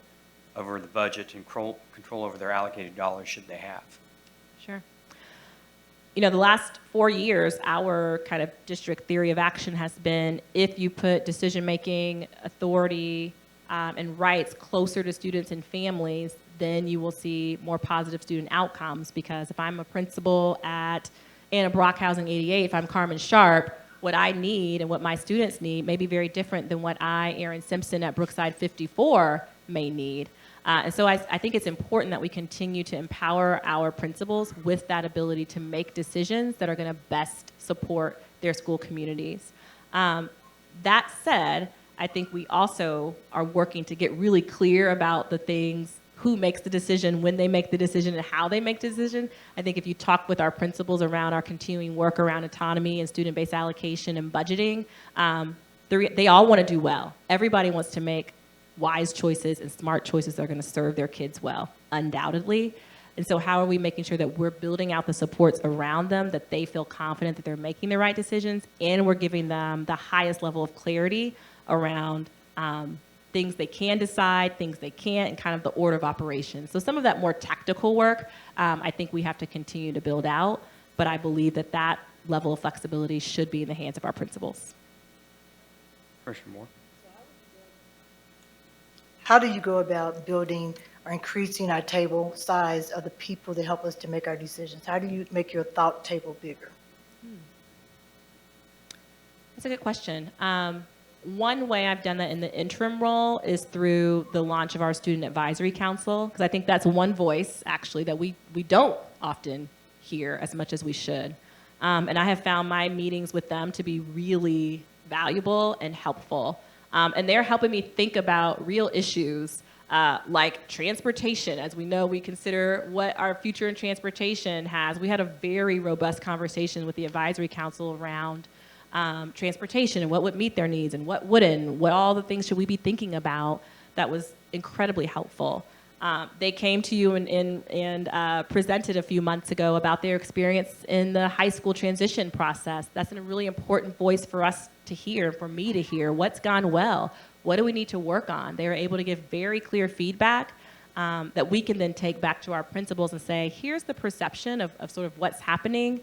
over the budget and control over their allocated dollars should they have? Sure. You know, the last 4 years, our kind of district theory of action has been if you put decision-making, authority, and rights closer to students and families, then you will see more positive student outcomes. Because if I'm a principal at Anna Brockhousing 88, if I'm Carmen Sharp, what I need and what my students need may be very different than what I, Aaron Simpson at Brookside 54, may need. And so I think it's important that we continue to empower our principals with that ability to make decisions that are going to best support their school communities. That said, I think we also are working to get really clear about the things, who makes the decision, when they make the decision, and how they make the decision. I think if you talk with our principals around our continuing work around autonomy and student-based allocation and budgeting, they all want to do well. Everybody wants to make wise choices and smart choices that are going to serve their kids well, undoubtedly. And so how are we making sure that we're building out the supports around them, that they feel confident that they're making the right decisions, and we're giving them the highest level of clarity around things they can decide, things they can't, and kind of the order of operations. So some of that more tactical work, I think we have to continue to build out, but I believe that that level of flexibility should be in the hands of our principals. Commissioner Moore? How do you go about building or increasing our table size of the people that help us to make our decisions? How do you make your thought table bigger? That's a good question. One way I've done that in the interim role is through the launch of our Student Advisory Council, because I think that's one voice, actually, that we don't often hear as much as we should. And I have found my meetings with them to be really valuable and helpful. And they're helping me think about real issues like transportation. As we know, we consider what our future in transportation has. We had a very robust conversation with the Advisory Council around transportation and what would meet their needs and what wouldn't, what all the things should we be thinking about. That was incredibly helpful. They came to you and presented a few months ago about their experience in the high school transition process. That's a really important voice for us to hear, for me to hear. What's gone well? What do we need to work on? They were able to give very clear feedback that we can then take back to our principals and say, here's the perception of sort of what's happening.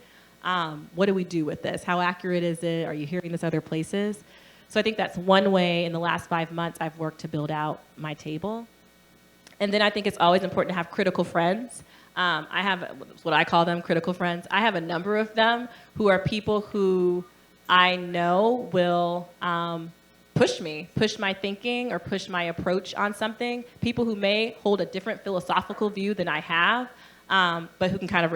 What do we do with this? How accurate is it? Are you hearing this other places? So I think that's one way in the last 5 months I've worked to build out my table. And then I think it's always important to have critical friends. I have what I call them, critical friends. I have a number of them who are people who I know will push my thinking or push my approach on something. People who may hold a different philosophical view than I have, but who can kind of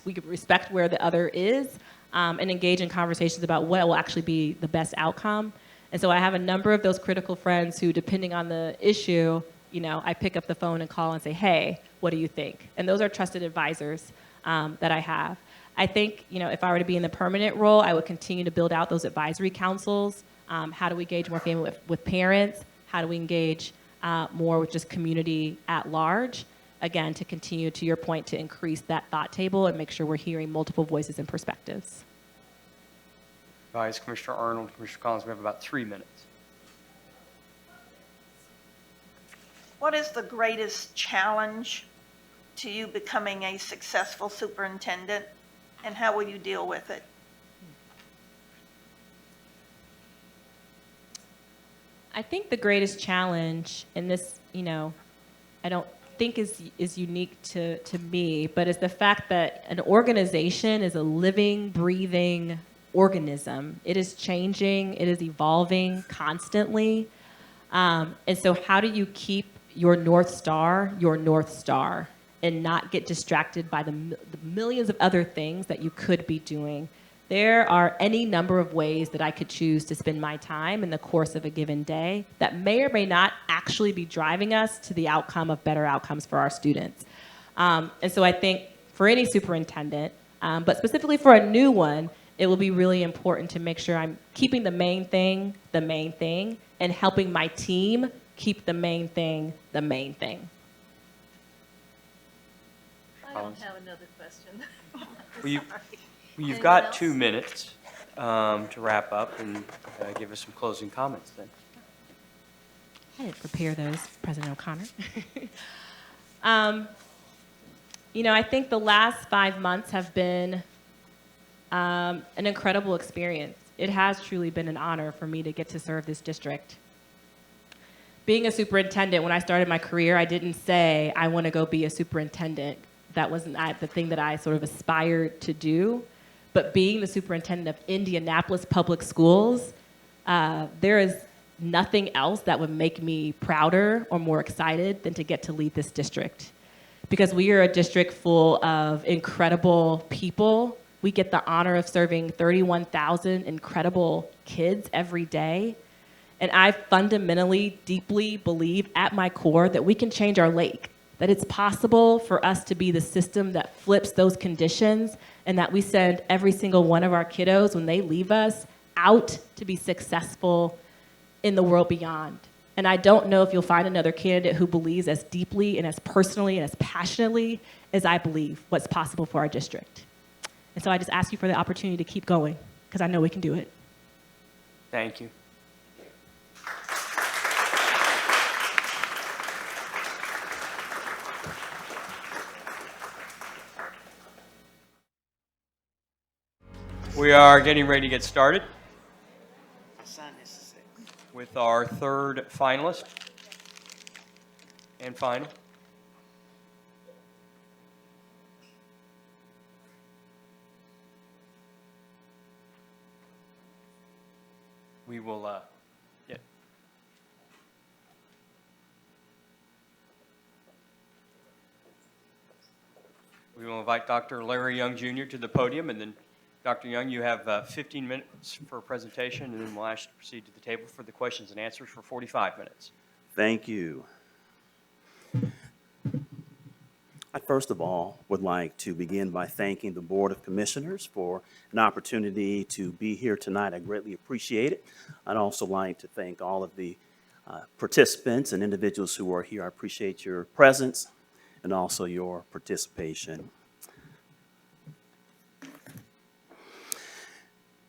we can respect where the other is and engage in conversations about what will actually be the best outcome. And so I have a number of those critical friends who, depending on the issue, I pick up the phone and call and say, hey, what do you think? And those are trusted advisors that I have. I think, if I were to be in the permanent role, I would continue to build out those advisory councils. How do we engage more family with parents? How do we engage more with just community at large? Again, to continue, to your point, to increase that thought table and make sure we're hearing multiple voices and perspectives. Vice Commissioner Arnold, Commissioner Collins, we have about 3 minutes. What is the greatest challenge to you becoming a successful superintendent, and how will you deal with it? I think the greatest challenge, and this, I don't think is unique to me, but is the fact that an organization is a living, breathing organism. It is changing, it is evolving constantly. And so how do you keep your North Star, and not get distracted by the millions of other things that you could be doing? There are any number of ways that I could choose to spend my time in the course of a given day that may or may not actually be driving us to the outcome of better outcomes for our students. And so I think for any superintendent, but specifically for a new one, it will be really important to make sure I'm keeping the main thing, and helping my team keep the main thing, the main thing. I don't have another question. You've got 2 minutes to wrap up and give us some closing comments then. I didn't prepare those, President O'Connor. I think the last 5 months have been an incredible experience. It has truly been an honor for me to get to serve this district. Being a superintendent, when I started my career, I didn't say, I want to go be a superintendent. That wasn't the thing that I sort of aspired to do. But being the superintendent of Indianapolis Public Schools, there is nothing else that would make me prouder or more excited than to get to lead this district. Because we are a district full of incredible people. We get the honor of serving 31,000 incredible kids every day. And I fundamentally, deeply believe at my core that we can change our lake, that it's possible for us to be the system that flips those conditions, and that we send every single one of our kiddos, when they leave us, out to be successful in the world beyond. And I don't know if you'll find another candidate who believes as deeply and as personally and as passionately as I believe what's possible for our district. And so I just ask you for the opportunity to keep going, because I know we can do it. Thank you. We are getting ready to get started The sun is sick. with our third finalist and final. We will, yeah. We will invite Dr. Larry Young Jr. to the podium, and then Dr. Young, you have 15 minutes for a presentation, and then we'll ask you to proceed to the table for the questions and answers for 45 minutes. Thank you. I first of all would like to begin by thanking the Board of Commissioners for an opportunity to be here tonight. I greatly appreciate it. I'd also like to thank all of the participants and individuals who are here. I appreciate your presence and also your participation.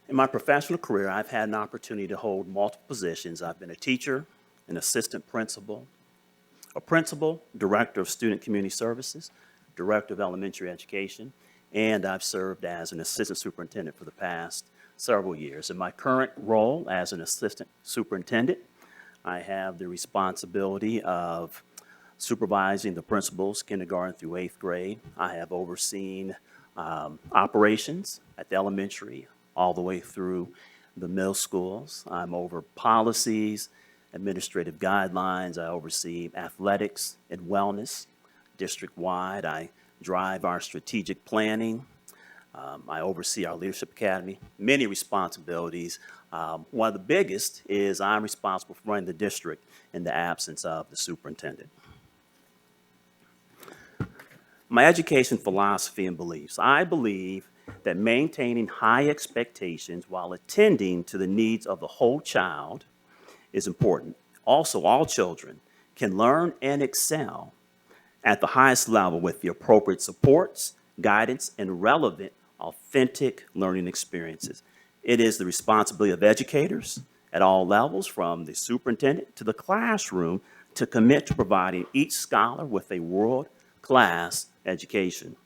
In my professional career, I've had an opportunity to hold multiple positions. I've been a teacher, an assistant principal, a principal, director of student community services, director of elementary education, and I've served as an assistant superintendent for the past several years. In my current role as an assistant superintendent, I have the responsibility of supervising the principals, kindergarten through 8th grade. I have overseen operations at the elementary all the way through the middle schools. I'm over policies, administrative guidelines. I oversee athletics and wellness district-wide. I drive our strategic planning. I oversee our leadership academy. Many responsibilities. One of the biggest is I'm responsible for running the district in the absence of the superintendent. My education philosophy and beliefs. I believe that maintaining high expectations while attending to the needs of the whole child is important. Also, all children can learn and excel at the highest level with the appropriate supports, guidance, and relevant, authentic learning experiences. It is the responsibility of educators at all levels, from the superintendent to the classroom, to commit to providing each scholar with a world-class education.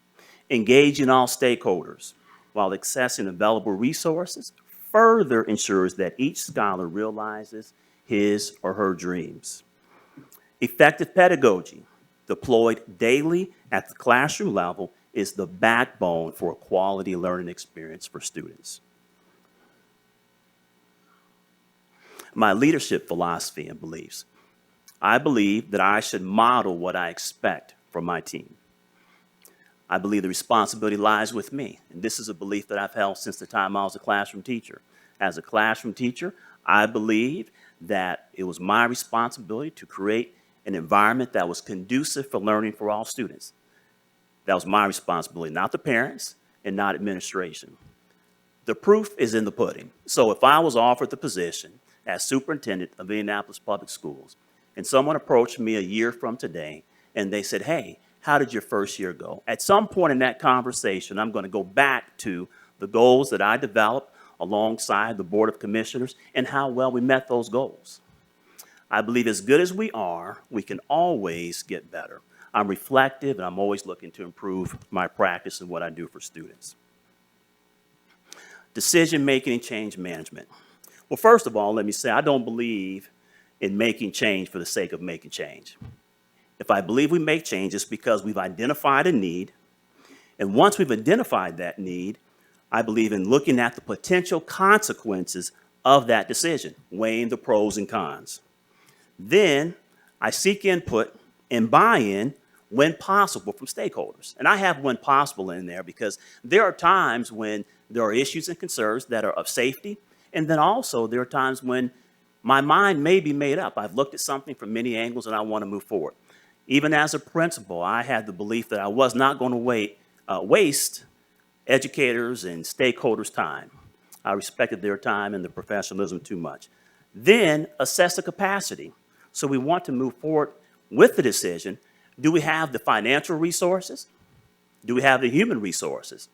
Engaging all stakeholders while accessing available resources further ensures that each scholar realizes his or her dreams. Effective pedagogy, deployed daily at the classroom level, is the backbone for a quality learning experience for students. My leadership philosophy and beliefs. I believe that I should model what I expect from my team. I believe the responsibility lies with me, and this is a belief that I've held since the time I was a classroom teacher. As a classroom teacher, I believe that it was my responsibility to create an environment that was conducive for learning for all students. That was my responsibility, not the parents and not administration. The proof is in the pudding. So if I was offered the position as superintendent of Indianapolis Public Schools, and someone approached me a year from today, and they said, "Hey, how did your first year go?" At some point in that conversation, I'm going to go back to the goals that I developed alongside the Board of Commissioners and how well we met those goals. I believe as good as we are, we can always get better. I'm reflective, and I'm always looking to improve my practice and what I do for students. Decision-making and change management. Well, first of all, let me say I don't believe in making change for the sake of making change. If I believe we make changes because we've identified a need, and once we've identified that need, I believe in looking at the potential consequences of that decision, weighing the pros and cons. Then I seek input and buy-in when possible from stakeholders. And I have when possible in there because there are times when there are issues and concerns that are of safety, and then also there are times when my mind may be made up. I've looked at something from many angles and I want to move forward. Even as a principal, I had the belief that I was not going to waste educators and stakeholders' time. I respected their time and their professionalism too much. Then assess the capacity. So we want to move forward with the decision. Do we have the financial resources? Do we have the human resources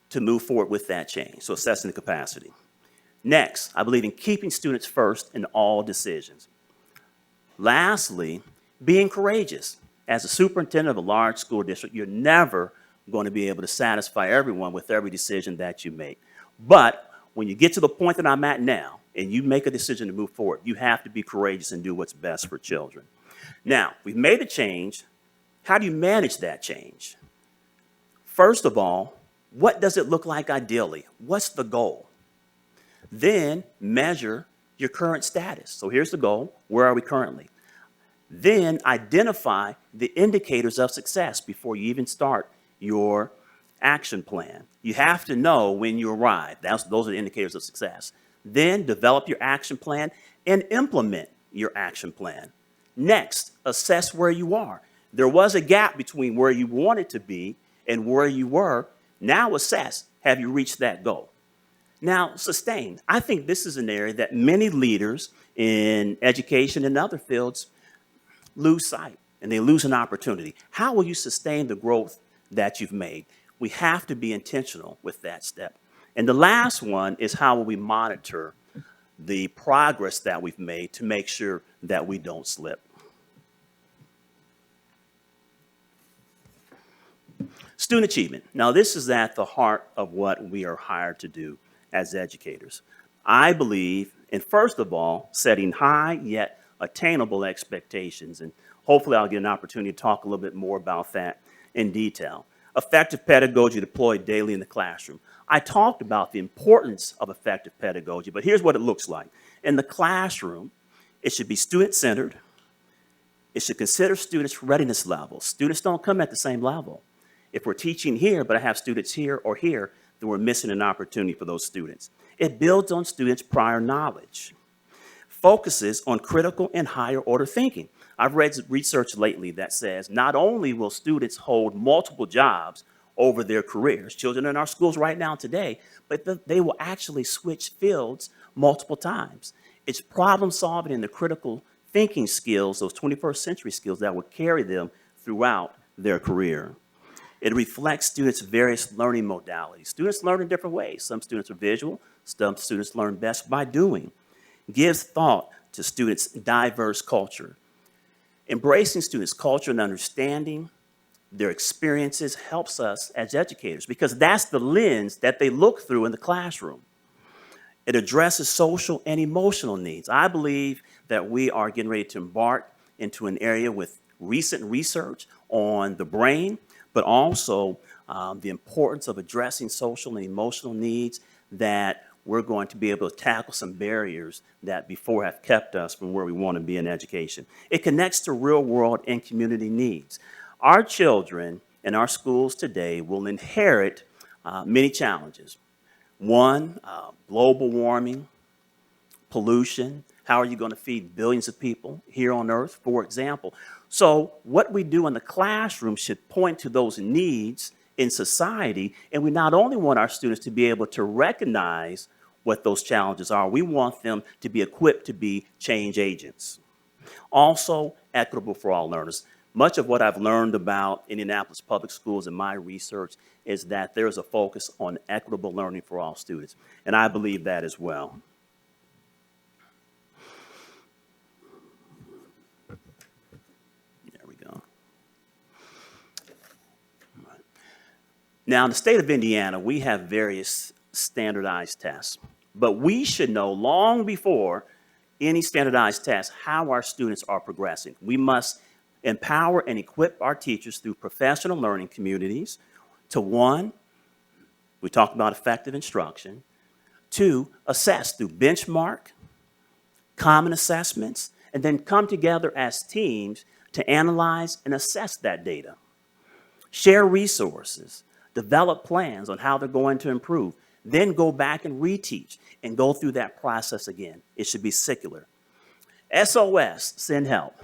to move forward with that change? So assessing the capacity. Next, I believe in keeping students first in all decisions. Lastly, being courageous. As a superintendent of a large school district, you're never going to be able to satisfy everyone with every decision that you make. But when you get to the point that I'm at now, and you make a decision to move forward, you have to be courageous and do what's best for children. Now, we've made a change. How do you manage that change? First of all, what does it look like ideally? What's the goal? Then measure your current status. So here's the goal. Where are we currently? Then identify the indicators of success before you even start your action plan. You have to know when you arrive. Those are the indicators of success. Then develop your action plan and implement your action plan. Next, assess where you are. There was a gap between where you wanted to be and where you were. Now assess, have you reached that goal? Now, sustain. I think this is an area that many leaders in education and other fields lose sight, and they lose an opportunity. How will you sustain the growth that you've made? We have to be intentional with that step. And the last one is how will we monitor the progress that we've made to make sure that we don't slip. Student achievement. Now, this is at the heart of what we are hired to do as educators. I believe in, first of all, setting high yet attainable expectations. And hopefully I'll get an opportunity to talk a little bit more about that in detail. Effective pedagogy deployed daily in the classroom. I talked about the importance of effective pedagogy, but here's what it looks like. In the classroom, it should be student-centered. It should consider students' readiness levels. Students don't come at the same level. If we're teaching here, but I have students here or here, then we're missing an opportunity for those students. It builds on students' prior knowledge. Focuses on critical and higher order thinking. I've read research lately that says not only will students hold multiple jobs over their careers, children in our schools right now today, but they will actually switch fields multiple times. It's problem solving and the critical thinking skills, those 21st century skills that will carry them throughout their career. It reflects students' various learning modalities. Students learn in different ways. Some students are visual, some students learn best by doing. Gives thought to students' diverse culture. Embracing students' culture and understanding their experiences helps us as educators because that's the lens that they look through in the classroom. It addresses social and emotional needs. I believe that we are getting ready to embark into an area with recent research on the brain, but also the importance of addressing social and emotional needs that we're going to be able to tackle some barriers that before have kept us from where we want to be in education. It connects to real world and community needs. Our children in our schools today will inherit many challenges. One, global warming, pollution. How are you going to feed billions of people here on Earth, for example? So what we do in the classroom should point to those needs in society, and we not only want our students to be able to recognize what those challenges are, we want them to be equipped to be change agents. Also, equitable for all learners. Much of what I've learned about Indianapolis Public Schools in my research is that there is a focus on equitable learning for all students, and I believe that as well. There we go. Now, in the state of Indiana, we have various standardized tests, but we should know long before any standardized test how our students are progressing. We must empower and equip our teachers through professional learning communities to, one, we talked about effective instruction, two, assess through benchmark, common assessments, and then come together as teams to analyze and assess that data. Share resources, develop plans on how they're going to improve, then go back and reteach and go through that process again. It should be circular. SOS, send help.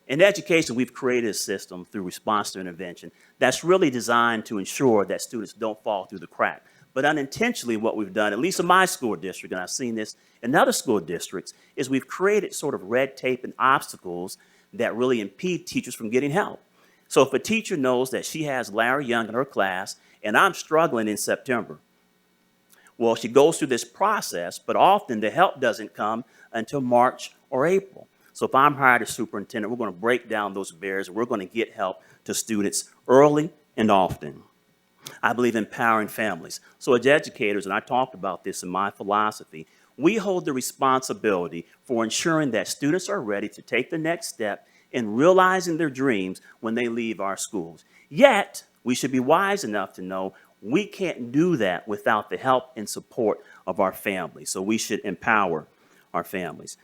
In education, we've created a system through response to intervention that's really designed to ensure that students don't fall through the crack. But unintentionally, what we've done, at least in my school district, and I've seen this in other school districts, is we've created sort of red tape and obstacles that really impede teachers from getting help. So if a teacher knows that she has Larry Young in her class, and I'm struggling in September, well, she goes through this process, but often the help doesn't come until March or April. So if I'm hired as superintendent, we're going to break down those barriers, and we're going to get help to students early and often. I believe in empowering families. So as educators, and I talked about this in my philosophy, we hold the responsibility for ensuring that students are ready to take the next step in realizing their dreams when they leave our schools. Yet, we should be wise enough to know we can't do that without the help and support of our families. So we should empower our families.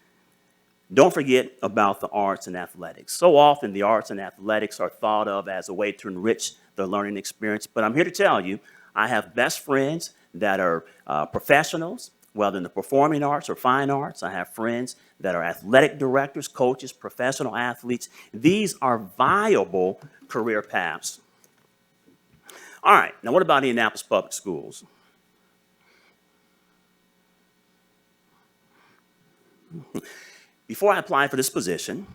Don't forget about the arts and athletics. So often the arts and athletics are thought of as a way to enrich the learning experience, but I'm here to tell you, I have best friends that are professionals, whether in the performing arts or fine arts. I have friends that are athletic directors, coaches, professional athletes. These are viable career paths. All right, now what about Indianapolis Public Schools? Before I applied for this position,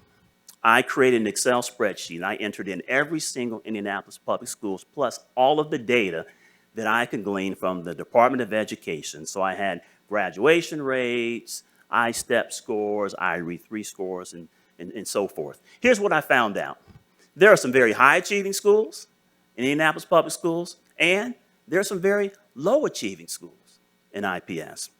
I created an Excel spreadsheet, and I entered in every single Indianapolis Public Schools, plus all of the data that I could glean from the Department of Education. So I had graduation rates, I-STEP scores, I-READ3 scores, and so forth. Here's what I found out. There are some very high-achieving schools in Indianapolis Public Schools, and there are some very low-achieving schools in IPS.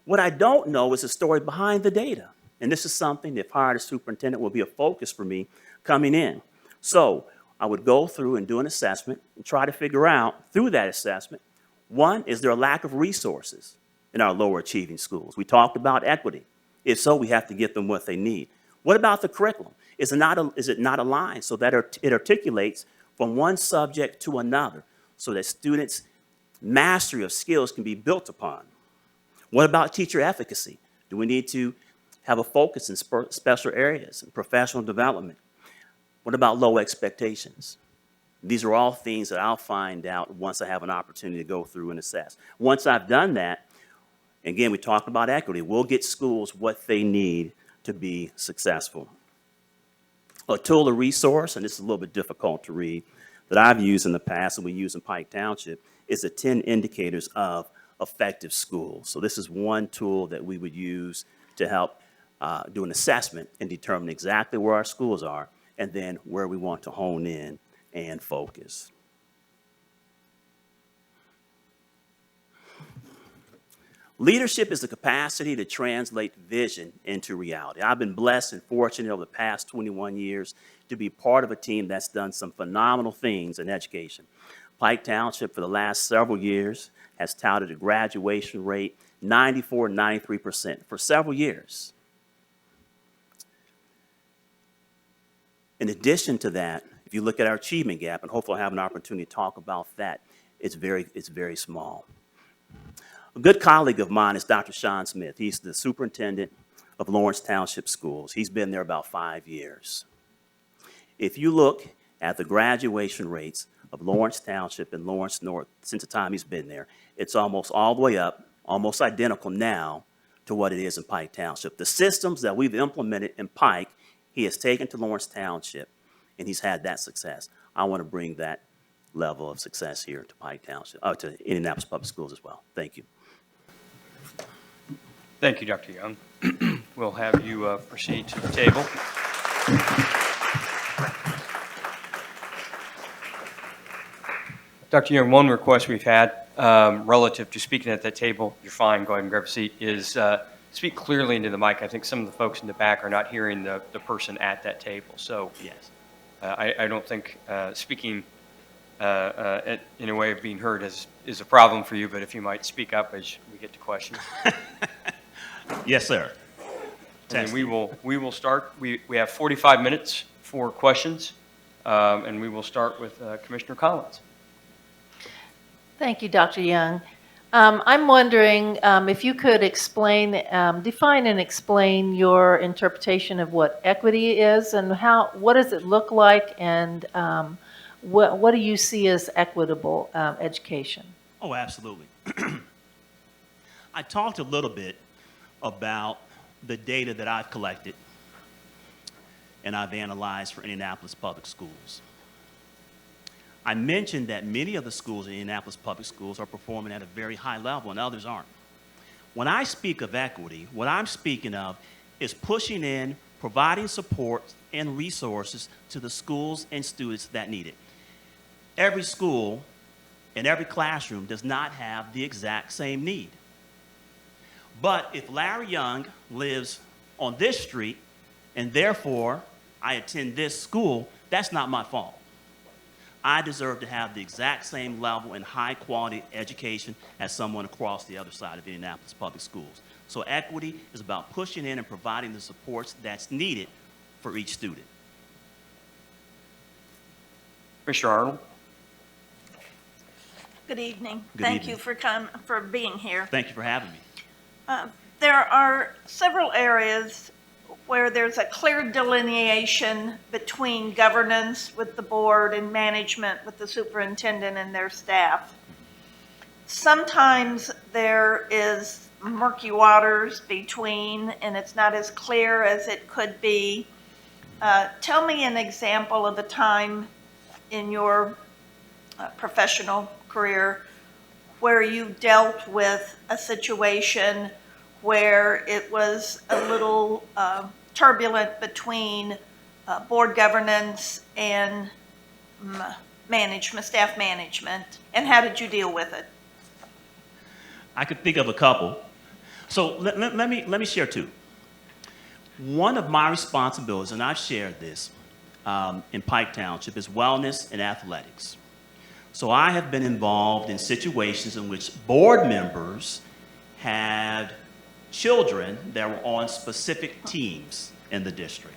What I don't know is the story behind the data. And this is something, if hired as superintendent, will be a focus for me coming in. So I would go through and do an assessment and try to figure out, through that assessment, one, is there a lack of resources in our lower achieving schools? We talked about equity. If so, we have to get them what they need. What about the curriculum? Is it not aligned so that it articulates from one subject to another so that students' mastery of skills can be built upon? What about teacher efficacy? Do we need to have a focus in special areas and professional development? What about low expectations? These are all things that I'll find out once I have an opportunity to go through and assess. Once I've done that, again, we talked about equity. We'll get schools what they need to be successful. A tool or resource, and this is a little bit difficult to read, that I've used in the past and we use in Pike Township is the 10 indicators of effective schools. So this is one tool that we would use to help do an assessment and determine exactly where our schools are and then where we want to hone in and focus. Leadership is the capacity to translate vision into reality. I've been blessed and fortunate over the past 21 years to be part of a team that's done some phenomenal things in education. Pike Township for the last several years has touted a graduation rate 94, 93% for several years. In addition to that, if you look at our achievement gap, and hopefully I'll have an opportunity to talk about that, it's very small. A good colleague of mine is Dr. Sean Smith. He's the superintendent of Lawrence Township Schools. He's been there about 5 years. If you look at the graduation rates of Lawrence Township and Lawrence North since the time he's been there, it's almost all the way up, almost identical now to what it is in Pike Township. The systems that we've implemented in Pike, he has taken to Lawrence Township, and he's had that success. I want to bring that level of success here to Pike Township, to Indianapolis Public Schools as well. Thank you. Thank you, Dr. Young. We'll have you proceed to the table. Dr. Young, one request we've had relative to speaking at that table, you're fine, go ahead and grab a seat, is speak clearly into the mic. I think some of the folks in the back are not hearing the person at that table. So Yes. I don't think speaking in a way of being heard is a problem for you, but if you might speak up as we get to questions. Yes, sir. And we will start. We have 45 minutes for questions, and we will start with Commissioner Collins. Thank you, Dr. Young. I'm wondering if you could explain, define and explain your interpretation of what equity is and what does it look like, and what do you see as equitable education? Oh, absolutely. I talked a little bit about the data that I've collected and I've analyzed for Indianapolis Public Schools. I mentioned that many of the schools in Indianapolis Public Schools are performing at a very high level and others aren't. When I speak of equity, what I'm speaking of is pushing in, providing support and resources to the schools and students that need it. every school and every classroom does not have the exact same need. But if Larry Young lives on this street and therefore I attend this school, that's not my fault. I deserve to have the exact same level and high quality education as someone across the other side of Indianapolis Public Schools. So equity is about pushing in and providing the supports that's needed for each student. Commissioner Arnold? Good evening. Good Thank evening. you for being here. Thank you for having me. There are several areas where there's a clear delineation between governance with the board and management with the superintendent and their staff. Sometimes there is murky waters between, and it's not as clear as it could be. Tell me an example of a time in your professional career where you dealt with a situation where it was a little turbulent between board governance and management, staff management, and how did you deal with it? I could think of a couple. So let me share two. One of my responsibilities, and I've shared this in Pike Township, is wellness and athletics. So I have been involved in situations in which board members had children that were on specific teams in the district.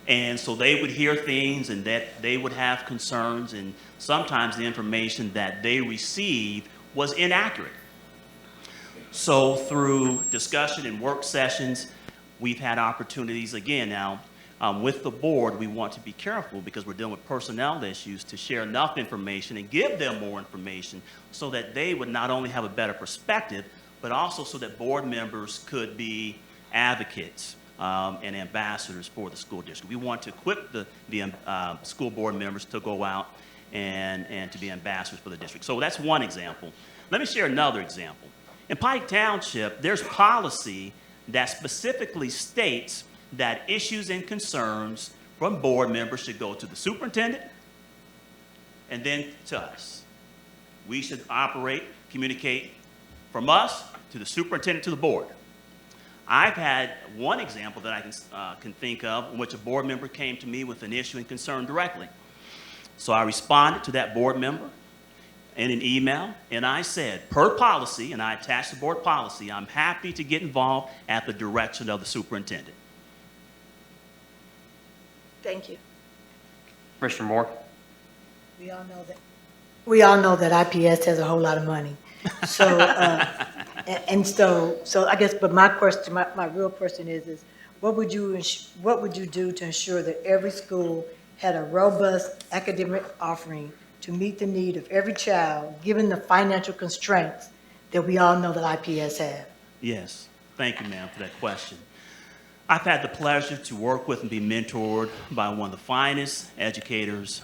And so they would hear things and that they would have concerns, and sometimes the information that they received was inaccurate. So through discussion and work sessions, we've had opportunities again now. With the board, we want to be careful because we're dealing with personnel issues to share enough information and give them more information so that they would not only have a better perspective, but also so that board members could be advocates and ambassadors for the school district. We want to equip the school board members to go out and to be ambassadors for the district. So that's one example. Let me share another example. In Pike Township, there's policy that specifically states that issues and concerns from board members should go to the superintendent and then to us. We should communicate from us to the superintendent to the board. I've had one example that I can think of in which a board member came to me with an issue and concern directly. So I responded to that board member in an email, and I said, per policy, and I attached the board policy, I'm happy to get involved at the direction of the superintendent. Thank you. Commissioner Moore? We all know that IPS has a whole lot of money. So, so I guess, but my question, my real question is what would you do to ensure that every school had a robust academic offering to meet the need of every child, given the financial constraints that we all know that IPS have? Yes, thank you, ma'am, for that question. I've had the pleasure to work with and be mentored by one of the finest educators,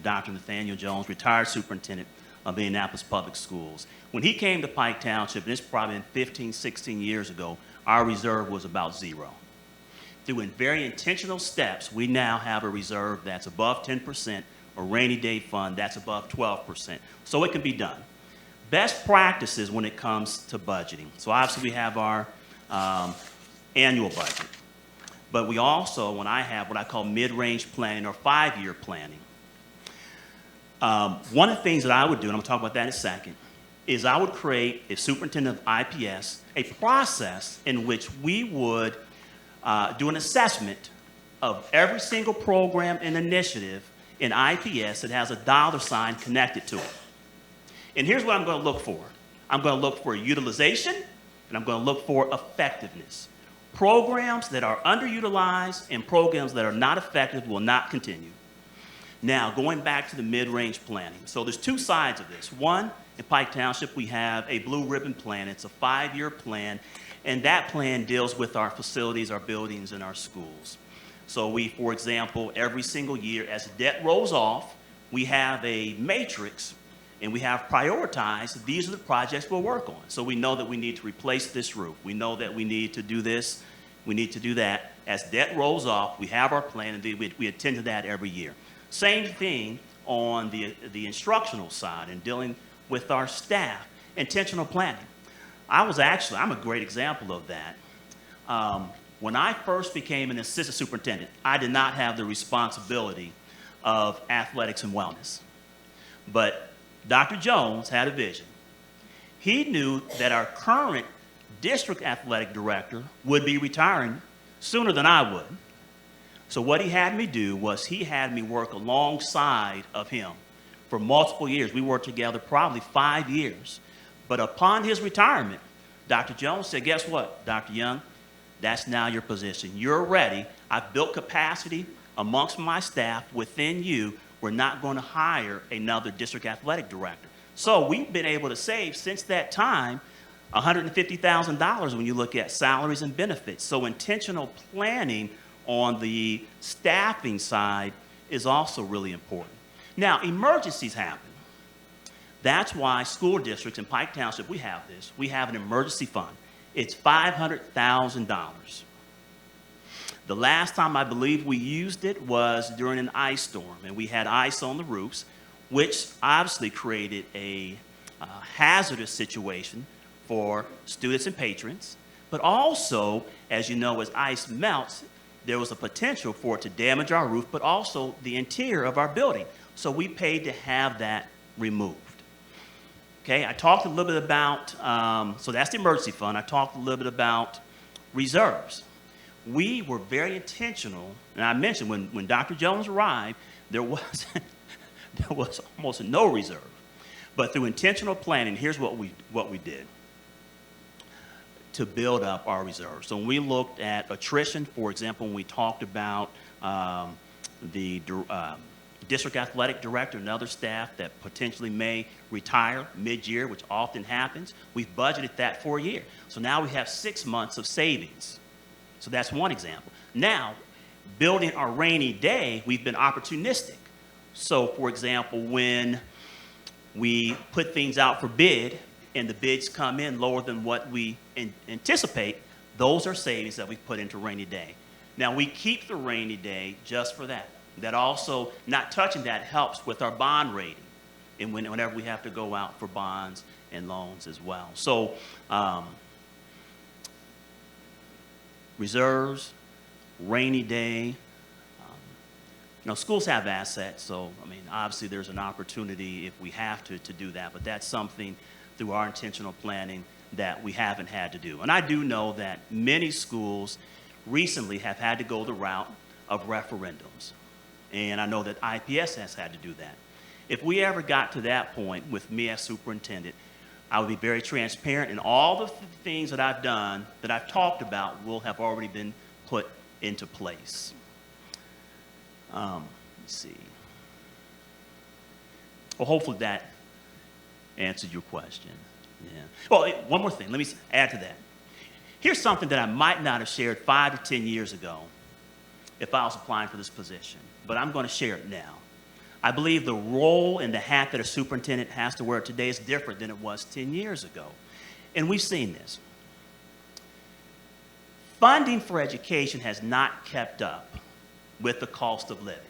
Dr. Nathaniel Jones, retired superintendent of Indianapolis Public Schools. When he came to Pike Township, and it's probably been 15, 16 years ago, our reserve was about zero. Through very intentional steps, we now have a reserve that's above 10%, a rainy day fund that's above 12%. So it can be done. Best practices when it comes to budgeting. So obviously we have our annual budget. But we also, when I have what I call mid-range planning or 5-year planning, one of the things that I would do, and I'm going to talk about that in a second, is I would create, as superintendent of IPS, a process in which we would do an assessment of every single program and initiative in IPS that has a dollar sign connected to it. And here's what I'm going to look for. I'm going to look for utilization, and I'm going to look for effectiveness. Programs that are underutilized and programs that are not effective will not continue. Now, going back to the mid-range planning. So there's two sides of this. One, in Pike Township, we have a blue ribbon plan. It's a 5-year plan, and that plan deals with our facilities, our buildings, and our schools. So we, for example, every single year, as debt rolls off, we have a matrix, and we have prioritized, these are the projects we'll work on. So we know that we need to replace this roof. We know that we need to do this. We need to do that. As debt rolls off, we have our plan, and we attend to that every year. Same thing on the instructional side and dealing with our staff, intentional planning. I'm a great example of that. When I first became an assistant superintendent, I did not have the responsibility of athletics and wellness. But Dr. Jones had a vision. He knew that our current district athletic director would be retiring sooner than I would. So what he had me do was he had me work alongside of him for multiple years. We worked together probably 5 years. But upon his retirement, Dr. Jones said, guess what, Dr. Young? That's now your position. You're ready. I've built capacity amongst my staff within you. We're not going to hire another district athletic director. So we've been able to save since that time $150,000 when you look at salaries and benefits. So intentional planning on the staffing side is also really important. Now, emergencies happen. That's why school districts in Pike Township, we have this. We have an emergency fund. It's $500,000. The last time I believe we used it was during an ice storm, and we had ice on the roofs, which obviously created a hazardous situation for students and patrons. But also, as you know, as ice melts, there was a potential for it to damage our roof, but also the interior of our building. So we paid to have that removed. Okay, I talked a little bit about, so that's the emergency fund. I talked a little bit about reserves. We were very intentional, and I mentioned when Dr. Jones arrived, there was almost no reserve. But through intentional planning, here's what we did to build up our reserves. So when we looked at attrition, for example, when we talked about the district athletic director and other staff that potentially may retire mid-year, which often happens, we've budgeted that for a year. So now we have 6 months of savings. So that's one example. Now, building our rainy day, we've been opportunistic. So, for example, when we put things out for bid and the bids come in lower than what we anticipate, those are savings that we put into rainy day. Now, we keep the rainy day just for that. That also, not touching that helps with our bond rating and whenever we have to go out for bonds and loans as well. So, reserves, rainy day. Schools have assets, so, obviously there's an opportunity if we have to do that, but that's something through our intentional planning that we haven't had to do. And I do know that many schools recently have had to go the route of referendums. And I know that IPS has had to do that. If we ever got to that point with me as superintendent, I would be very transparent, and all the things that I've done, that I've talked about, will have already been put into place. Let's see. Well, hopefully that answered your question. Yeah. Well, one more thing. Let me add to that. Here's something that I might not have shared 5 to 10 years ago if I was applying for this position, but I'm going to share it now. I believe the role and the hat that a superintendent has to wear today is different than it was 10 years ago. And we've seen this. Funding for education has not kept up with the cost of living.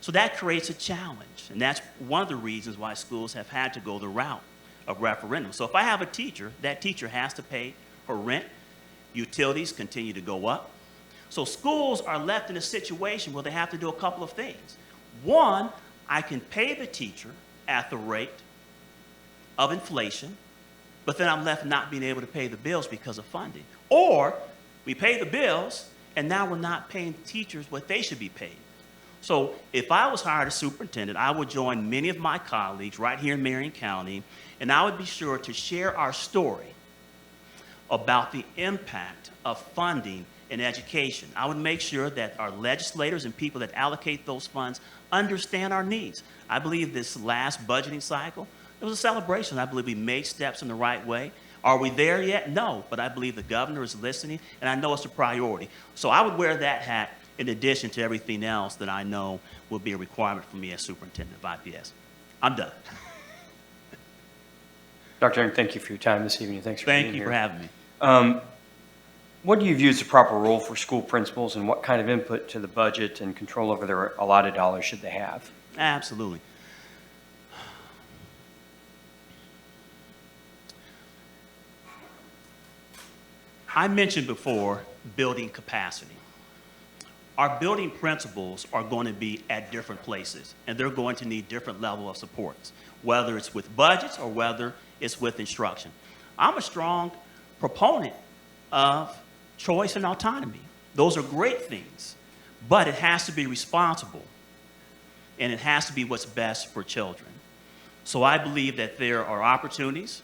So that creates a challenge. And that's one of the reasons why schools have had to go the route of referendum. So if I have a teacher, that teacher has to pay her rent. Utilities continue to go up. So schools are left in a situation where they have to do a couple of things. One, I can pay the teacher at the rate of inflation, but then I'm left not being able to pay the bills because of funding. Or we pay the bills, and now we're not paying teachers what they should be paid. So if I was hired as superintendent, I would join many of my colleagues right here in Marion County, and I would be sure to share our story about the impact of funding in education. I would make sure that our legislators and people that allocate those funds understand our needs. I believe this last budgeting cycle, it was a celebration. I believe we made steps in the right way. Are we there yet? No, but I believe the governor is listening, and I know it's a priority. So I would wear that hat in addition to everything else that I know will be a requirement for me as superintendent of IPS. I'm done. Dr. Young, thank you for your time this evening. Thanks for being here. Thank you for having me. What do you view as the proper role for school principals, and what kind of input to the budget and control over their allotted dollars should they have? Absolutely. I mentioned before building capacity. Our building principals are going to be at different places, and they're going to need different level of supports, whether it's with budgets or whether it's with instruction. I'm a strong proponent of choice and autonomy. Those are great things, but it has to be responsible, and it has to be what's best for children. So I believe that there are opportunities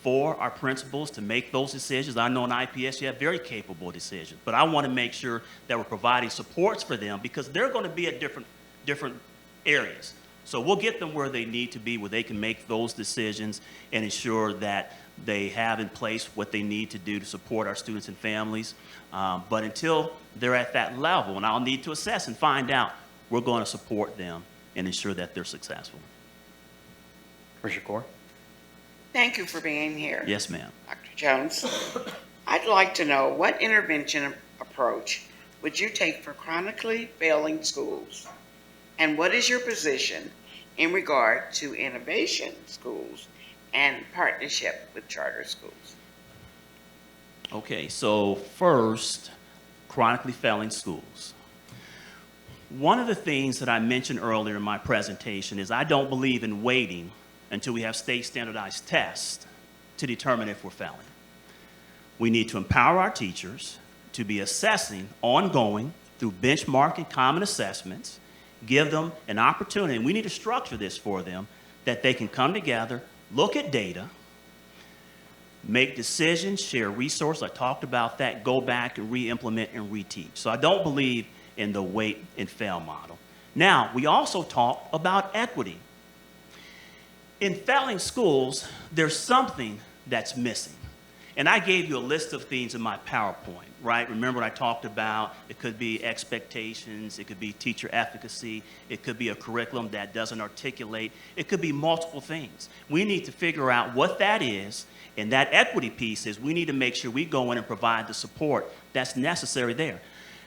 for our principals to make those decisions. I know in IPS you have very capable decisions, but I want to make sure that we're providing supports for them because they're going to be at different areas. So we'll get them where they need to be, where they can make those decisions and ensure that they have in place what they need to do to support our students and families. But until they're at that level, and I'll need to assess and find out, we're going to support them and ensure that they're successful. Commissioner Core? Thank you for being here. Yes, ma'am. Dr. Jones, I'd like to know what intervention approach would you take for chronically failing schools? And what is your position in regard to innovation schools and partnership with charter schools? Okay, so first, chronically failing schools. One of the things that I mentioned earlier in my presentation is I don't believe in waiting until we have state standardized tests to determine if we're failing. We need to empower our teachers to be assessing ongoing through benchmarking common assessments, give them an opportunity, and we need to structure this for them, that they can come together, look at data, make decisions, share resources. I talked about that, go back and re-implement and reteach. So I don't believe in the wait and fail model. Now, we also talk about equity. In failing schools, there's something that's missing. And I gave you a list of things in my PowerPoint, right? Remember what I talked about? It could be expectations, it could be teacher efficacy, it could be a curriculum that doesn't articulate, it could be multiple things. We need to figure out what that is, and that equity piece is we need to make sure we go in and provide the support that's necessary there.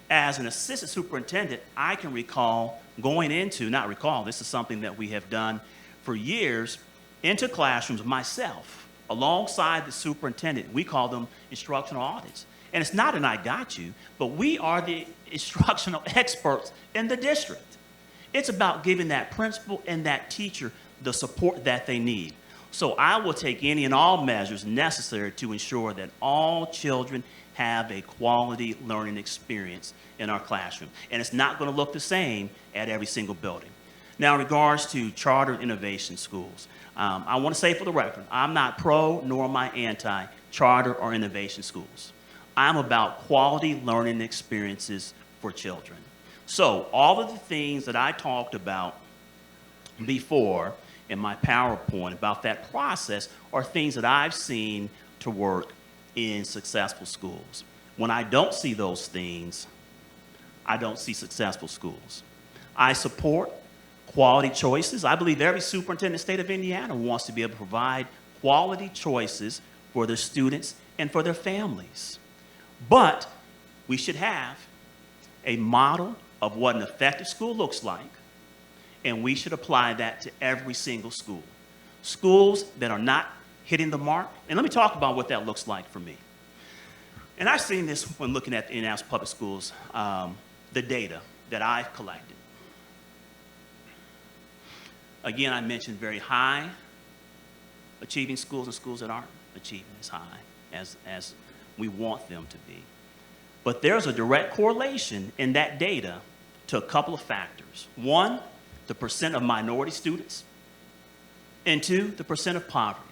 As an assistant superintendent, I can recall going into, not recall, this is something that we have done for years, into classrooms myself, alongside the superintendent. We call them instructional audits. And it's not an I got you, but we are the instructional experts in the district. It's about giving that principal and that teacher the support that they need. So I will take any and all measures necessary to ensure that all children have a quality learning experience in our classroom. And it's not going to look the same at every single building. Now, in regards to charter innovation schools, I want to say for the record, I'm not pro nor am I anti charter or innovation schools. I'm about quality learning experiences for children. So all of the things that I talked about before in my PowerPoint about that process are things that I've seen to work in successful schools. When I don't see those things, I don't see successful schools. I support quality choices. I believe every superintendent in the state of Indiana wants to be able to provide quality choices for their students and for their families. But we should have a model of what an effective school looks like, and we should apply that to every single school. Schools that are not hitting the mark, and let me talk about what that looks like for me. And I've seen this when looking at the Indianapolis public schools, the data that I've collected. Again, I mentioned very high achieving schools and schools that aren't achieving as high as we want them to be. But there's a direct correlation in that data to a couple of factors. One, the percent of minority students, and two, the percent of poverty.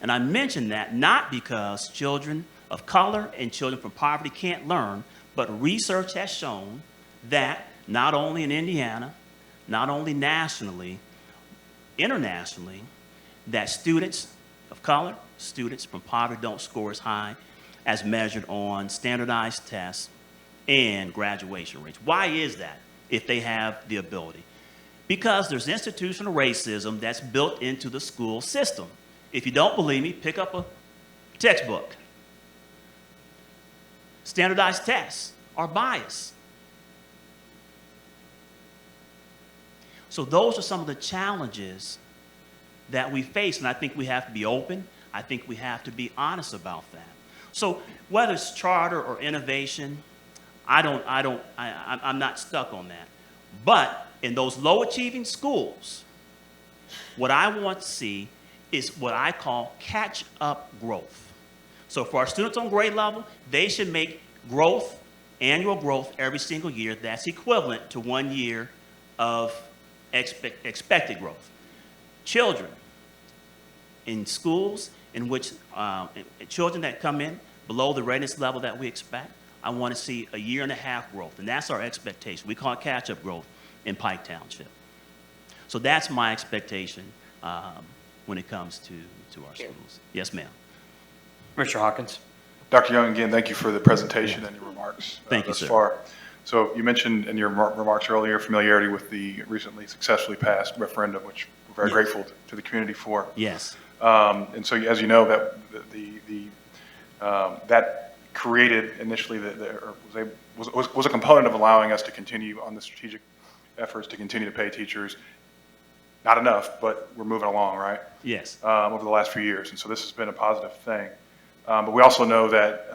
And I mention that not because children of color and children from poverty can't learn, but research has shown that not only in Indiana, not only nationally, internationally, that students of color, students from poverty don't score as high as measured on standardized tests and graduation rates. Why is that if they have the ability? Because there's institutional racism that's built into the school system. If you don't believe me, pick up a textbook. Standardized tests are biased. So those are some of the challenges that we face, and I think we have to be open. I think we have to be honest about that. So whether it's charter or innovation, I'm not stuck on that. But in those low achieving schools, what I want to see is what I call catch up growth. So for our students on grade level, they should make growth, annual growth every single year that's equivalent to 1 year of expected growth. Children in schools in which children that come in below the readiness level that we expect, I want to see 1.5 years growth, and that's our expectation. We call it catch-up growth in Pike Township. So that's my expectation when it comes to our schools. Yes, ma'am. Commissioner Hawkins. Dr. Young, again, thank you for the presentation and your remarks Thank you, thus sir. far. So you mentioned in your remarks earlier familiarity with the recently successfully passed referendum, which we're very Yes. grateful to the community for. Yes. And so, as you know, that that created initially was a component of allowing us to continue on the strategic efforts to continue to pay teachers. Not enough, but we're moving along, right? Yes. Over the last few years, and so this has been a positive thing. But we also know that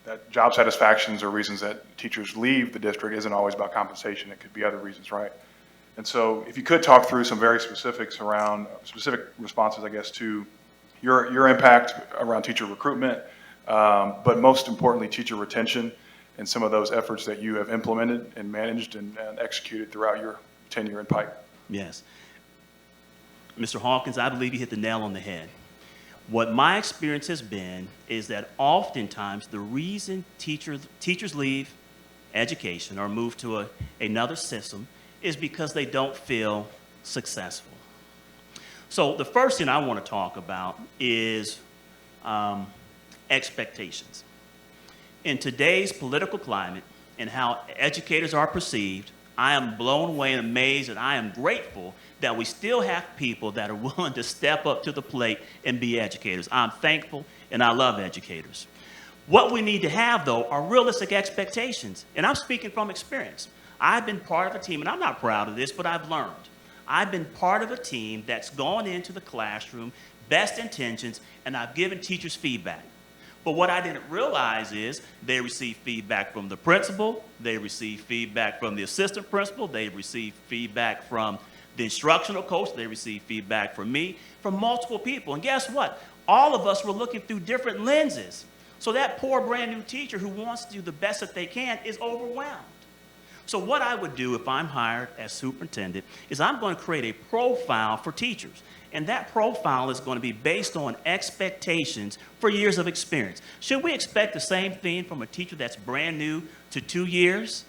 that job satisfactions or reasons that teachers leave the district isn't always about compensation. It could be other reasons, right? And so if you could talk through some very specifics around specific responses, I guess, to your impact around teacher recruitment, but most importantly, teacher retention and some of those efforts that you have implemented and managed and executed throughout your tenure in Pike. Yes. Mr. Hawkins, I believe you hit the nail on the head. What my experience has been is that oftentimes the reason teachers leave education or move to another system is because they don't feel successful. So the first thing I want to talk about is expectations. In today's political climate and how educators are perceived, I am blown away and amazed, and I am grateful that we still have people that are willing to step up to the plate and be educators. I'm thankful and I love educators. What we need to have, though, are realistic expectations. And I'm speaking from experience. I've been part of a team, and I'm not proud of this, but I've learned. I've been part of a team that's gone into the classroom, best intentions, and I've given teachers feedback. But what I didn't realize is they receive feedback from the principal, they receive feedback from the assistant principal, they receive feedback from the instructional coach, they receive feedback from me, from multiple people. And guess what? All of us were looking through different lenses. So that poor brand new teacher who wants to do the best that they can is overwhelmed. So what I would do if I'm hired as superintendent is I'm going to create a profile for teachers. And that profile is going to be based on expectations for years of experience. Should we expect the same thing from a teacher that's brand new to 2 years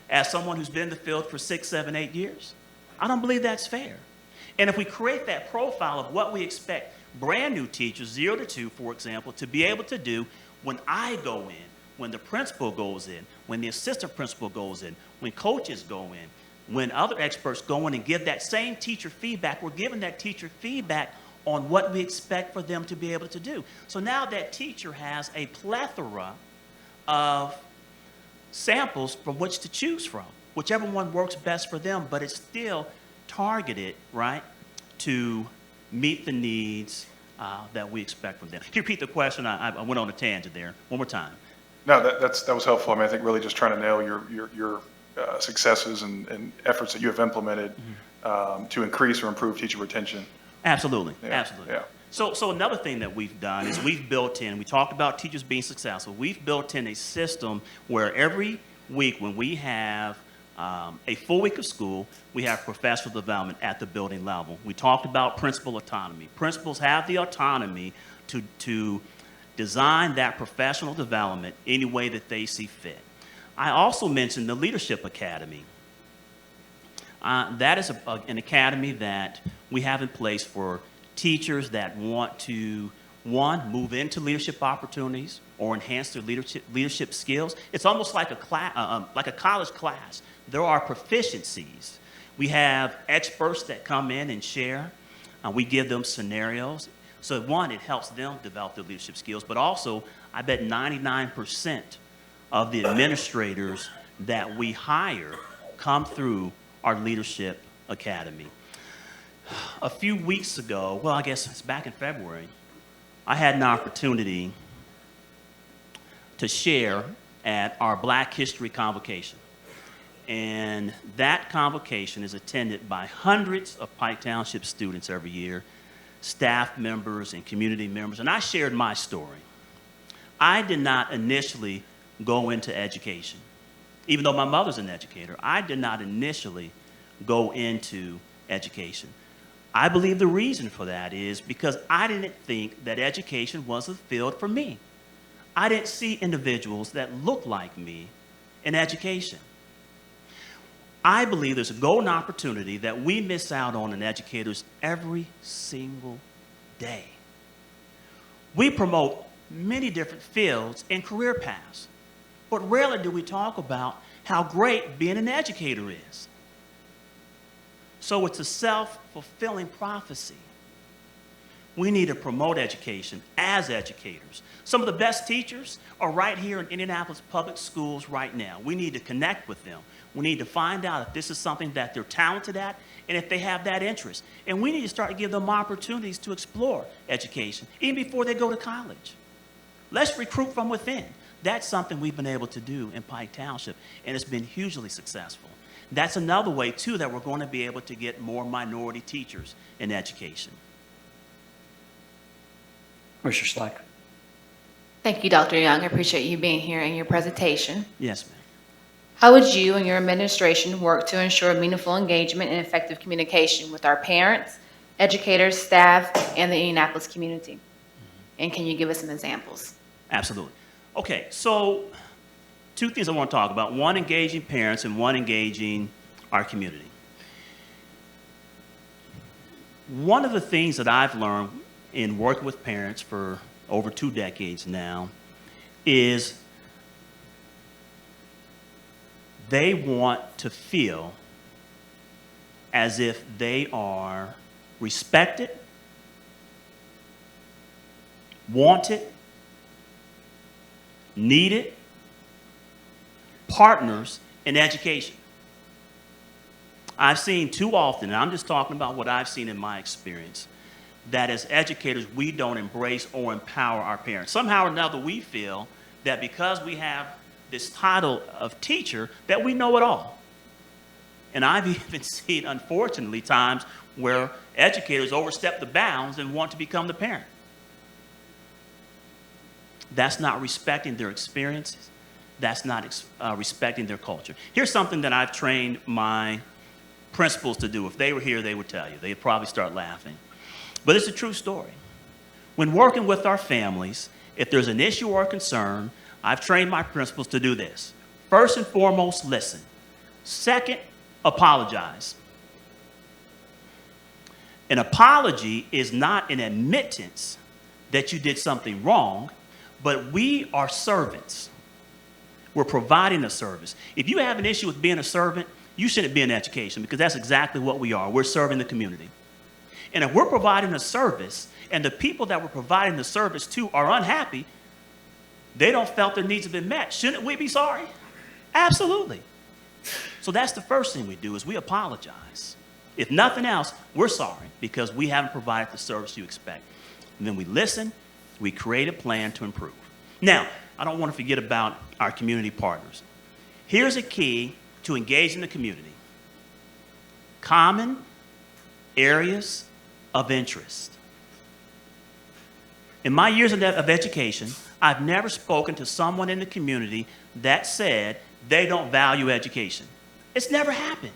as someone who's been in the field for 6, 7, 8 years? I don't believe that's fair. And if we create that profile of what we expect brand new teachers, 0 to 2, for example, to be able to do when I go in, when the principal goes in, when the assistant principal goes in, when coaches go in, when other experts go in and give that same teacher feedback, we're giving that teacher feedback on what we expect for them to be able to do. So now that teacher has a plethora of samples from which to choose from, whichever one works best for them, but it's still targeted, right, to meet the needs that we expect from them. Can you repeat the question? I went on a tangent there. One more time. No, that was helpful. I mean, I think really just trying to nail your successes and efforts that you have implemented to increase or improve teacher retention. Absolutely, Yeah, absolutely. yeah. So another thing that we've done is we've built in, we talked about teachers being successful, we've built in a system where every week when we have a full week of school, we have professional development at the building level. We talked about principal autonomy. Principals have the autonomy to design that professional development any way that they see fit. I also mentioned the Leadership Academy. That is an academy that we have in place for teachers that want to, one, move into leadership opportunities or enhance their leadership skills. It's almost like a college class. There are proficiencies. We have experts that come in and share. We give them scenarios. So one, it helps them develop their leadership skills, but also I bet 99% of the administrators that we hire come through our Leadership Academy. A few weeks ago, well, I guess it's back in February, I had an opportunity to share at our Black History Convocation. And that convocation is attended by hundreds of Pike Township students every year, staff members and community members, and I shared my story. I did not initially go into education. Even though my mother's an educator, I did not initially go into education. I believe the reason for that is because I didn't think that education was a field for me. I didn't see individuals that looked like me in education. I believe there's a golden opportunity that we miss out on in educators every single day. We promote many different fields and career paths, but rarely do we talk about how great being an educator is. So it's a self-fulfilling prophecy. We need to promote education as educators. Some of the best teachers are right here in Indianapolis public schools right now. We need to connect with them. We need to find out if this is something that they're talented at and if they have that interest. And we need to start to give them opportunities to explore education, even before they go to college. Let's recruit from within. That's something we've been able to do in Pike Township, and it's been hugely successful. That's another way, too, that we're going to be able to get more minority teachers in education. Mr. Slack. Thank you, Dr. Young. I appreciate you being here and your presentation. Yes, ma'am. How would you and your administration work to ensure meaningful engagement and effective communication with our parents, educators, staff, and the Indianapolis community? And can you give us some examples? Absolutely. Okay, so two things I want to talk about. One, engaging parents, and one, engaging our community. One of the things that I've learned in working with parents for over 2 decades now is they want to feel as if they are respected, wanted, needed, partners in education. I've seen too often, and I'm just talking about what I've seen in my experience, that as educators, we don't embrace or empower our parents. Somehow or another, we feel that because we have this title of teacher, that we know it all. And I've even seen, unfortunately, times where educators overstep the bounds and want to become the parent. That's not respecting their experiences. That's not respecting their culture. Here's something that I've trained my principals to do. If they were here, they would tell you. They'd probably start laughing. But it's a true story. When working with our families, if there's an issue or concern, I've trained my principals to do this. First and foremost, listen. Second, apologize. An apology is not an admittance that you did something wrong, but we are servants. We're providing a service. If you have an issue with being a servant, you shouldn't be in education, because that's exactly what we are. We're serving the community. And if we're providing a service and the people that we're providing the service to are unhappy, they don't felt their needs have been met, shouldn't we be sorry? Absolutely. So that's the first thing we do, is we apologize. If nothing else, we're sorry because we haven't provided the service you expect. And then we listen, we create a plan to improve. Now, I don't want to forget about our community partners. Here's a key to engage in the community. Common areas of interest. In my years of education, I've never spoken to someone in the community that said they don't value education. It's never happened.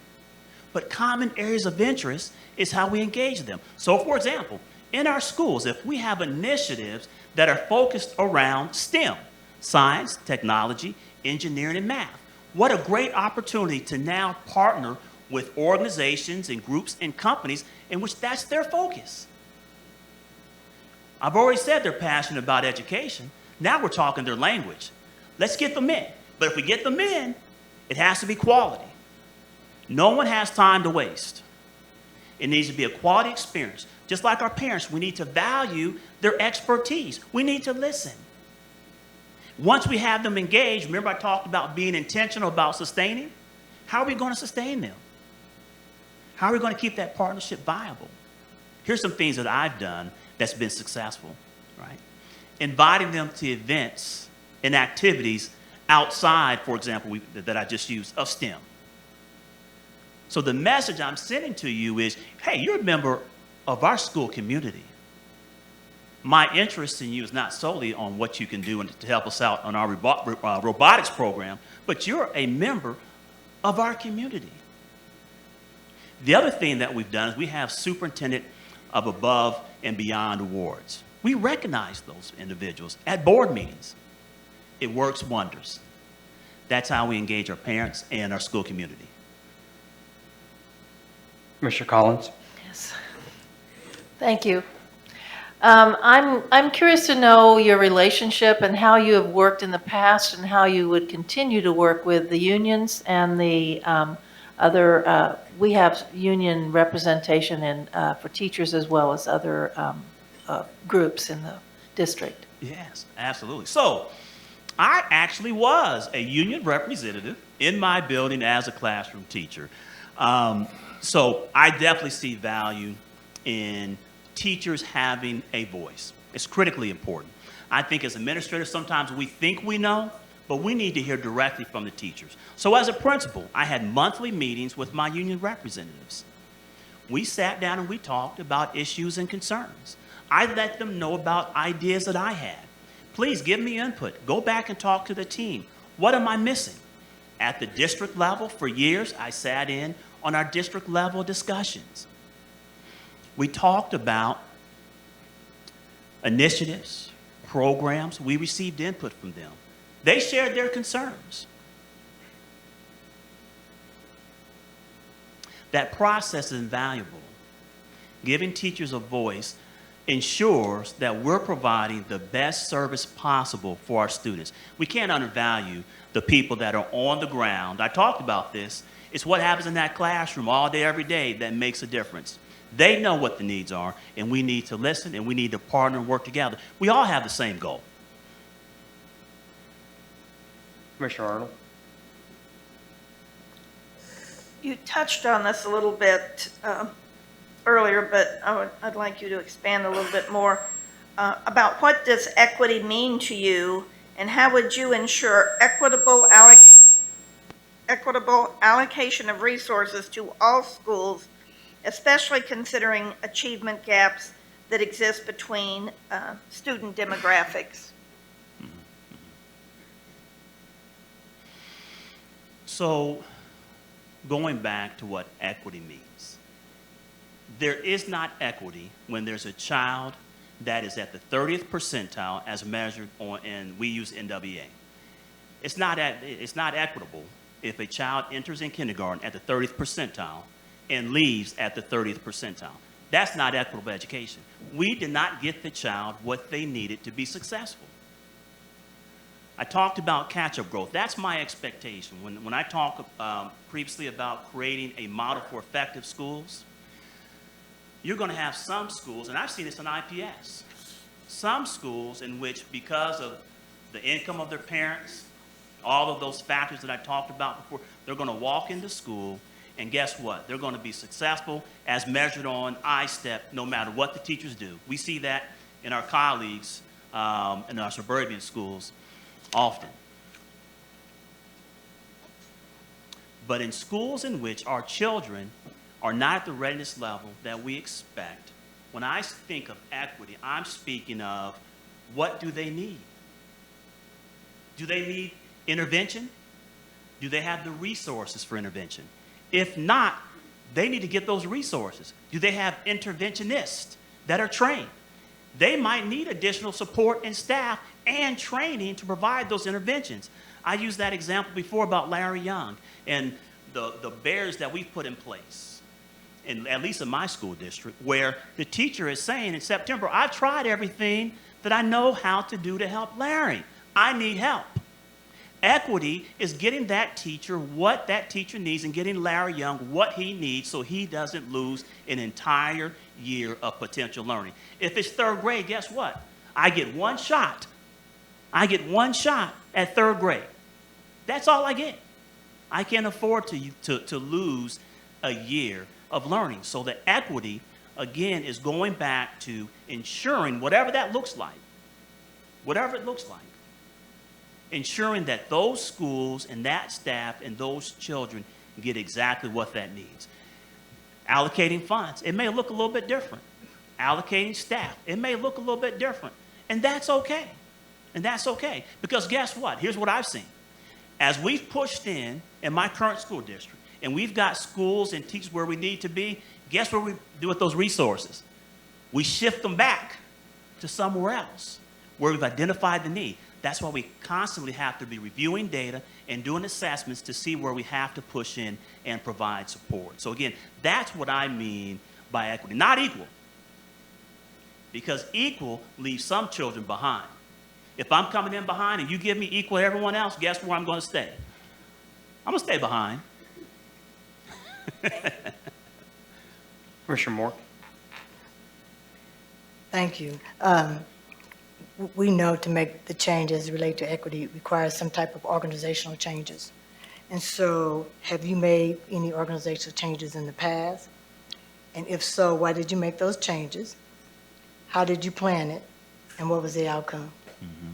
But common areas of interest is how we engage them. So, for example, in our schools, if we have initiatives that are focused around STEM, science, technology, engineering, and math, what a great opportunity to now partner with organizations and groups and companies in which that's their focus. I've already said they're passionate about education. Now we're talking their language. Let's get them in. But if we get them in, it has to be quality. No one has time to waste. It needs to be a quality experience. Just like our parents, we need to value their expertise. We need to listen. Once we have them engaged, remember I talked about being intentional about sustaining? How are we going to sustain them? How are we going to keep that partnership viable? Here's some things that I've done that's been successful, right? Inviting them to events and activities outside, for example, that I just used, of STEM. So the message I'm sending to you is, hey, you're a member of our school community. My interest in you is not solely on what you can do to help us out on our robotics program, but you're a member of our community. The other thing that we've done is we have Superintendent of Above and Beyond awards. We recognize those individuals at board meetings. It works wonders. That's how we engage our parents and our school community. Commissioner Collins? Yes. Thank you. I'm curious to know your relationship and how you have worked in the past and how you would continue to work with the unions and the other. We have union representation for teachers as well as other groups in the district. Yes, absolutely. So I actually was a union representative in my building as a classroom teacher. So I definitely see value in teachers having a voice. It's critically important. I think as administrators, sometimes we think we know, but we need to hear directly from the teachers. So as a principal, I had monthly meetings with my union representatives. We sat down and we talked about issues and concerns. I let them know about ideas that I had. Please give me input. Go back and talk to the team. What am I missing? At the district level, for years, I sat in on our district level discussions. We talked about initiatives, programs. We received input from them. They shared their concerns. That process is invaluable. Giving teachers a voice ensures that we're providing the best service possible for our students. We can't undervalue the people that are on the ground. I talked about this. It's what happens in that classroom all day, every day that makes a difference. They know what the needs are, and we need to listen, and we need to partner and work together. We all have the same goal. Commissioner Arnold? You touched on this a little bit earlier, but I'd like you to expand a little bit more about what does equity mean to you, and how would you ensure equitable allocation of resources to all schools, especially considering achievement gaps that exist between student demographics? So, going back to what equity means, there is not equity when there's a child that is at the 30th percentile as measured on, and we use NWA. It's not equitable if a child enters in kindergarten at the 30th percentile and leaves at the 30th percentile. That's not equitable education. We did not get the child what they needed to be successful. I talked about catch-up growth. That's my expectation. When I talked previously about creating a model for effective schools, you're going to have some schools, and I've seen this in IPS, some schools in which, because of the income of their parents, all of those factors that I talked about before, they're going to walk into school, and guess what? They're going to be successful as measured on I-STEP no matter what the teachers do. We see that in our colleagues in our suburban schools often. But in schools in which our children are not at the readiness level that we expect, when I think of equity, I'm speaking of what do they need? Do they need intervention? Do they have the resources for intervention? If not, they need to get those resources. Do they have interventionists that are trained? They might need additional support and staff and training to provide those interventions. I used that example before about Larry Young and the barriers that we've put in place, at least in my school district, where the teacher is saying in September, I've tried everything that I know how to do to help Larry. I need help. Equity is getting that teacher what that teacher needs and getting Larry Young what he needs so he doesn't lose an entire year of potential learning. If it's third grade, guess what? I get one shot. I get one shot at third grade. That's all I get. I can't afford to lose a year of learning. So the equity, again, is going back to ensuring whatever that looks like, whatever it looks like, ensuring that those schools and that staff and those children get exactly what that needs. Allocating funds, it may look a little bit different. Allocating staff, it may look a little bit different. And that's okay. And that's okay. Because guess what? Here's what I've seen. As we've pushed in my current school district, and we've got schools and teachers where we need to be, guess what we do with those resources? We shift them back to somewhere else where we've identified the need. That's why we constantly have to be reviewing data and doing assessments to see where we have to push in and provide support. So again, that's what I mean by equity. Not equal, because equal leaves some children behind. If I'm coming in behind and you give me equal to everyone else, guess where I'm going to stay? I'm going to stay behind. Commissioner Moore? Thank you. We know to make the changes related to equity requires some type of organizational changes. And so have you made any organizational changes in the past? And if so, why did you make those changes? How did you plan it? And what was the outcome? Mm-hmm.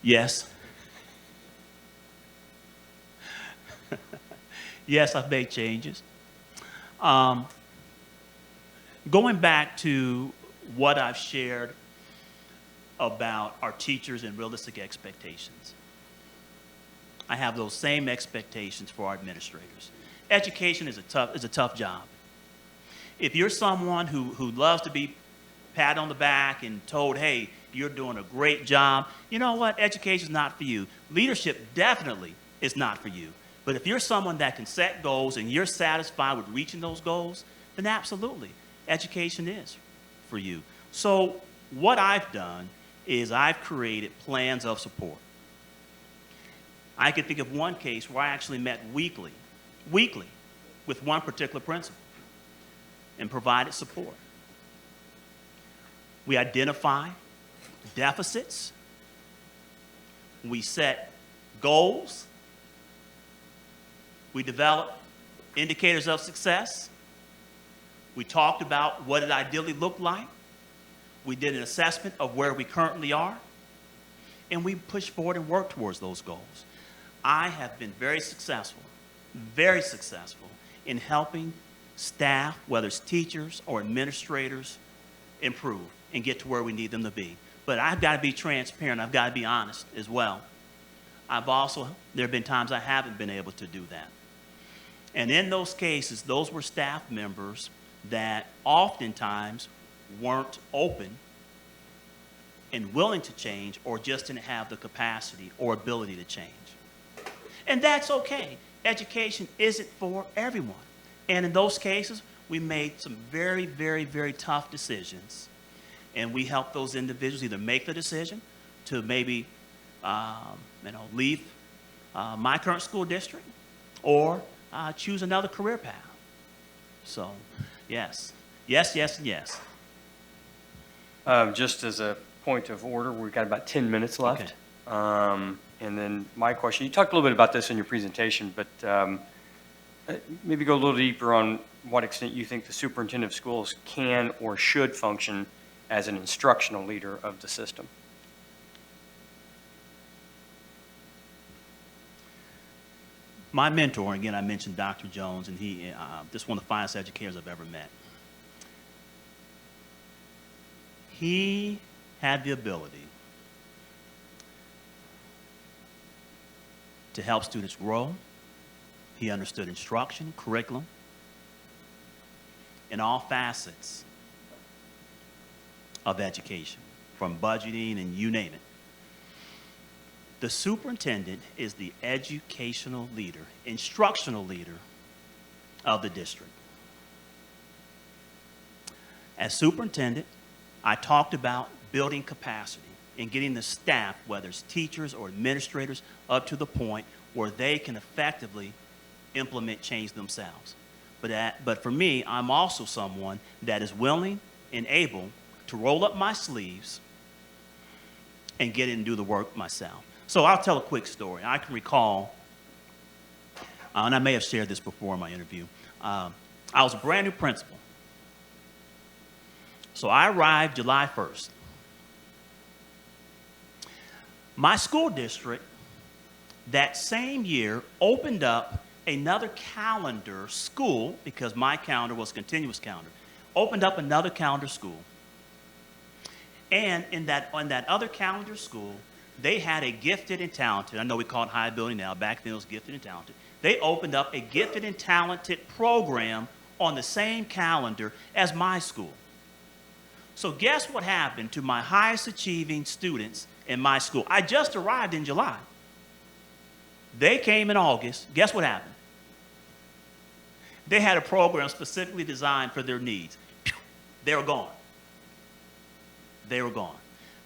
Yes. Yes, I've made changes. Going back to what I've shared about our teachers and realistic expectations, I have those same expectations for our administrators. Education is a tough job. If you're someone who loves to be patted on the back and told, hey, you're doing a great job, you know what? Education is not for you. Leadership definitely is not for you. But if you're someone that can set goals and you're satisfied with reaching those goals, then absolutely, education is for you. So what I've done is I've created plans of support. I can think of one case where I actually met weekly with one particular principal and provided support. We identify deficits. We set goals. We develop indicators of success. We talked about what it ideally looked like. We did an assessment of where we currently are. And we pushed forward and worked towards those goals. I have been very successful in helping staff, whether it's teachers or administrators, improve and get to where we need them to be. But I've got to be transparent. I've got to be honest as well. There have been times I haven't been able to do that. And in those cases, those were staff members that oftentimes weren't open and willing to change, or just didn't have the capacity or ability to change. And that's okay. Education isn't for everyone. And in those cases, we made some very, very, very tough decisions. And we helped those individuals either make the decision to maybe leave my current school district or choose another career path. So, yes, yes, yes, and yes. Just as a point of order, we've got about 10 minutes left. Okay. And then my question, you talked a little bit about this in your presentation, but maybe go a little deeper on what extent you think the superintendent of schools can or should function as an instructional leader of the system. My mentor, again, I mentioned Dr. Jones, and he just one of the finest educators I've ever met. He had the ability to help students grow. He understood instruction, curriculum, in all facets of education, from budgeting and you name it. The superintendent is the educational leader, instructional leader of the district. As superintendent, I talked about building capacity and getting the staff, whether it's teachers or administrators, up to the point where they can effectively implement change themselves. But for me, I'm also someone that is willing and able to roll up my sleeves and get in and do the work myself. So I'll tell a quick story. I can recall and I may have shared this before in my interview. I was a brand new principal. So I arrived July 1st. My school district that same year opened up another calendar school, because my calendar was continuous calendar, opened up another calendar school. And on that other calendar school, they had a gifted and talented, I know we call it high ability now, back then it was gifted and talented. They opened up a gifted and talented program on the same calendar as my school. So guess what happened to my highest achieving students in my school? I just arrived in July. They came in August. Guess what happened? They had a program specifically designed for their needs. They were gone. They were gone.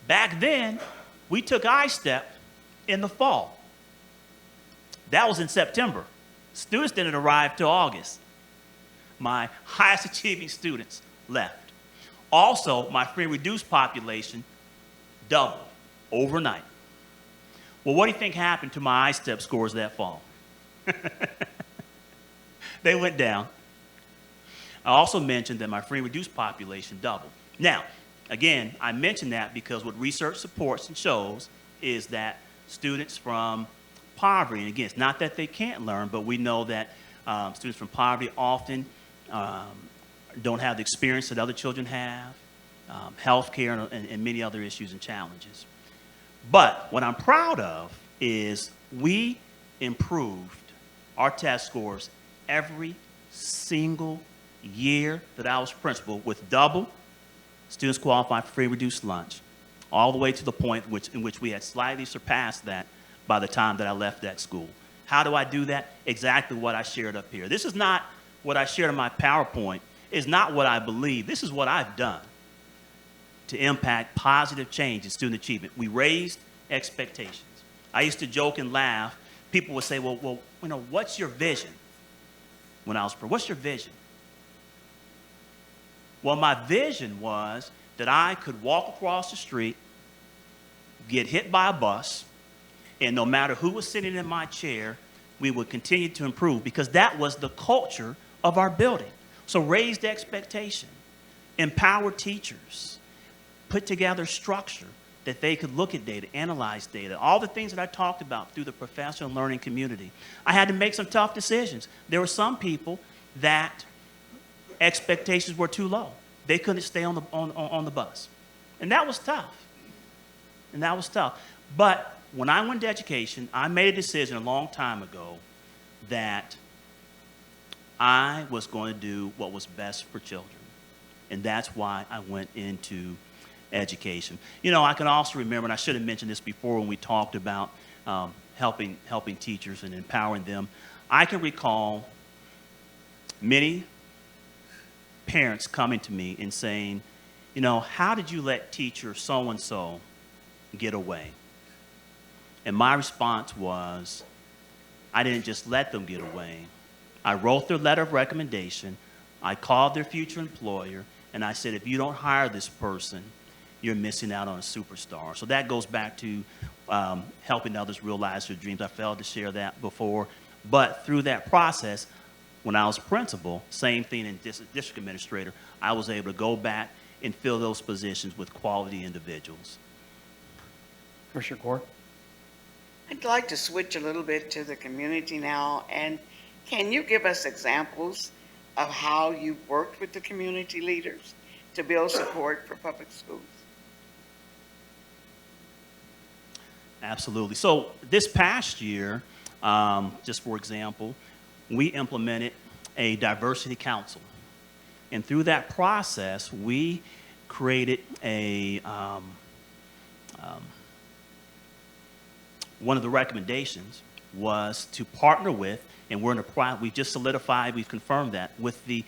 Back then, we took I-STEP in the fall. That was in September. Students didn't arrive till August. My highest achieving students left. Also, my free and reduced population doubled overnight. Well, what do you think happened to my I-STEP scores that fall? They went down. I also mentioned that my free and reduced population doubled. Now, again, I mention that because what research supports and shows is that students from poverty, and again, it's not that they can't learn, but we know that students from poverty often don't have the experience that other children have, health care, and many other issues and challenges. But what I'm proud of is we improved our test scores every single year that I was principal, with double students qualified for free reduced lunch, all the way to the point in which we had slightly surpassed that by the time that I left that school. How do I do that? Exactly what I shared up here. This is not what I shared in my PowerPoint. It's not what I believe. This is what I've done to impact positive change in student achievement. We raised expectations. I used to joke and laugh. People would say, well, what's your vision? When I was, what's your vision? Well, my vision was that I could walk across the street, get hit by a bus, and no matter who was sitting in my chair, we would continue to improve, because that was the culture of our building. So raised expectation, empowered teachers, put together structure that they could look at data, analyze data, all the things that I talked about through the professional learning community. I had to make some tough decisions. There were some people that expectations were too low. They couldn't stay on the bus. And that was tough. But when I went to education, I made a decision a long time ago that I was going to do what was best for children. And that's why I went into education. I can also remember, and I should have mentioned this before when we talked about helping teachers and empowering them. I can recall many parents coming to me and saying, how did you let teacher so-and-so get away? And my response was, I didn't just let them get away. I wrote their letter of recommendation. I called their future employer, and I said, if you don't hire this person, you're missing out on a superstar. So that goes back to helping others realize their dreams. I failed to share that before. But through that process, when I was principal, same thing in district administrator, I was able to go back and fill those positions with quality individuals. Commissioner Gore? I'd like to switch a little bit to the community now. And can you give us examples of how you worked with the community leaders to build support for public schools? Absolutely. So this past year, just for example, we implemented a diversity council. And through that process, we created one of the recommendations was to partner with, and we just solidified, we've confirmed that, with the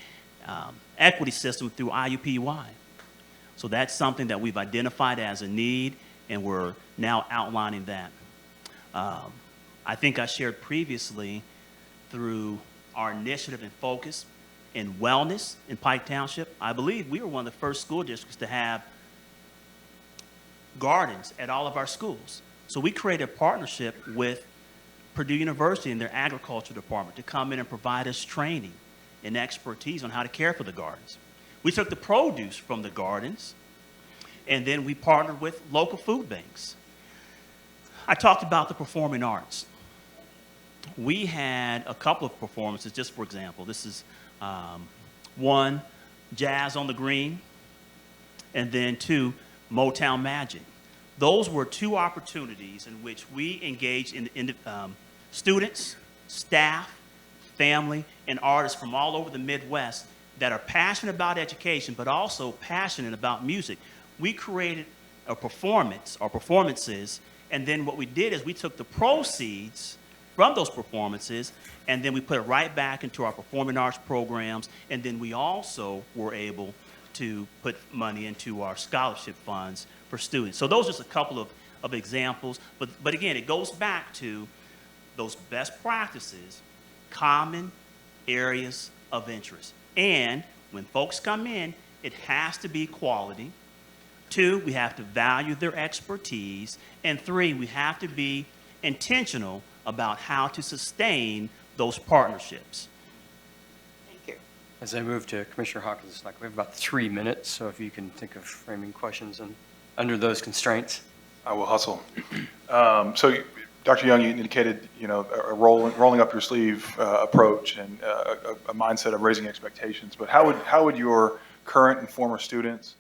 equity system through IUPUI. So that's something that we've identified as a need, and we're now outlining that. I think I shared previously through our initiative and focus in wellness in Pike Township. I believe we were one of the first school districts to have gardens at all of our schools. So we created a partnership with Purdue University and their agriculture department to come in and provide us training and expertise on how to care for the gardens. We took the produce from the gardens, and then we partnered with local food banks. I talked about the performing arts. We had a couple of performances, just for example. This is one, Jazz on the Green, and then two, Motown Magic. Those were two opportunities in which we engaged in students, staff, family, and artists from all over the Midwest that are passionate about education, but also passionate about music. We created a performance or performances, and then what we did is we took the proceeds from those performances, and then we put it right back into our performing arts programs, and then we also were able to put money into our scholarship funds for students. So those are just a couple of examples, but again, it goes back to those best practices, common areas of interest. And when folks come in, it has to be quality. 2, we have to value their expertise. And 3, we have to be intentional about how to sustain those partnerships. Thank you. As I move to Commissioner Hawkins, it's like we have about 3 minutes, so if you can think of framing questions and under those constraints. I will hustle. So, Dr. Young, you indicated, a rolling up your sleeve approach and a mindset of raising expectations. But how would your current and former students,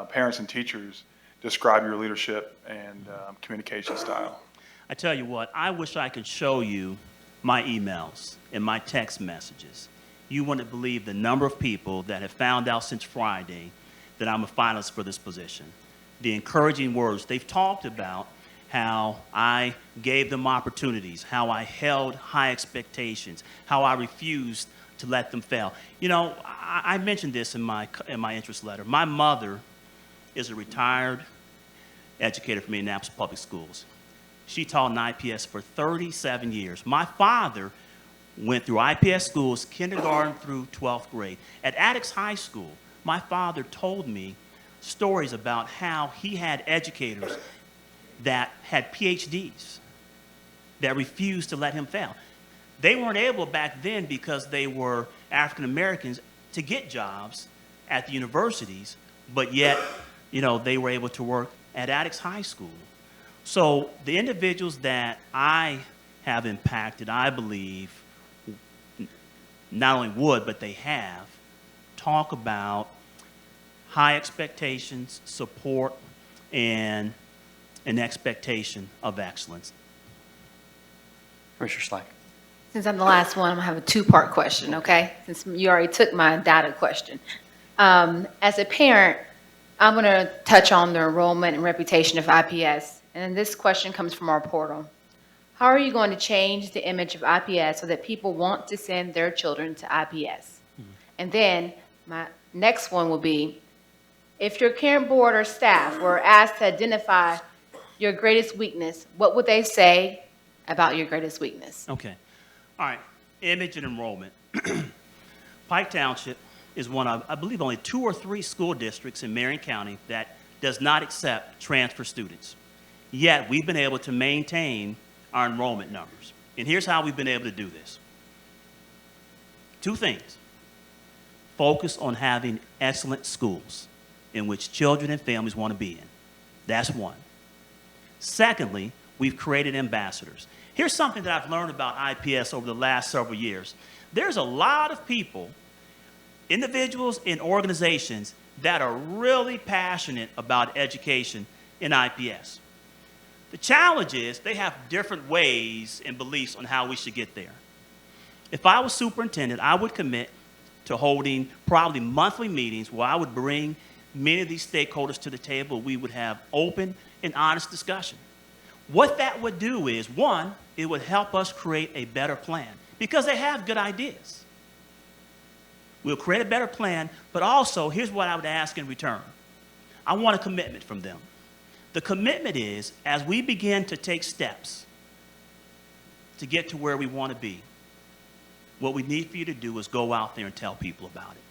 parents and teachers describe your leadership and communication style? I tell you what, I wish I could show you my emails and my text messages. You wouldn't believe the number of people that have found out since Friday that I'm a finalist for this position. The encouraging words. They've talked about how I gave them opportunities, how I held high expectations, how I refused to let them fail. I mentioned this in my interest letter. My mother is a retired educator from Indianapolis Public Schools. She taught in IPS for 37 years. My father went through IPS schools, kindergarten through 12th grade. At Attucks High School, my father told me stories about how he had educators that had PhDs that refused to let him fail. They weren't able back then because they were African Americans to get jobs at the universities, but yet, they were able to work at Attucks High School. So the individuals that I have impacted, I believe, not only would, but they have, talk about high expectations, support, and an expectation of excellence. Commissioner Slack. Since I'm the last one, I'm going to have a two-part question, okay? Since you already took my data question. As a parent, I'm going to touch on the enrollment and reputation of IPS. And this question comes from our portal. How are you going to change the image of IPS so that people want to send their children to IPS? And then my next one will be, if your parent board or staff were asked to identify your greatest weakness, what would they say about your greatest weakness? Okay. All right. Image and enrollment. Pike Township is one of, I believe, only 2 or 3 school districts in Marion County that does not accept transfer students. Yet, we've been able to maintain our enrollment numbers. And here's how we've been able to do this. 2 things. Focus on having excellent schools in which children and families want to be in. That's one. Secondly, we've created ambassadors. Here's something that I've learned about IPS over the last several years. There's a lot of people, individuals and organizations that are really passionate about education in IPS. The challenge is they have different ways and beliefs on how we should get there. If I was superintendent, I would commit to holding probably monthly meetings where I would bring many of these stakeholders to the table. We would have open and honest discussion. What that would do is, one, it would help us create a better plan because they have good ideas. We'll create a better plan, but also, here's what I would ask in return. I want a commitment from them. The commitment is, as we begin to take steps to get to where we want to be, what we need for you to do is go out there and tell people about it.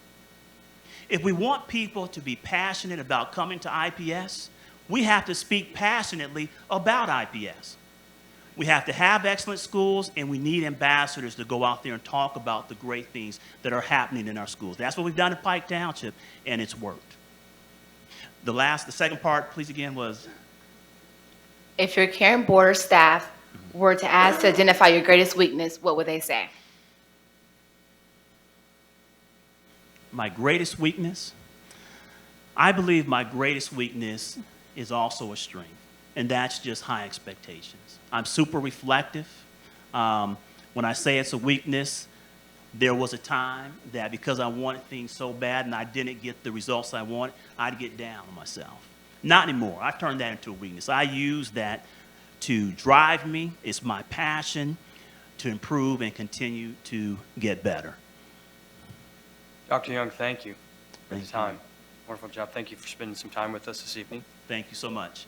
If we want people to be passionate about coming to IPS, we have to speak passionately about IPS. We have to have excellent schools, and we need ambassadors to go out there and talk about the great things that are happening in our schools. That's what we've done in Pike Township, and it's worked. The second part, please, again, was If your current board or staff were to ask to identify your greatest weakness, what would they say? my greatest weakness. I believe my greatest weakness is also a strength, and that's just high expectations. I'm super reflective. When I say it's a weakness, there was a time that because I wanted things so bad and I didn't get the results I wanted, I'd get down on myself. Not anymore. I turned that into a weakness. I use that to drive me. It's my passion to improve and continue to get better. Dr. Young, thank you for the Thank you. time. Wonderful job. Thank you for spending some time with us this evening. Thank you so much.